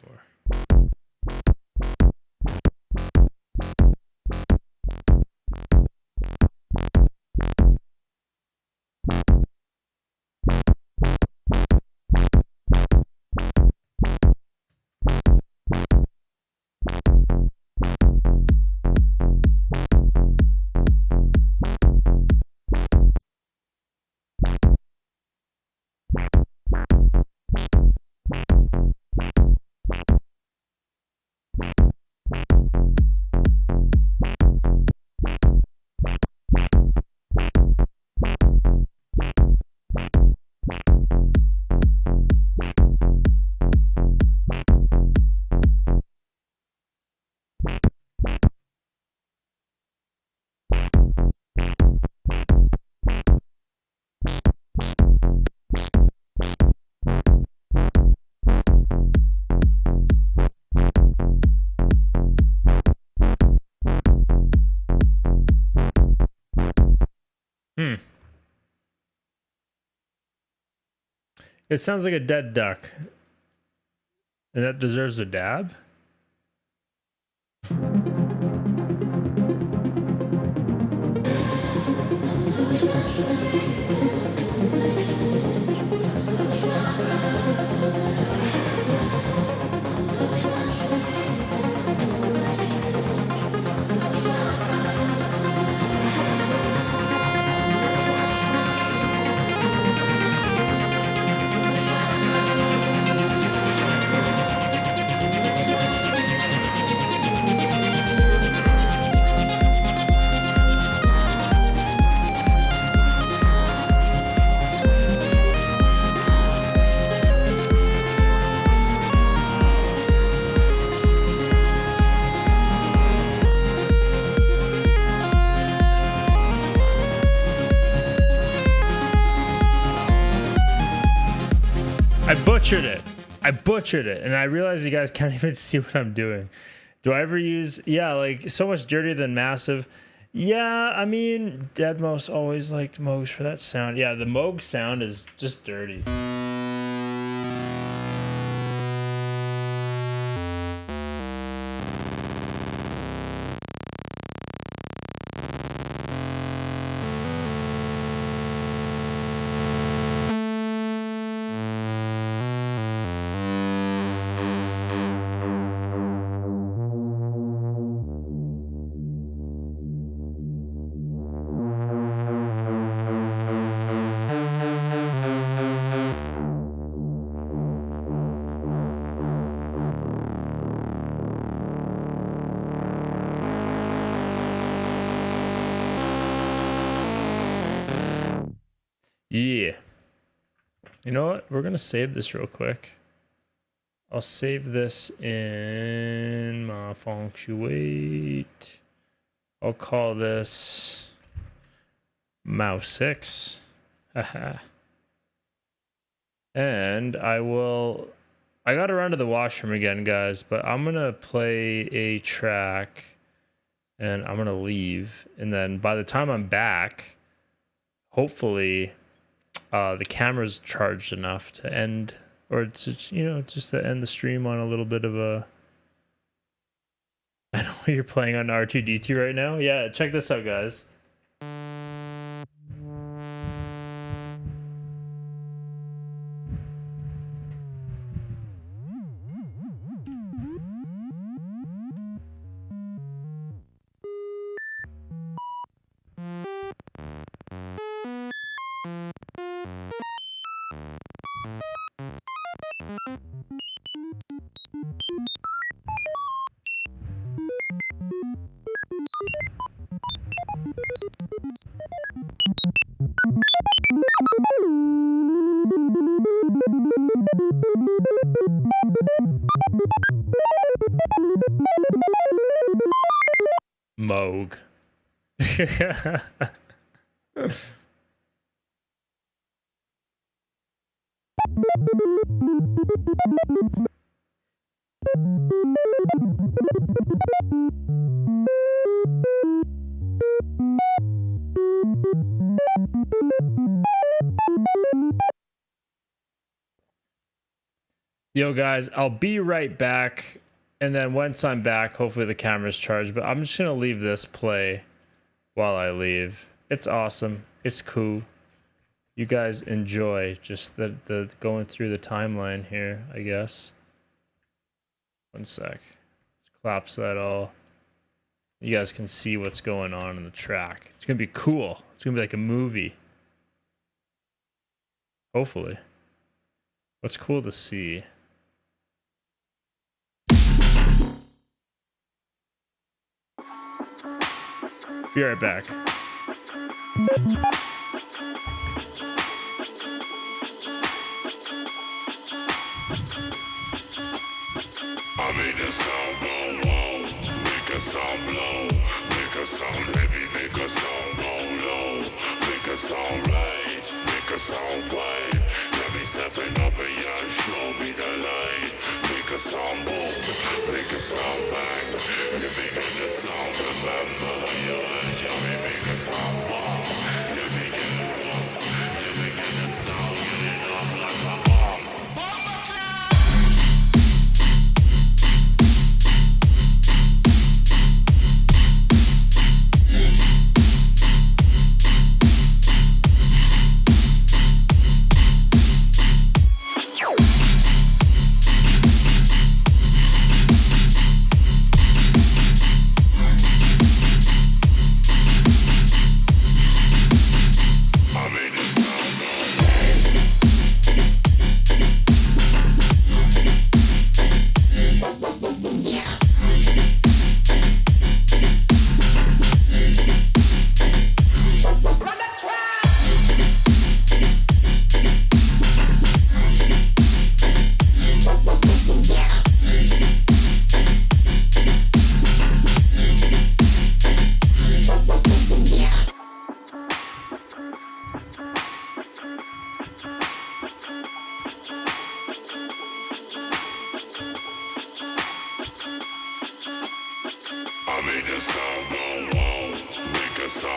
It sounds like a dead duck. And that deserves a dab? I butchered it, and I realize you guys can't even see what I'm doing. Do I ever use, yeah, like so much dirtier than massive? Yeah, I mean, Deadmau5 always liked Moogs for that sound. Yeah, the Moog sound is just dirty. Yeah. You know what? We're going to save this real quick. I'll save this in my Funktuate. I'll call this Mouse 6. Haha. And I got to run to the washroom again, guys, but I'm going to play a track and I'm going to leave. And then by the time I'm back, hopefully the camera's charged enough to end, or to, just to end the stream on a little bit of a... I know you're playing on R2D2 right now. Yeah, check this out, guys. Moog. Yo, guys, I'll be right back. And then once I'm back, hopefully the camera's charged. But I'm just going to leave this play while I leave. It's awesome. It's cool. You guys enjoy just the going through the timeline here, I guess. One sec. Let's collapse that all. You guys can see what's going on in the track. It's going to be cool. It's going to be like a movie. Hopefully. What's cool to see? Be right back. I made the sound go low, make a sound blow, make a sound heavy, make a sound go low, make a sound rise, make a sound vibe. Let me stepping up and yeah, show me the light. Make a sound boom, make a sound bang. You begin the sound, remember you make a sound bomb. You begin the rough, you begin the sound, get it up like a bomb.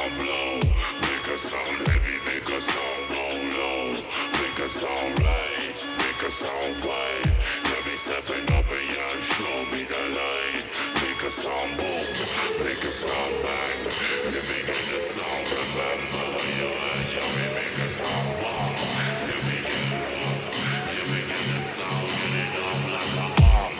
sound blow, make a sound heavy, make a sound go low, make a sound rise, make a sound vibe. Let me stepping up and yeah, show me the line. Make a sound boom, make a sound bang. Let me get the sound, remember you and you make a sound bomb. Let me get rough, let me get the sound, get it up like a bomb.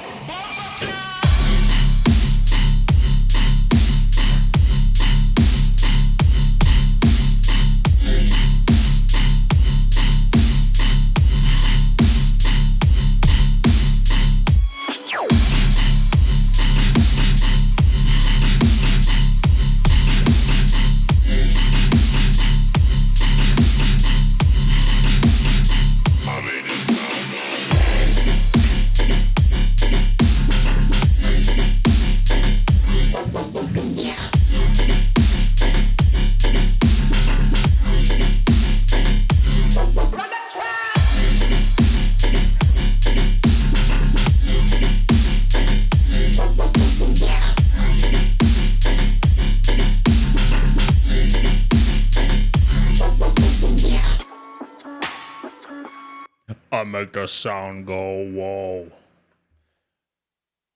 I make the sound go whoa.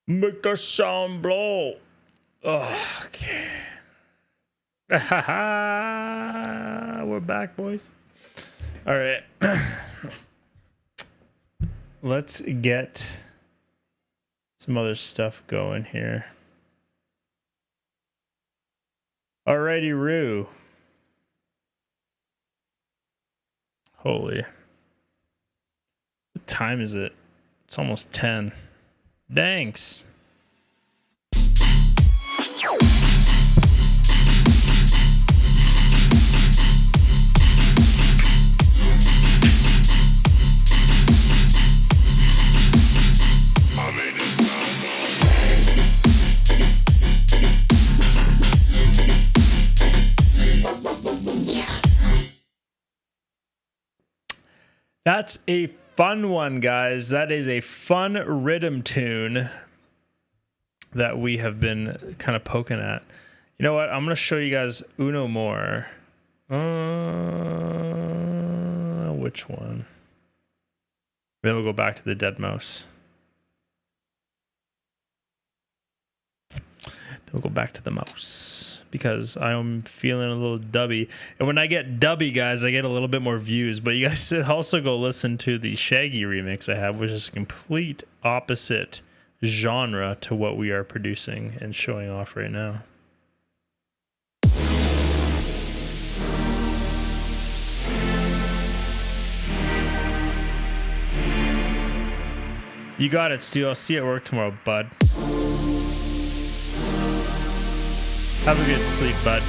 Make the sound blow. Okay. We're back, boys. All right. Let's get some other stuff going here. Alrighty, Roo. Holy. What time is it? It's almost 10. Thanks. That's a fun one, guys. That is a fun rhythm tune that we have been kind of poking at. You know what? I'm going to show you guys uno more. Which one? Then we'll go back to the dead mouse. Then we'll go back to the mouse because I'm feeling a little dubby. And when I get dubby, guys, I get a little bit more views. But you guys should also go listen to the Shaggy remix I have, which is a complete opposite genre to what we are producing and showing off right now. You got it, Stu. I'll see you at work tomorrow, bud. Have a good sleep, bud.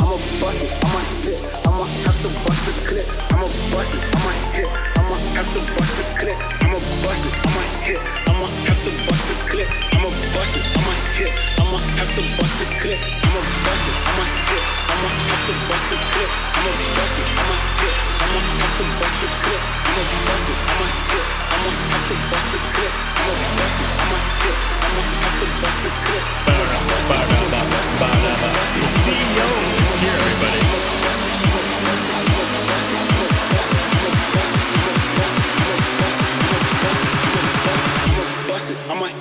I'ma bust it, I'ma hit, I'ma have to bust the clip. I'ma bust it, I'ma hit, I'ma have to bust the clip. I'ma bust it, I'ma hit, I'ma have to bust the clip. I'ma bust it, I'ma hit, I'ma have to bust the clip. I'ma bust it, I'ma hit, I'ma have to bust the clip. I'ma bust it, I'ma hit, I'ma have to bust the clip. I'ma bust it, I'ma hit, I'ma have to bust the clip. I'ma bust it, I'ma hit, I'ma have to bust the clip. The CEO is here, everybody. I'ma hit.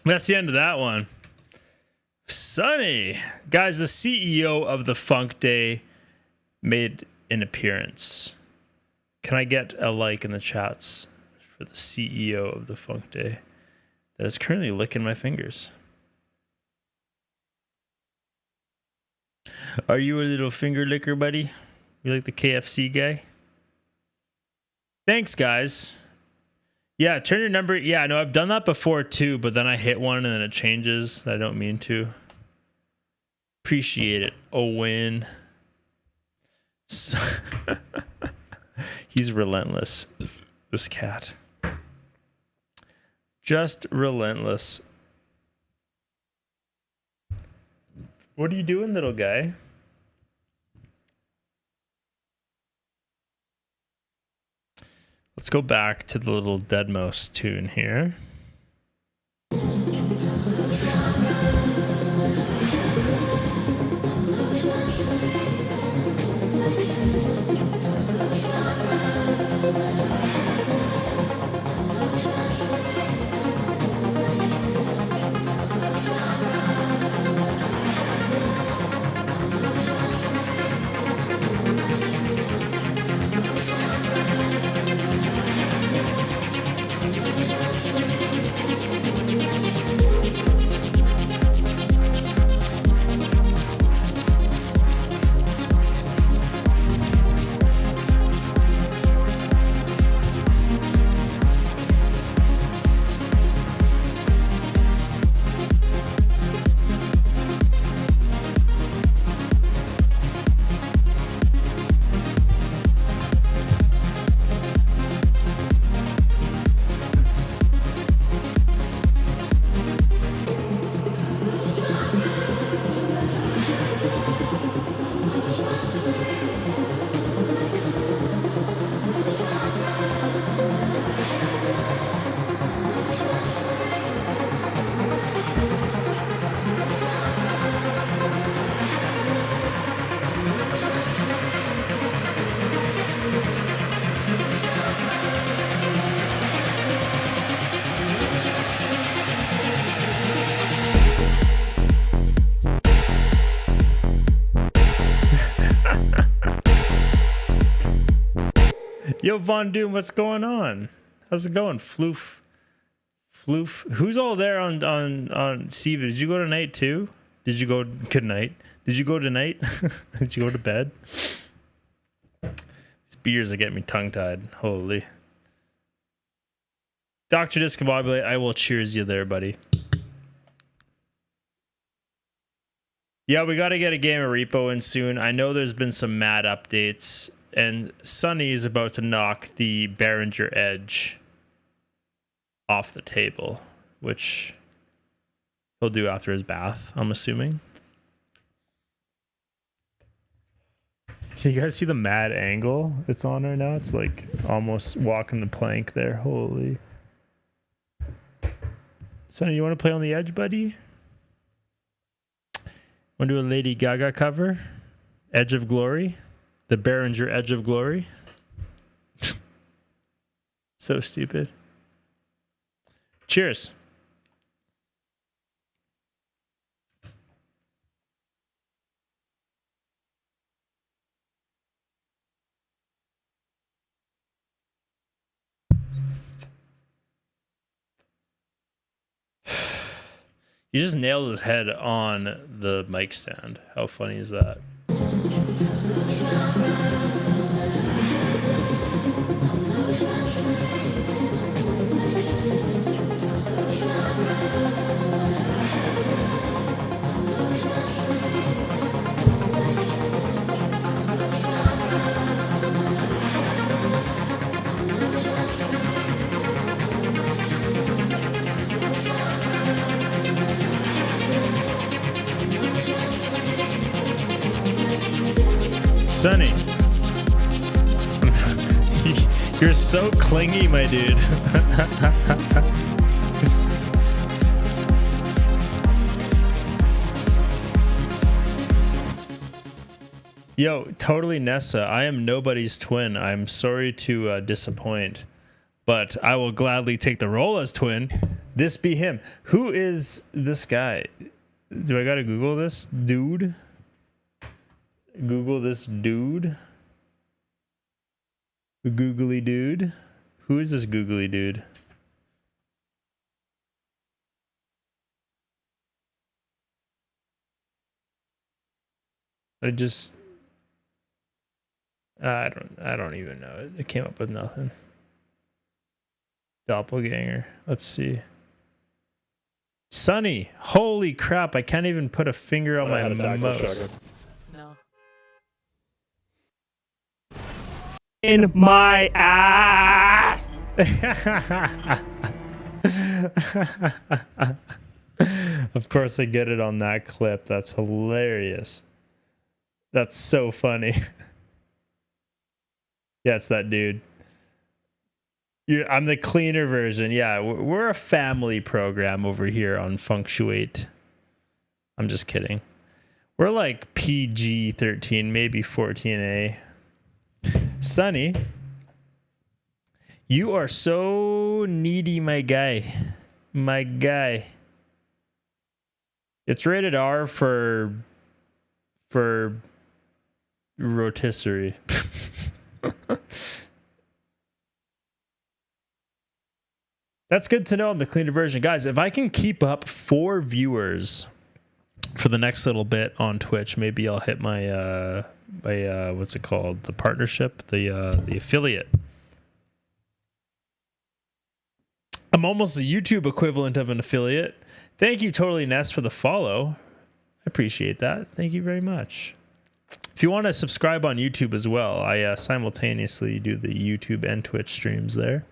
That's the end of that one. Sunny. Guys, the CEO of the Funk Day made an appearance. Can I get a like in the chats for the CEO of the Funk Day that is currently licking my fingers? Are you a little finger licker, buddy? You like the KFC guy? Thanks, guys. Yeah, turn your number. Yeah, no, I've done that before too, but then I hit one and then it changes. I don't mean to. Appreciate it, Owen. So he's relentless, this cat. Just relentless. What are you doing, little guy? Let's go back to the little Deadmau5 tune here. Yo, Von Doom, what's going on? How's it going? Floof. Who's all there on Steve? Did you go tonight too? Did you go good night? Did you go tonight? Did you go to bed? These beers are getting me tongue-tied. Holy. Dr. Discombobulate, I will cheers you there, buddy. Yeah, we got to get a game of Repo in soon. I know there's been some mad updates, and Sunny is about to knock the Behringer Edge off the table, which he'll do after his bath, I'm assuming. Can you guys see the mad angle it's on right now? It's like almost walking the plank there. Holy. Sonny, you want to play on the edge, buddy? Want to do a Lady Gaga cover? Edge of Glory? The Behringer Edge of Glory? So stupid. Cheers. You just nailed his head on the mic stand. How funny is that? Sonny, you're so clingy, my dude. Yo, totally Nessa. I am nobody's twin. I'm sorry to disappoint. but I will gladly take the role as twin. This be him. Who is this guy? Do I gotta Google this dude? Google this dude? The googly dude? Who is this googly dude? I don't even know. It came up with nothing. Doppelganger. Let's see. Sunny. Holy crap! I can't even put a finger on my mouse. No. In my ass. Of course I get it on that clip. That's hilarious. That's so funny. Yeah, it's that dude. I'm the cleaner version. Yeah, we're a family program over here on Funktuate. I'm just kidding. We're like PG-13, maybe 14A. Sonny, you are so needy, my guy. My guy. It's rated R for rotisserie. That's good to know. I'm the cleaner version. Guys, if I can keep up 4 viewers for the next little bit on Twitch, maybe I'll hit my what's it called? The partnership, the affiliate. I'm almost the YouTube equivalent of an affiliate. Thank you, Totally Nest, for the follow. I appreciate that. Thank you very much. If you want to subscribe on YouTube as well, I simultaneously do the YouTube and Twitch streams there.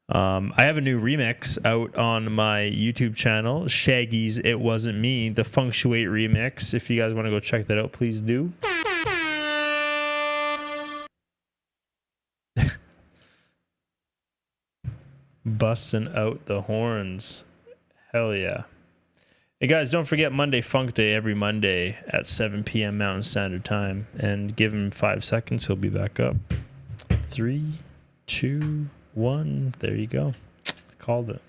I have a new remix out on my YouTube channel, Shaggy's It Wasn't Me, the Funktuate remix. If you guys want to go check that out, please do. Busting out the horns. Hell yeah. Hey guys, don't forget Monday Funk Day every Monday at 7 p.m. Mountain Standard Time. And give him 5 seconds, he'll be back up. 3, 2, 1. There you go. Called it.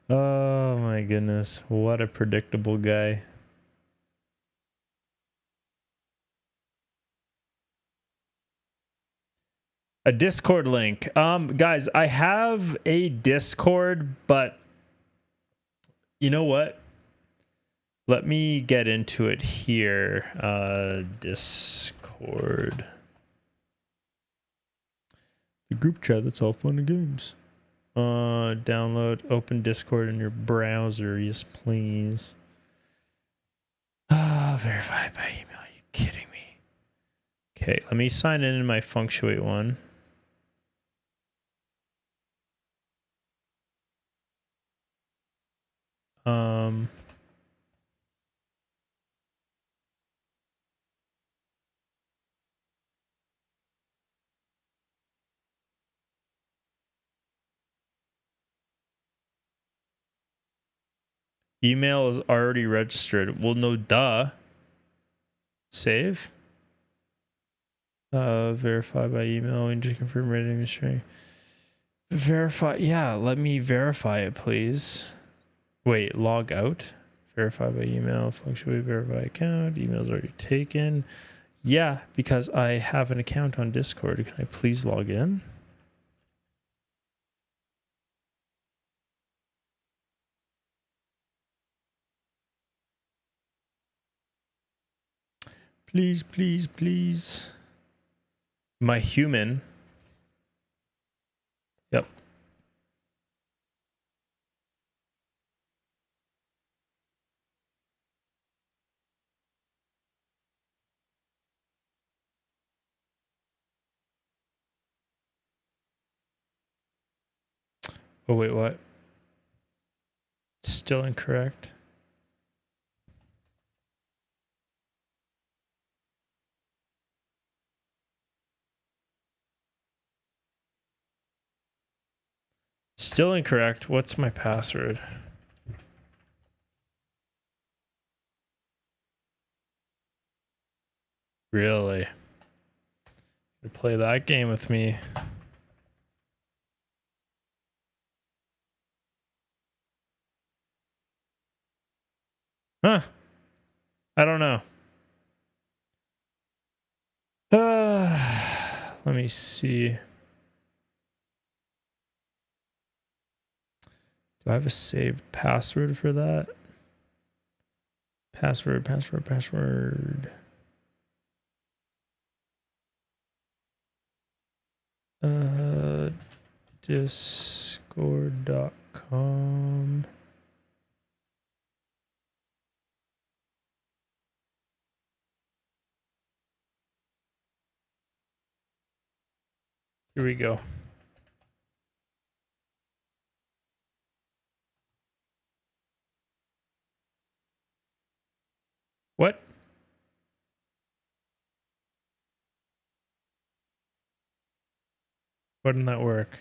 Oh my goodness. What a predictable guy. A Discord link. Guys, I have a Discord, but you know what? Let me get into it here. Discord. The group chat, that's all fun and games. Download, open Discord in your browser. Yes, please. Verify by email. Are you kidding me? Okay, let me sign in my Funktuate one. Email is already registered. Well, no, duh. Save. Verify by email. We need to confirm rating string. Verify. Yeah, let me verify it, please. Wait, log out. Verify by email. Funktuate verify account. Email's already taken. Yeah, because I have an account on Discord. Can I please log in? Please, please, please. My human. Yep. Oh, wait, what? Still incorrect. Still incorrect. What's my password? Really? Play that game with me. Huh. I don't know. Let me see. Do I have a saved password for that? Password. Discord.com. Here we go. What? Why didn't that work?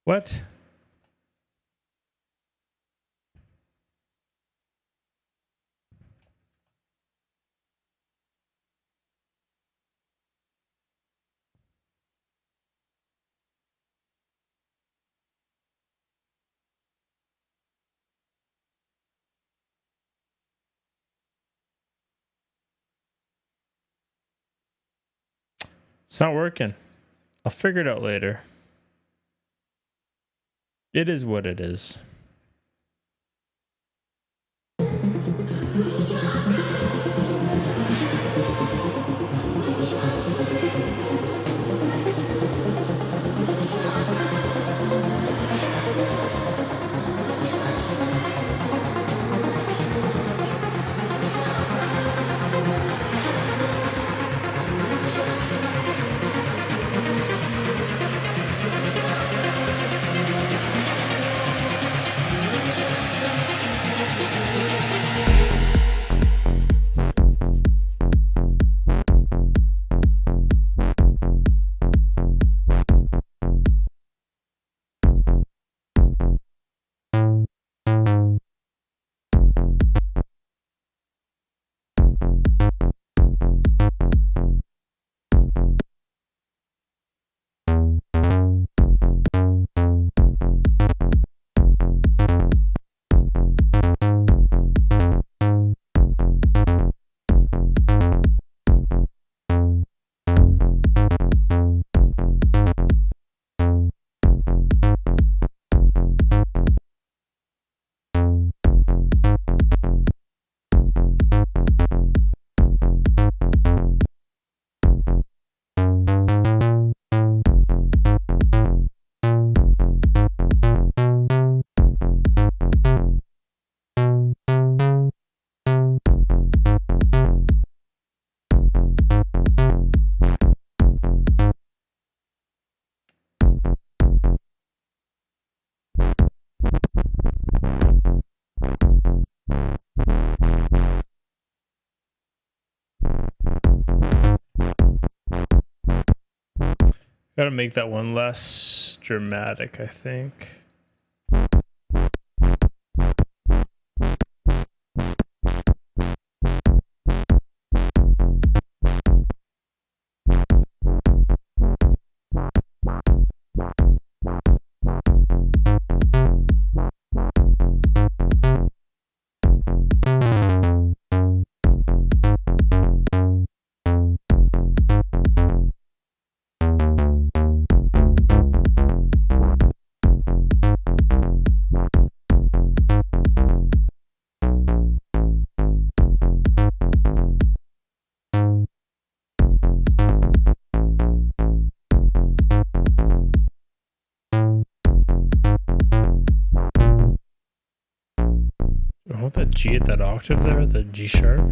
What? It's not working. I'll figure it out later. It is what it is. Gotta make that one less dramatic, I think. I want that G at that octave there, the G sharp.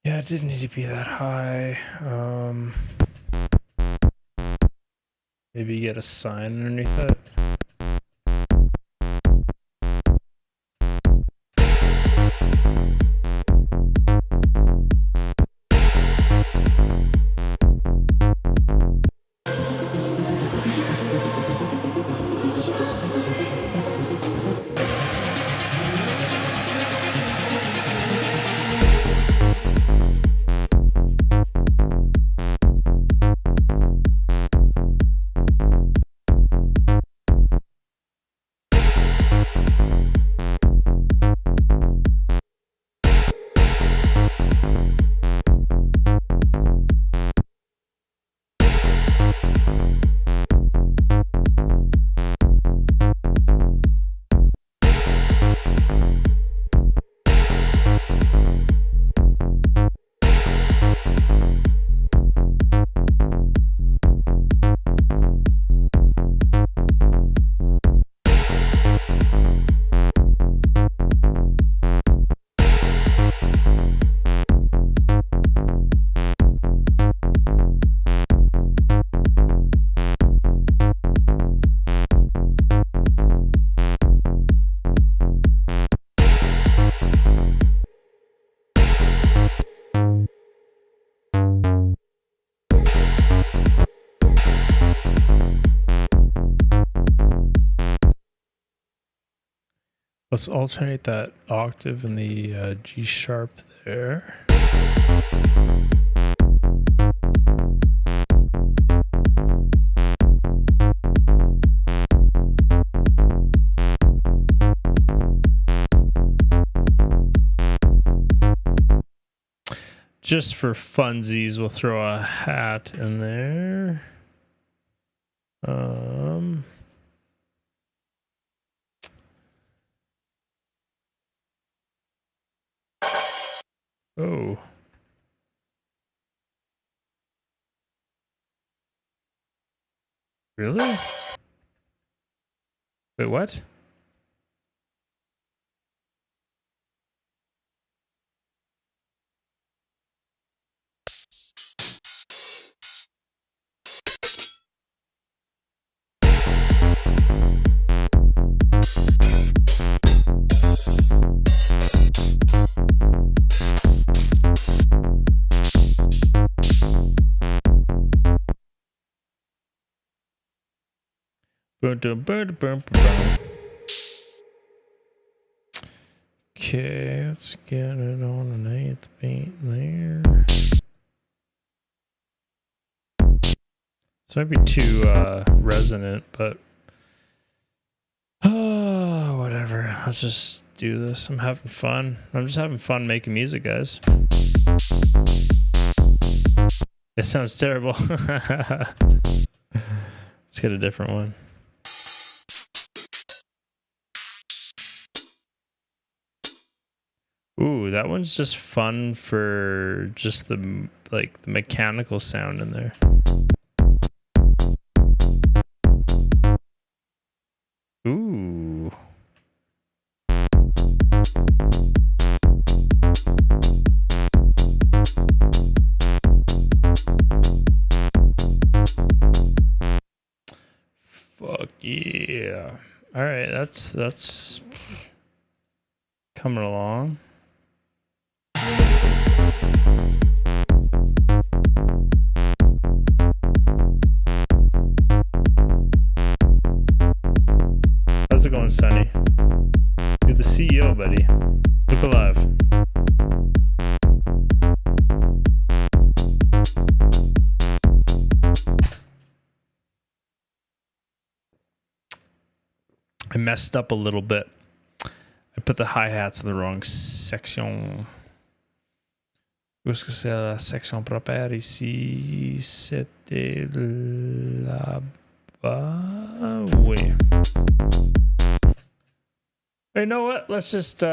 Yeah, it didn't need to be that high. Maybe get a sign underneath it. Let's alternate that octave in the G sharp there. Just for funsies, we'll throw a hat in there. Oh. Really? Wait, what? Okay, let's get it on an eighth beat there. This might be too resonant, but whatever. Let's just do this. I'm having fun. I'm just having fun making music, guys. It sounds terrible. Let's get a different one. Ooh, that one's just fun for just the the mechanical sound in there. Ooh. Fuck yeah. All right, that's coming along. How's it going, Sonny? You're the CEO, buddy. Look alive. I messed up a little bit. I put the hi-hats in the wrong section. Qu'est-ce que c'est la section proper ici? C'était là-bas. Oui. Hey, you know what? Let's just you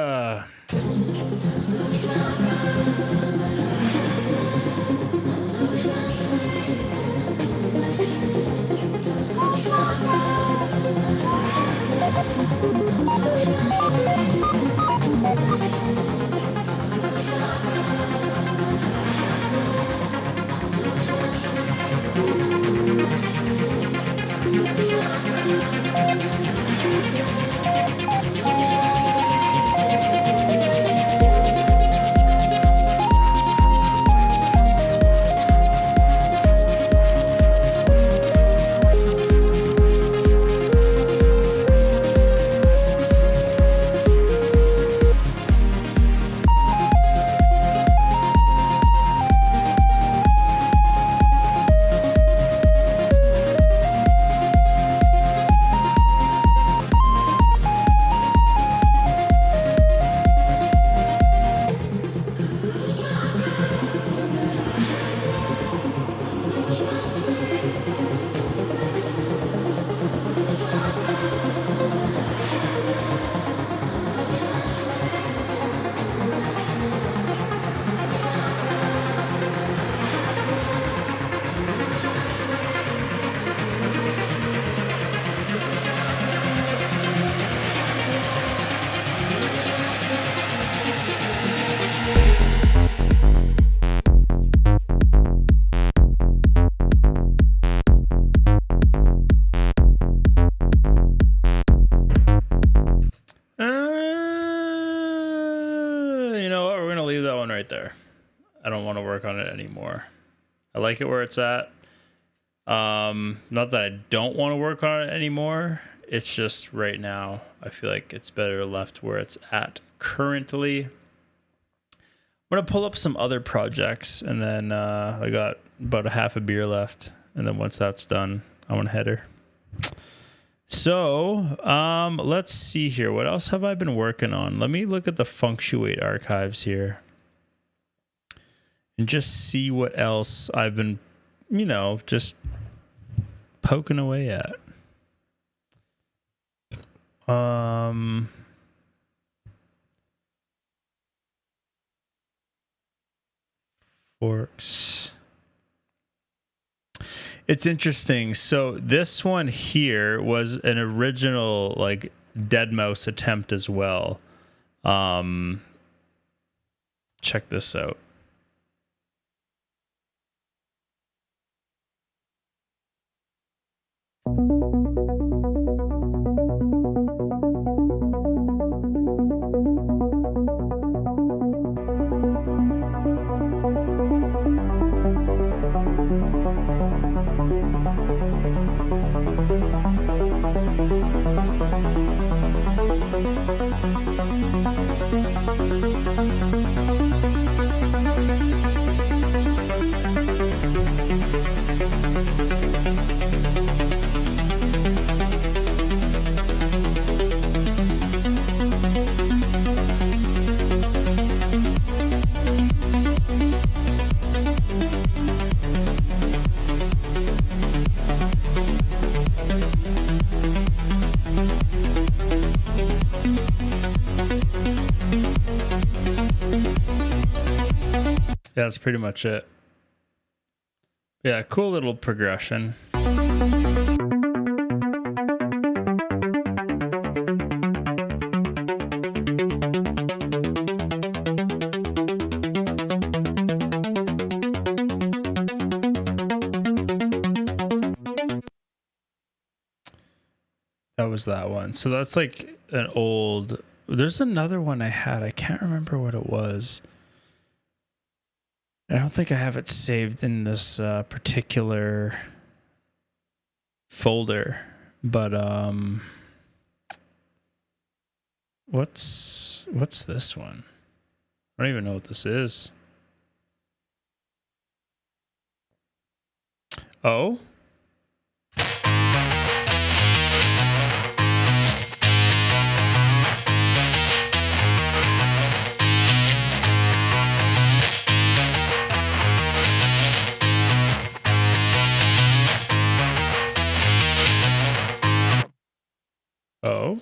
know what? We're gonna leave that one right there. I don't want to work on it anymore. I like it where it's at. Not that I don't want to work on it anymore. It's just right now I feel like it's better left where it's at currently. I'm gonna pull up some other projects, and then I got about a half a beer left, and then once that's done, I want to head her. So let's see here. What else have I been working on? Let me look at the Funktuate archives here and just see what else I've been, you know, just poking away at. Forks. It's interesting. So this one here was an original like Dead Mouse attempt as well. Check this out. Yeah, that's pretty much it. Yeah, cool little progression. That was that one. So that's like an old... There's another one I had. I can't remember what it was. I don't think I have it saved in this particular folder. But what's this one? I don't even know what this is. Oh? Oh?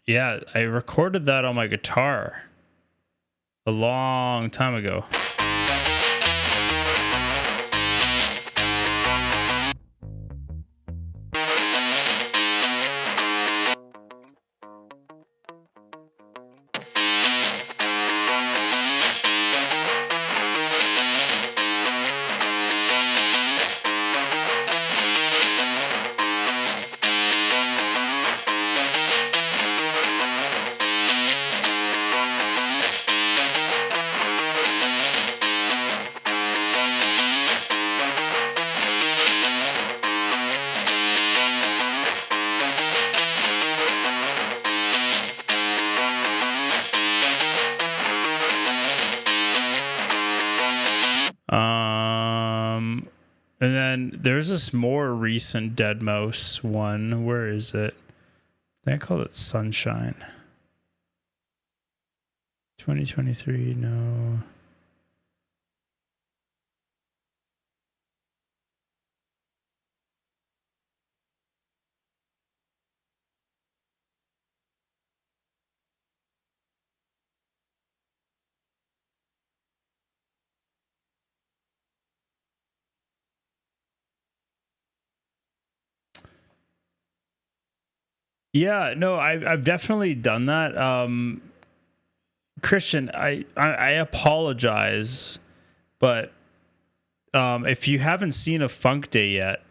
Yeah, I recorded that on my guitar a long time ago. And then there's this more recent deadmau5 one. Where is it? I think I called it Sunshine. 2023, no. Yeah, no, I've definitely done that. Christian, I apologize, but if you haven't seen a Funk Day yet,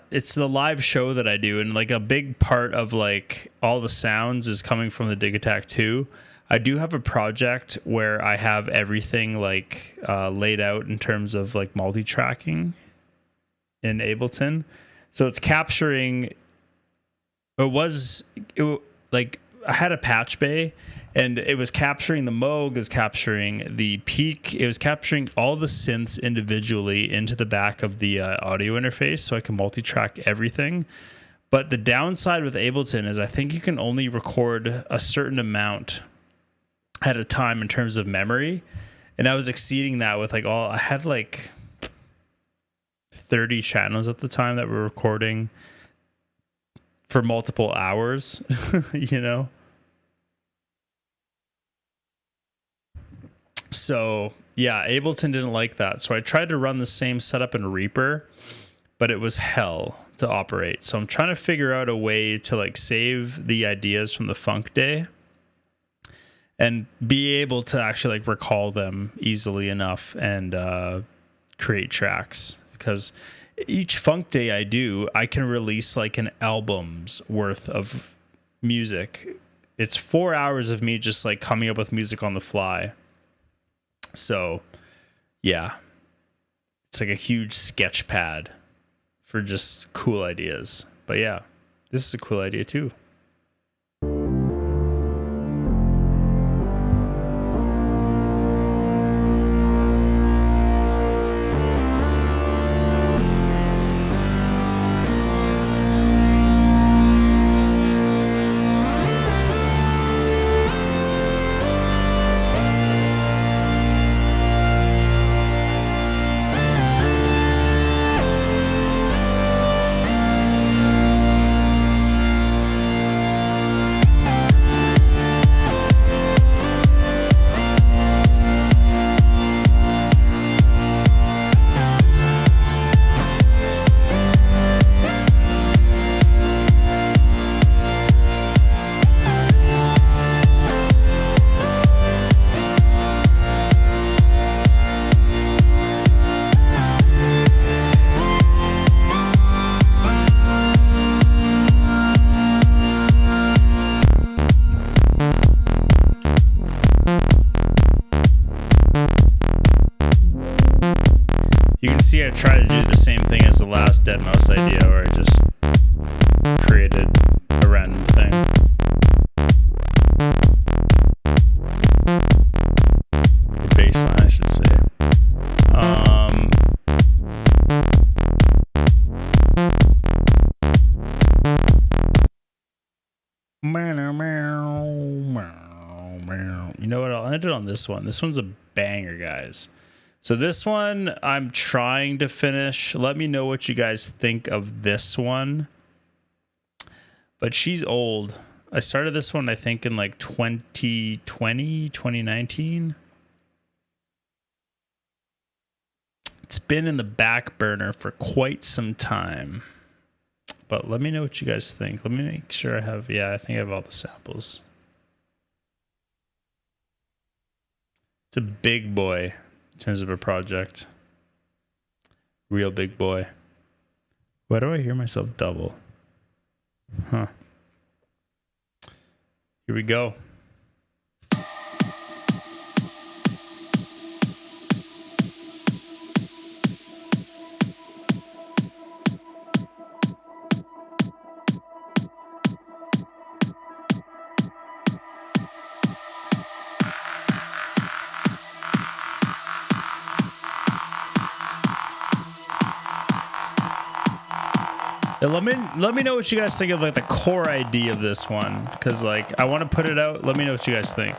it's the live show that I do, and like a big part of like all the sounds is coming from the Digitac 2. I do have a project where I have everything like laid out in terms of like multi-tracking in Ableton. So it's capturing, like I had a patch bay and it was capturing the Moog, it was capturing the peak, it was capturing all the synths individually into the back of the audio interface so I can multi-track everything. But the downside with Ableton is I think you can only record a certain amount at a time in terms of memory. And I was exceeding that with like I had like 30 channels at the time that were recording for multiple hours, you know? So yeah, Ableton didn't like that. So I tried to run the same setup in Reaper, but it was hell to operate. So I'm trying to figure out a way to like save the ideas from the Funk Day and be able to actually like recall them easily enough and create tracks. Because each Funk Day I do, I can release like an album's worth of music. It's 4 hours of me just like coming up with music on the fly. So, yeah, it's like a huge sketch pad for just cool ideas. But yeah, this is a cool idea too. basically I tried to do the same thing as the last Dead Mouse idea, where I just created a random thing. The baseline, I should say. You know what? I'll end it on this one. This one's a banger, guys. So this one I'm trying to finish. Let me know what you guys think of this one. But she's old. I started this one, I think, in like 2020, 2019. It's been in the back burner for quite some time. But let me know what you guys think. Let me make sure I have, yeah, I think I have all the samples. It's a big boy in terms of a project. Real big boy. Why do I hear myself double? Huh. Here we go. Let me know what you guys think of like the core idea of this one, because like I want to put it out. Let me know what you guys think.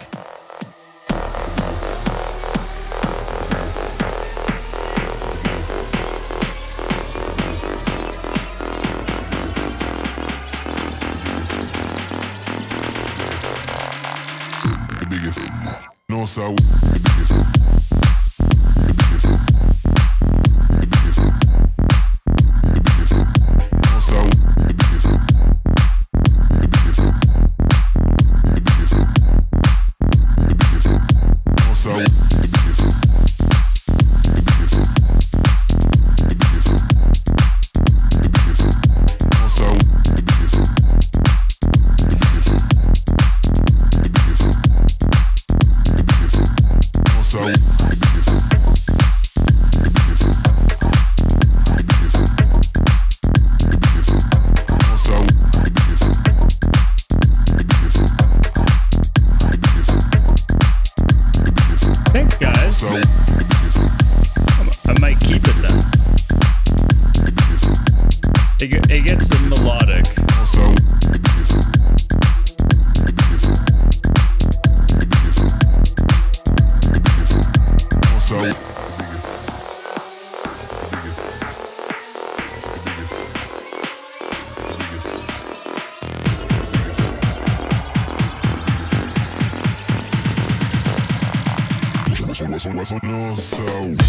The biggest, no sour, the biggest. Thanks, guys. I might keep it then. It gets melodic. No sound.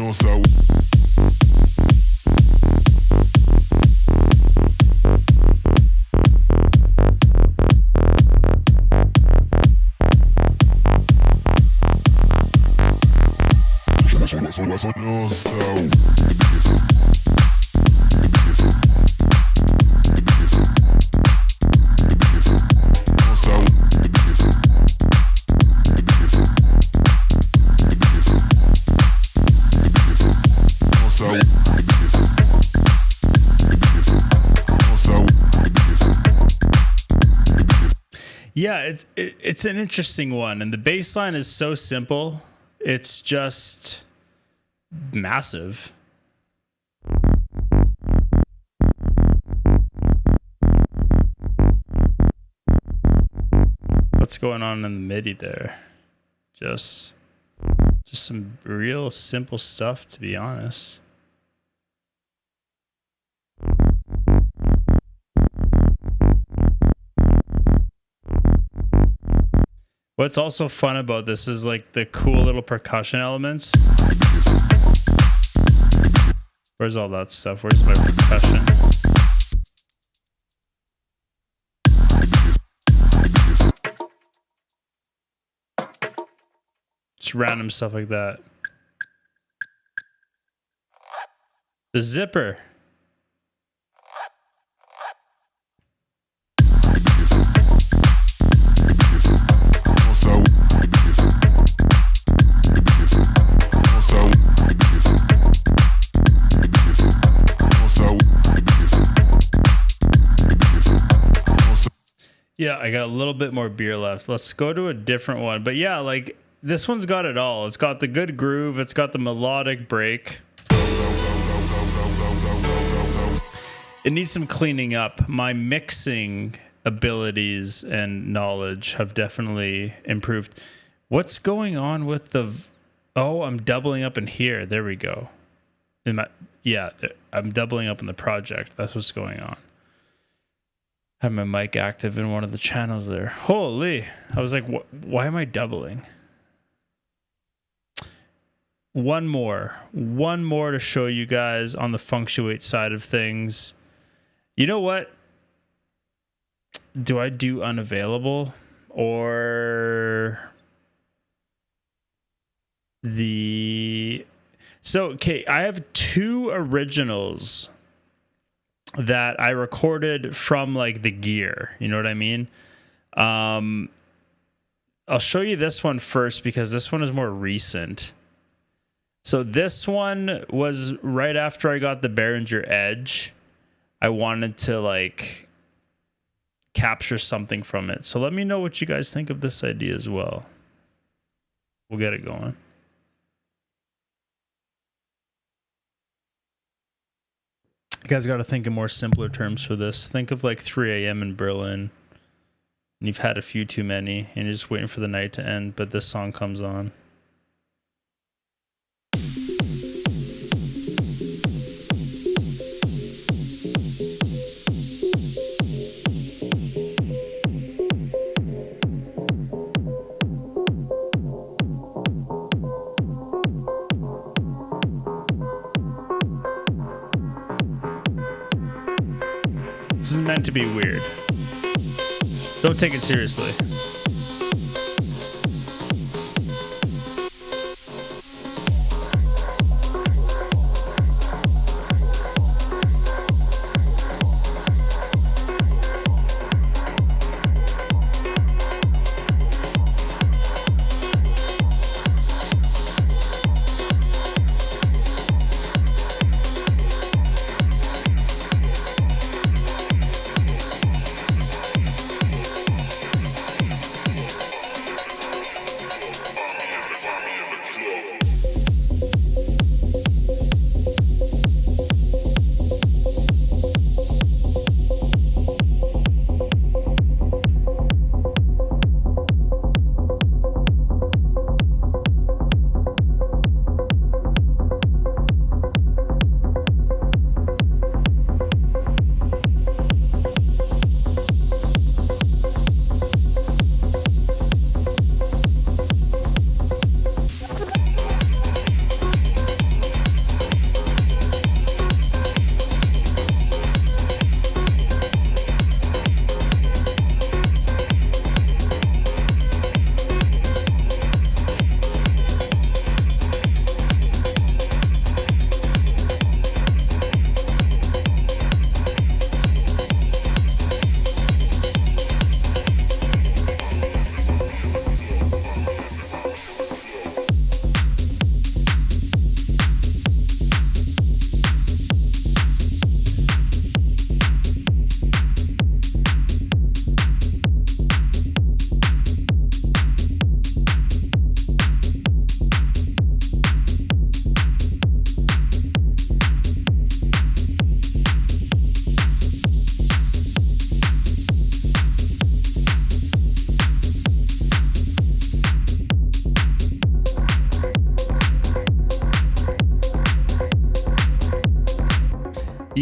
no sound. No sound. Yeah, it's an interesting one, and the bass line is so simple. It's just massive. What's going on in the MIDI there? Just some real simple stuff, to be honest. What's also fun about this is like the cool little percussion elements. Where's all that stuff? Where's my percussion? Just random stuff like that. The zipper. Yeah, I got a little bit more beer left. Let's go to a different one. But yeah, like this one's got it all. It's got the good groove. It's got the melodic break. It needs some cleaning up. My mixing abilities and knowledge have definitely improved. What's going on with the... Oh, I'm doubling up in here. There we go. Yeah, I'm doubling up in the project. That's what's going on. I had my mic active in one of the channels there. Holy. I was like, why am I doubling? One more to show you guys on the Funktuate side of things. You know what? Do I do unavailable or the... So, okay, I have two originals that I recorded from like the gear. You know what I mean? I'll show you this one first because this one is more recent. So this one was right after I got the Behringer Edge. I wanted to like capture something from it. So let me know what you guys think of this idea as well. We'll get it going. You guys got to think in more simpler terms for this. Think of like 3 a.m. in Berlin. And you've had a few too many. And you're just waiting for the night to end. But this song comes on. This is meant to be weird. Don't take it seriously.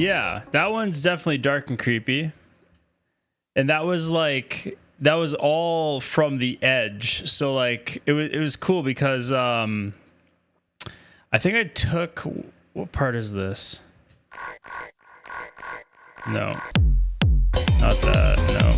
Yeah, that one's definitely dark and creepy. And that was all from the Edge. So like it was cool because I think I took, what part is this? No. Not that, no.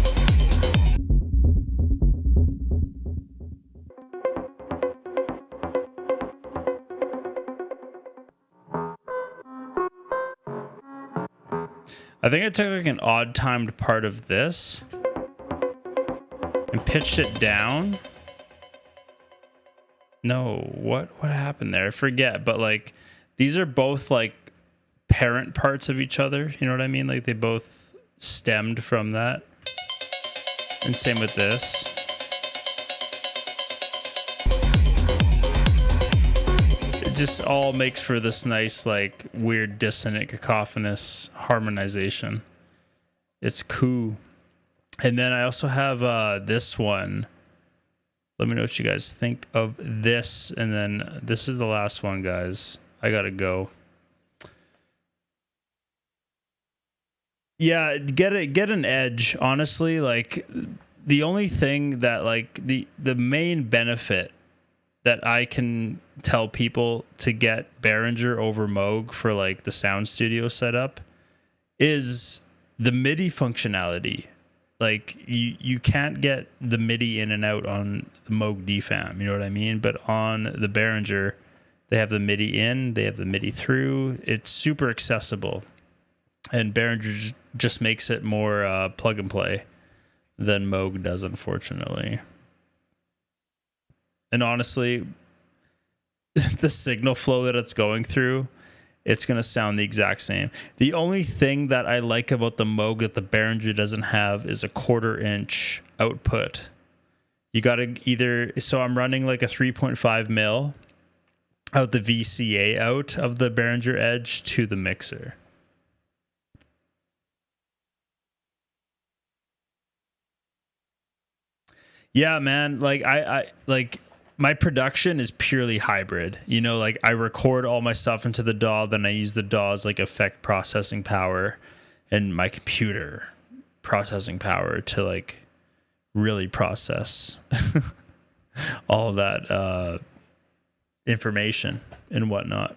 I think I took like an odd timed part of this and pitched it down. No, what happened there? I forget, but like these are both like parent parts of each other. You know what I mean? Like they both stemmed from that. And same with this. It just all makes for this nice, like weird, dissonant, cacophonous harmonization. It's cool. And then I also have this one. Let me know what you guys think of this. And then this is the last one, guys. I gotta go. Yeah, get an Edge. Honestly, like the only thing that like the main benefit that I can tell people to get Behringer over Moog for like the sound studio setup is the MIDI functionality. Like you can't get the MIDI in and out on the Moog DFAM, you know what I mean? But on the Behringer, they have the MIDI in, they have the MIDI through. It's super accessible. And Behringer just makes it more plug and play than Moog does, unfortunately. And honestly, the signal flow that it's going through, it's going to sound the exact same. The only thing that I like about the Moog that the Behringer doesn't have is a 1/4 inch output. You got to either, so I'm running like a 3.5 mil out the VCA out of the Behringer Edge to the mixer. Yeah, man. Like I like my production is purely hybrid. You know, like I record all my stuff into the DAW, then I use the DAW as like effect processing power and my computer processing power to like really process all of that information and whatnot.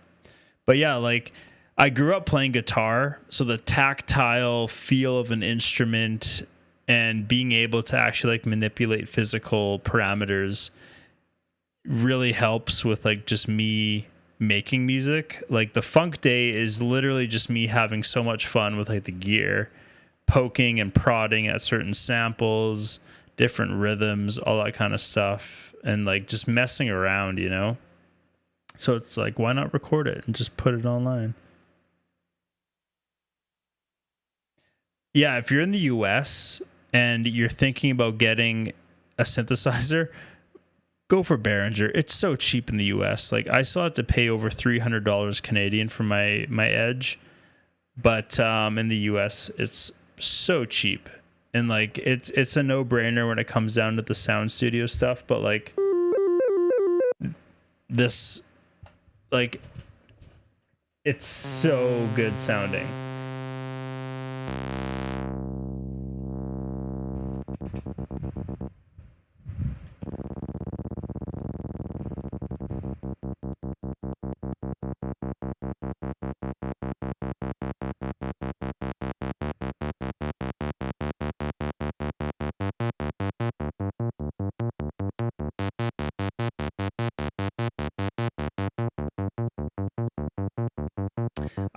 But yeah, like I grew up playing guitar, so the tactile feel of an instrument and being able to actually like manipulate physical parameters really helps with like just me making music. Like the Funk Day is literally just me having so much fun with like the gear, poking and prodding at certain samples, different rhythms, all that kind of stuff, and like just messing around, you know? So it's like, why not record it and just put it online? Yeah, if you're in the US and you're thinking about getting a synthesizer, go for Behringer. It's so cheap in the US. Like I still have to pay over $300 Canadian for my Edge, but in the US it's so cheap. And like it's a no-brainer when it comes down to the sound studio stuff, but like this, like it's so good sounding.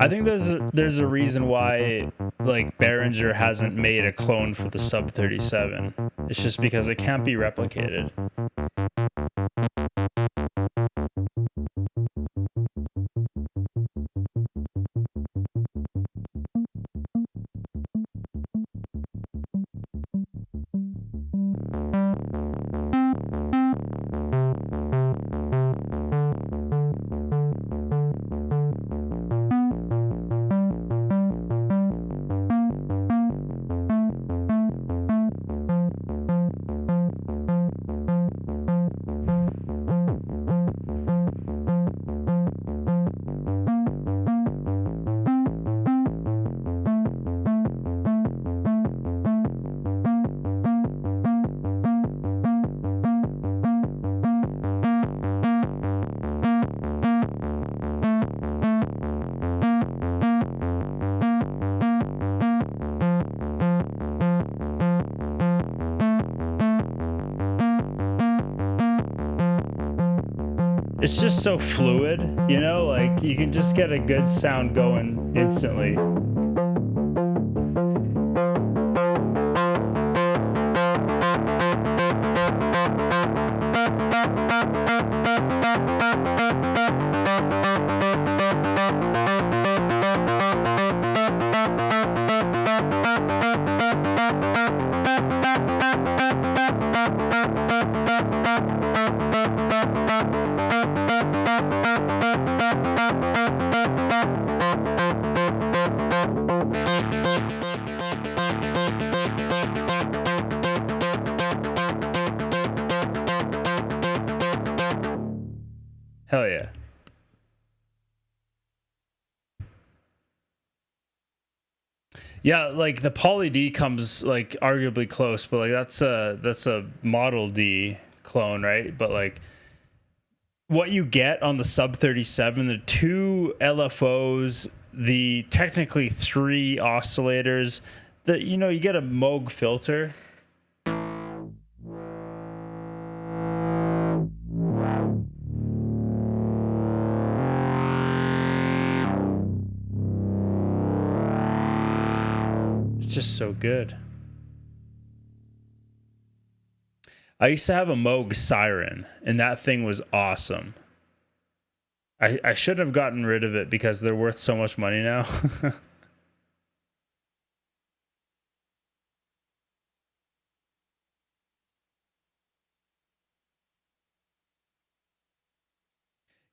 I think there's a reason why like Behringer hasn't made a clone for the Sub 37. It's just because it can't be replicated. It's just so fluid, you know, like you can just get a good sound going instantly. Hell yeah. Yeah, like the Poly D comes like arguably close, but like that's a Model D clone, right? But like what you get on the Sub 37, the 2 LFOs, the technically 3 oscillators, the you know, you get a Moog filter. It's just so good. I used to have a Moog Siren, and that thing was awesome. I should have gotten rid of it because they're worth so much money now.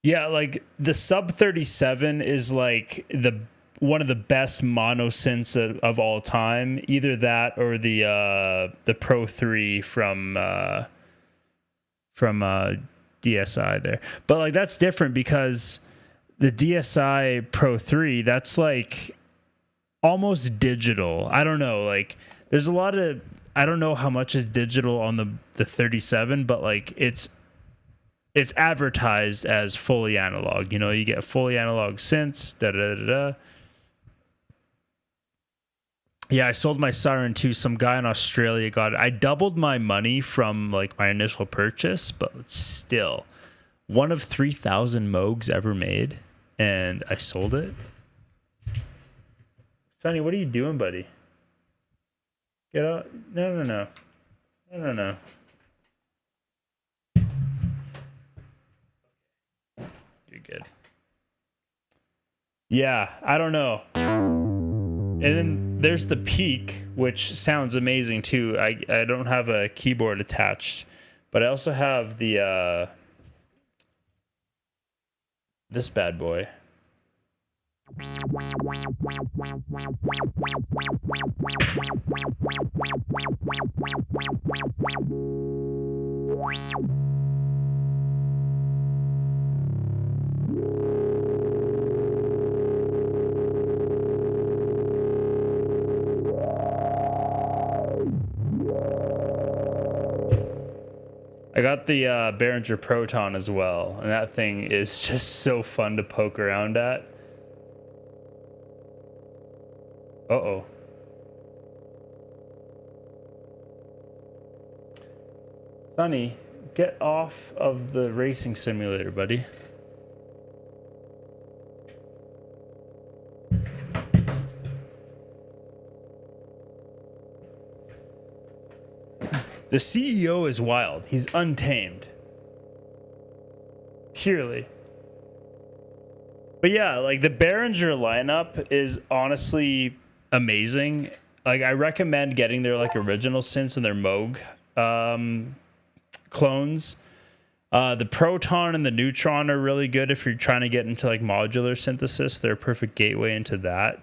Yeah, like the Sub 37 is like the one of the best mono synths of all time. Either that or the Pro 3 from DSI there. But like that's different because the DSI Pro 3, that's like almost digital. I don't know, like there's a lot of, I don't know how much is digital on the 37, but like it's advertised as fully analog. You know, you get fully analog synths, da da da da. Yeah, I sold my Siren to some guy in Australia. Got it. I doubled my money from like my initial purchase, but it's still one of 3,000 Moogs ever made, and I sold it. Sonny, what are you doing, buddy? Get out! No. You're good. Yeah, I don't know. And then there's the Peak, which sounds amazing too. I don't have a keyboard attached, but I also have the this bad boy. I got the Behringer Proton as well, and that thing is just so fun to poke around at. Uh-oh. Sonny, get off of the racing simulator, buddy. The CEO is wild. He's untamed. Purely. But yeah, like the Behringer lineup is honestly amazing. Like I recommend getting their like original synths and their Moog clones. The Proton and the Neutron are really good if you're trying to get into like modular synthesis. They're a perfect gateway into that.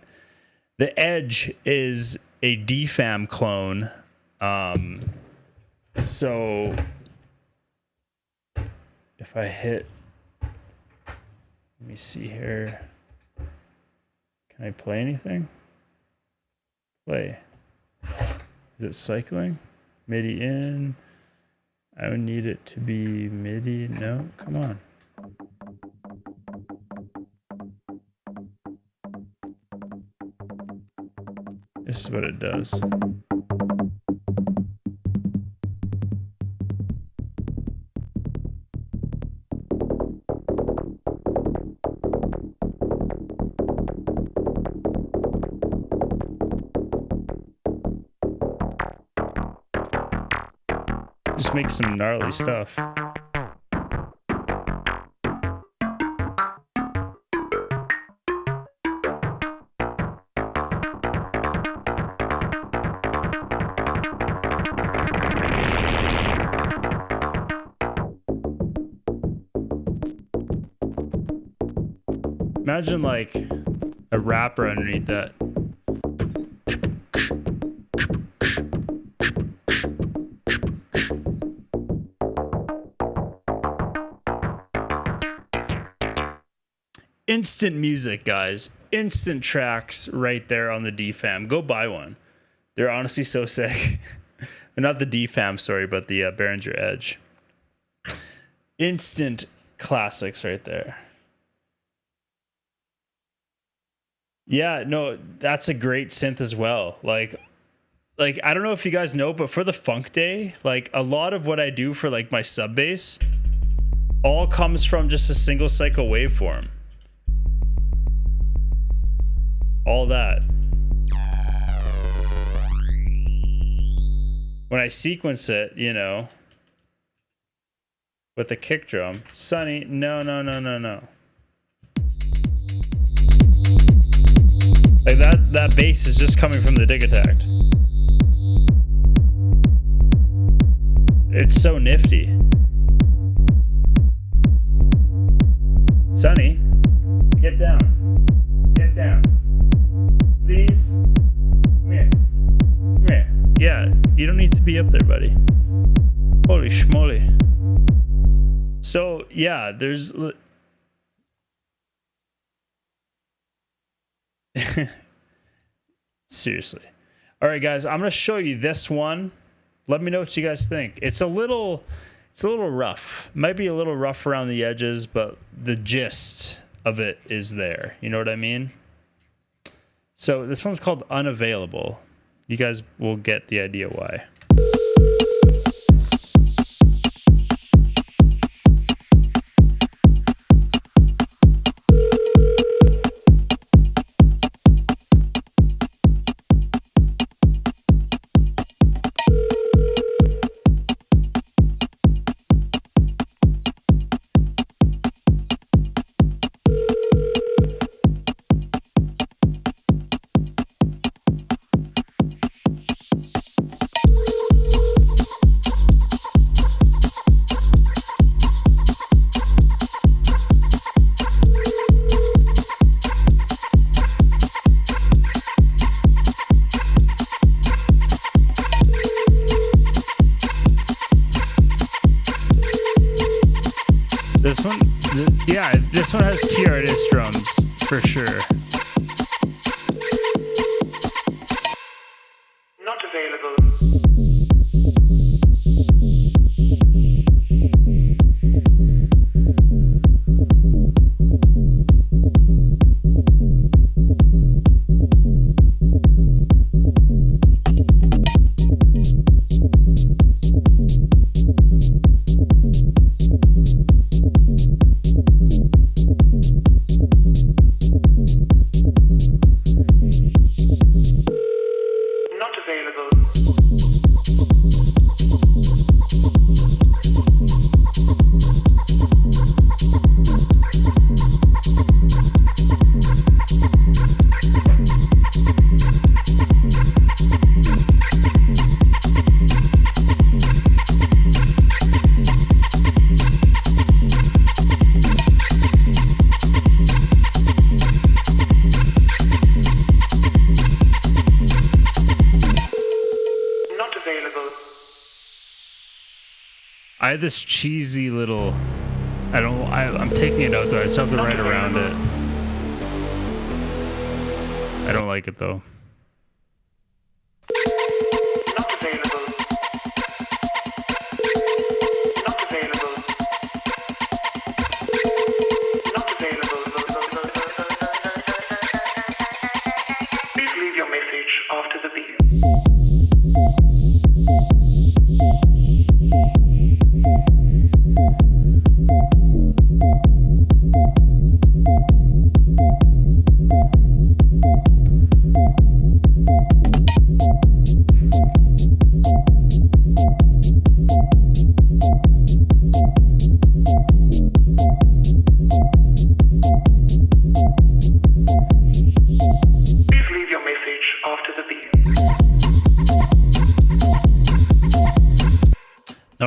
The Edge is a DFAM clone. So if I hit, let me see here. Can I play anything? Play. Is it cycling? MIDI in. I would need it to be MIDI. No, come on. This is what it does. Just make some gnarly stuff. Imagine like a rapper underneath that. Instant music, guys. Instant tracks right there on the DFAM. Go buy one. They're honestly so sick. Not the DFAM, sorry, but the Behringer Edge. Instant classics right there. Yeah, no, that's a great synth as well. Like I don't know if you guys know, but for the Funk Day, like a lot of what I do for like my sub bass all comes from just a single cycle waveform. All that. When I sequence it, you know, with the kick drum, Sonny, no. Like that bass is just coming from the dig attack. It's so nifty. Sonny, get down. Get down. Please. Come here. Come here. Yeah, you don't need to be up there, buddy. Holy schmoly. So, yeah, there's... Seriously. All right, guys, I'm going to show you this one. Let me know what you guys think. It's a little rough. Might be a little rough around the edges, but the gist of it is there. You know what I mean? So this one's called Unavailable. You guys will get the idea why. This one, yeah, this one has TRS drums for sure. Not available. Not available. Not available. I have this cheesy little... I'm taking it out there. I still have to write around it. I don't like it though. Not available. Not available. Not available. Please leave your message after the beep.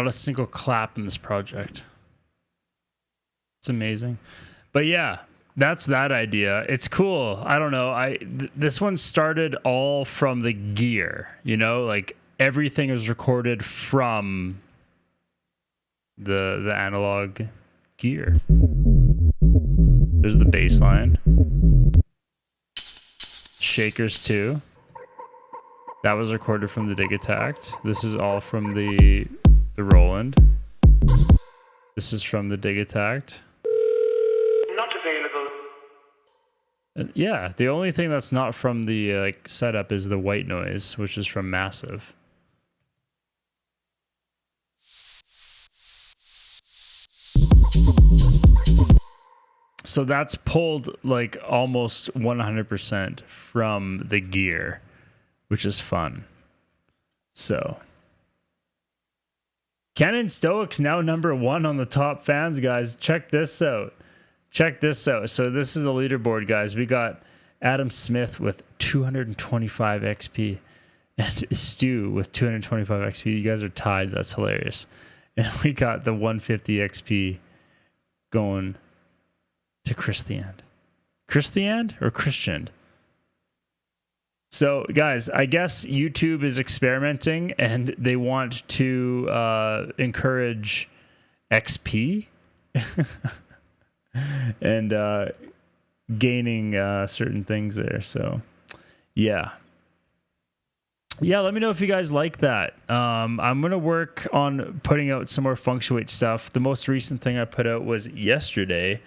Not a single clap in this project. It's amazing. But yeah, that's that idea. It's cool. I don't know. This one started all from the gear, you know, like everything is recorded from the analog gear. There's the bass line. Shakers too. That was recorded from the Dig Attack. This is all from the Roland. This is from the Dig Attack. Not available. Yeah, the only thing that's not from the setup is the white noise, which is from Massive. So that's pulled like almost 100% from the gear, which is fun. So Canon Stoic's now #1 on the top fans, guys. Check this out. Check this out. So this is the leaderboard, guys. We got Adam Smith with 225 XP and Stu with 225 XP. You guys are tied. That's hilarious. And we got the 150 XP going to Christian. Christian or Christian? So, guys, I guess YouTube is experimenting and they want to encourage XP and gaining certain things there. So, yeah. Yeah, let me know if you guys like that. I'm going to work on putting out some more Funktuate stuff. The most recent thing I put out was yesterday,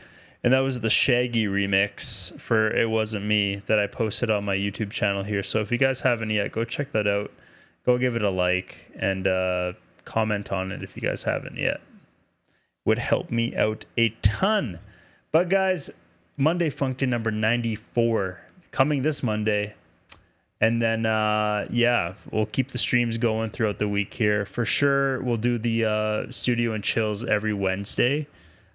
and that was the Shaggy remix for It Wasn't Me that I posted on my YouTube channel here. So if you guys haven't yet, go check that out. Go give it a like and comment on it if you guys haven't yet. Would help me out a ton. But guys, Monday Funk Day number 94 coming this Monday. And then, yeah, we'll keep the streams going throughout the week here. For sure, we'll do the studio and chills every Wednesday.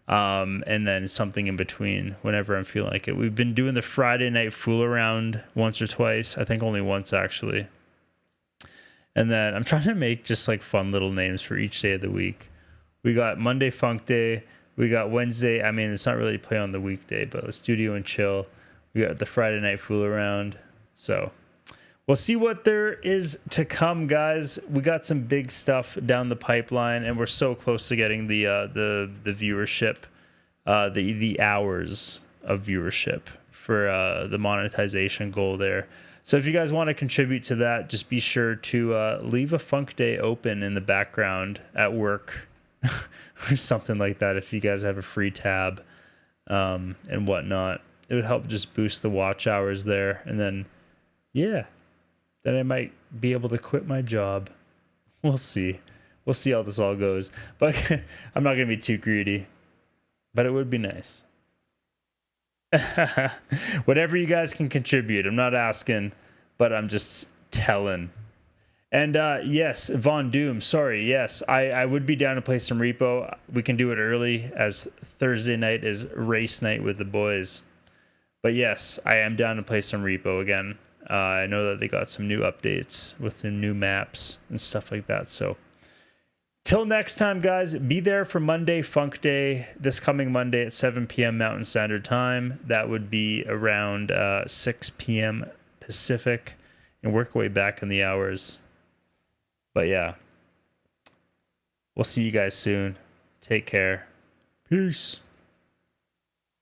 And then something in between whenever I'm feeling like it. We've been doing the Friday night fool around once or twice. I think only once, actually. And then I'm trying to make just like fun little names for each day of the week. We got Monday Funk Day. We got Wednesday. I mean, it's not really play on the weekday, but the studio and chill. We got the Friday night fool around. So we'll see what there is to come, guys. We got some big stuff down the pipeline, and we're so close to getting the viewership, the hours of viewership for the monetization goal there. So if you guys want to contribute to that, just be sure to leave a Funk Day open in the background at work or something like that. If you guys have a free tab and whatnot, it would help just boost the watch hours there, and then yeah. Then I might be able to quit my job. We'll see. We'll see how this all goes. But I'm not going to be too greedy. But it would be nice. Whatever you guys can contribute. I'm not asking, but I'm just telling. And yes, Von Doom, sorry. Yes, I would be down to play some repo. We can do it early as Thursday night is race night with the boys. But yes, I am down to play some repo again. I know that they got some new updates with some new maps and stuff like that. So till next time, guys, be there for Monday Funk Day this coming Monday at 7 p.m. Mountain Standard Time. That would be around 6 p.m. Pacific, and work our way back in the hours. But yeah, we'll see you guys soon. Take care. Peace.